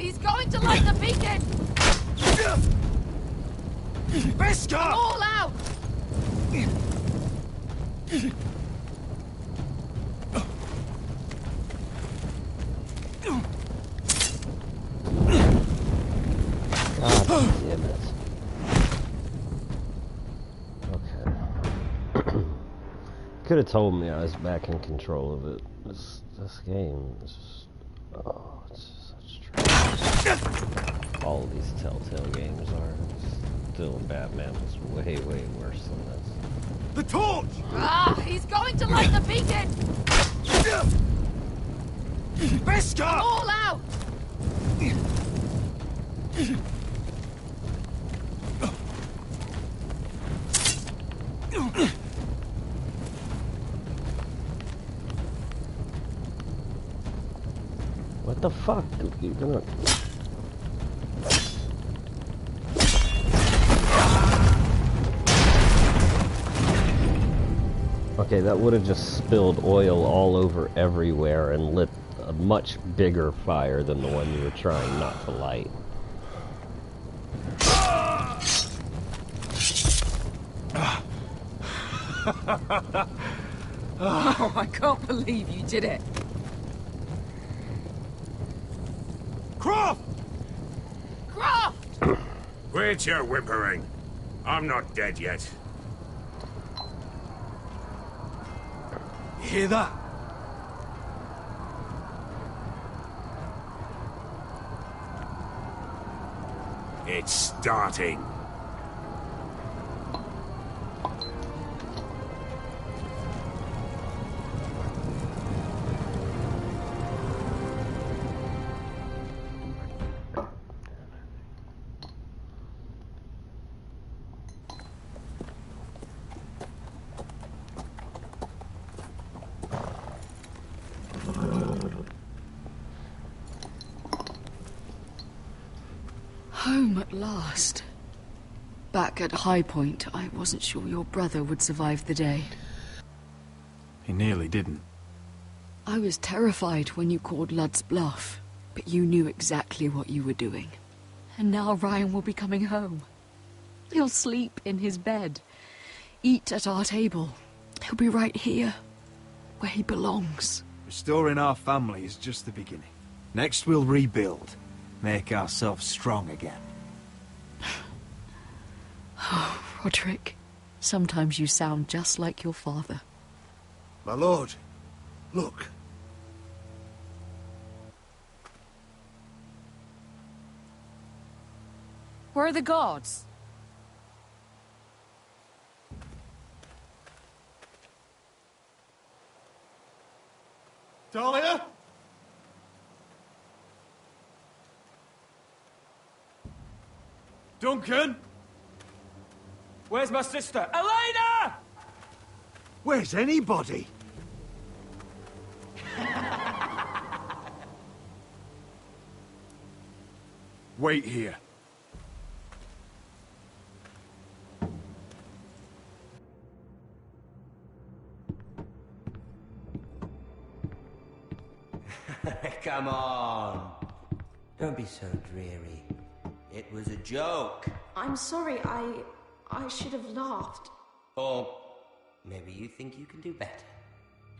Speaker 15: He's going to light the beacon!
Speaker 12: Biscuit!
Speaker 15: All out!
Speaker 1: God damn it. Okay. Could have told me I was back in control of it. This game is just, oh, it's just such trash. All of these Telltale games are. Still, Batman was way, way worse than this.
Speaker 12: The torch!
Speaker 15: Ah, he's going to light the beacon!
Speaker 12: Biscuit!
Speaker 15: All out!
Speaker 1: What the fuck? You're gonna... Okay, that would have just spilled oil all over everywhere and lit a much bigger fire than the one you were trying not to light.
Speaker 15: Oh, I can't believe you did it.
Speaker 12: Croft!
Speaker 15: Croft!
Speaker 9: Quit your whimpering. I'm not dead yet.
Speaker 12: You hear that?
Speaker 9: It's starting.
Speaker 15: Home at last. Back at High Point, I wasn't sure your brother would survive the day.
Speaker 5: He nearly didn't.
Speaker 15: I was terrified when you called Ludd's bluff, but you knew exactly what you were doing. And now Ryan will be coming home. He'll sleep in his bed, eat at our table. He'll be right here, where he belongs.
Speaker 5: Restoring our family is just the beginning. Next we'll rebuild. Make ourselves strong again.
Speaker 15: Oh, Roderick, sometimes you sound just like your father.
Speaker 16: My lord, look.
Speaker 15: Where are the guards?
Speaker 12: Dahlia? Duncan? Where's my sister? Elena!
Speaker 16: Where's anybody?
Speaker 5: Wait here.
Speaker 6: Come on. Don't be so dreary. It was a joke.
Speaker 3: I'm sorry, I should have laughed.
Speaker 6: Or maybe you think you can do better.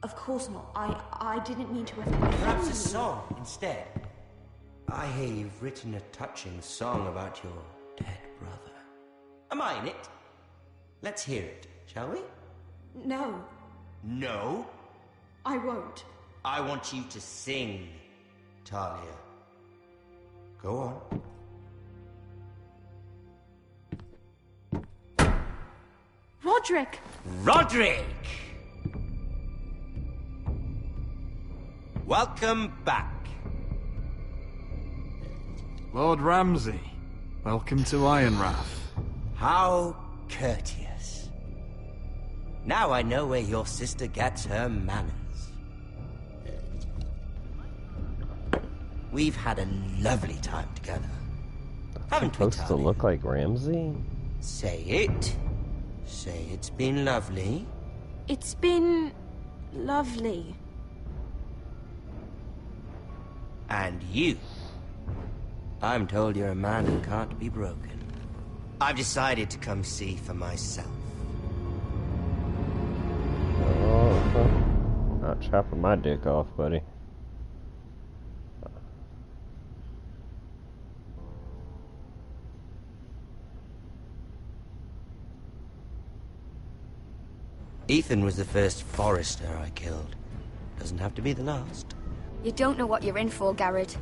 Speaker 3: Of course not. I didn't mean to offend you.
Speaker 6: Perhaps a song instead. I hear you've written a touching song about your dead brother. Am I in it? Let's hear it, shall we?
Speaker 3: No,
Speaker 6: No?
Speaker 3: I won't.
Speaker 6: I want you to sing, Talia. Go on.
Speaker 3: Roderick!
Speaker 6: Roderick! Welcome back.
Speaker 5: Lord Ramsay, welcome to Ironrath.
Speaker 6: How courteous. Now I know where your sister gets her manners. We've had a lovely time together. Haven't we,
Speaker 1: Supposed to look like Ramsay?
Speaker 6: Say it. Say it's been lovely.
Speaker 3: It's been lovely.
Speaker 6: And you. I'm told you're a man who can't be broken. I've decided to come see for myself.
Speaker 1: Oh, not chopping my dick off, buddy.
Speaker 6: Ethan was the first Forrester I killed. Doesn't have to be the last.
Speaker 2: You don't know what you're in for, Garrett.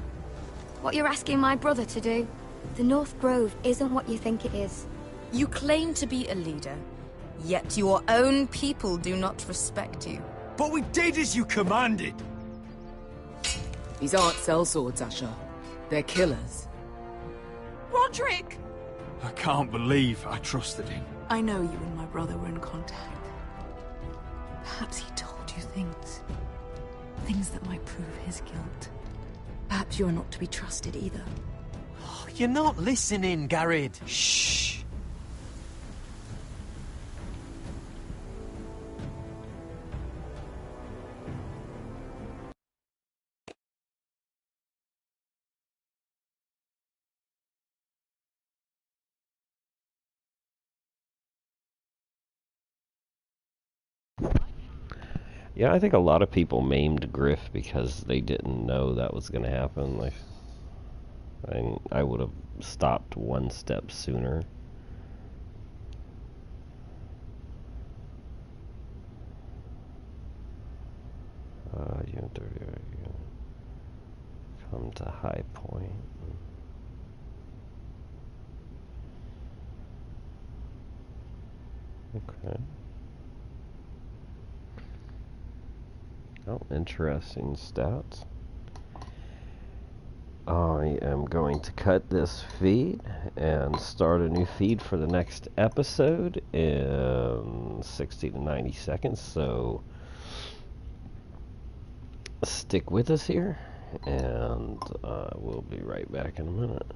Speaker 2: What you're asking my brother to do. The North Grove isn't what you think it is.
Speaker 10: You claim to be a leader, yet your own people do not respect you.
Speaker 23: But we did as you commanded!
Speaker 15: These aren't sellswords, Asher. They're killers.
Speaker 10: Roderick!
Speaker 5: I can't believe I trusted him.
Speaker 11: I know you and my brother were in contact. Perhaps he told you things. Things that might prove his guilt. Perhaps you are not to be trusted either.
Speaker 14: Oh, you're not listening, Garrett. Shh.
Speaker 1: Yeah, I think a lot of people maimed Griff because they didn't know that was going to happen. Like, I would have stopped one step sooner. You have to come to High Point. Okay. Oh, interesting stats. I am going to cut this feed and start a new feed for the next episode in 60 to 90 seconds, so stick with us here, and we'll be right back in a minute.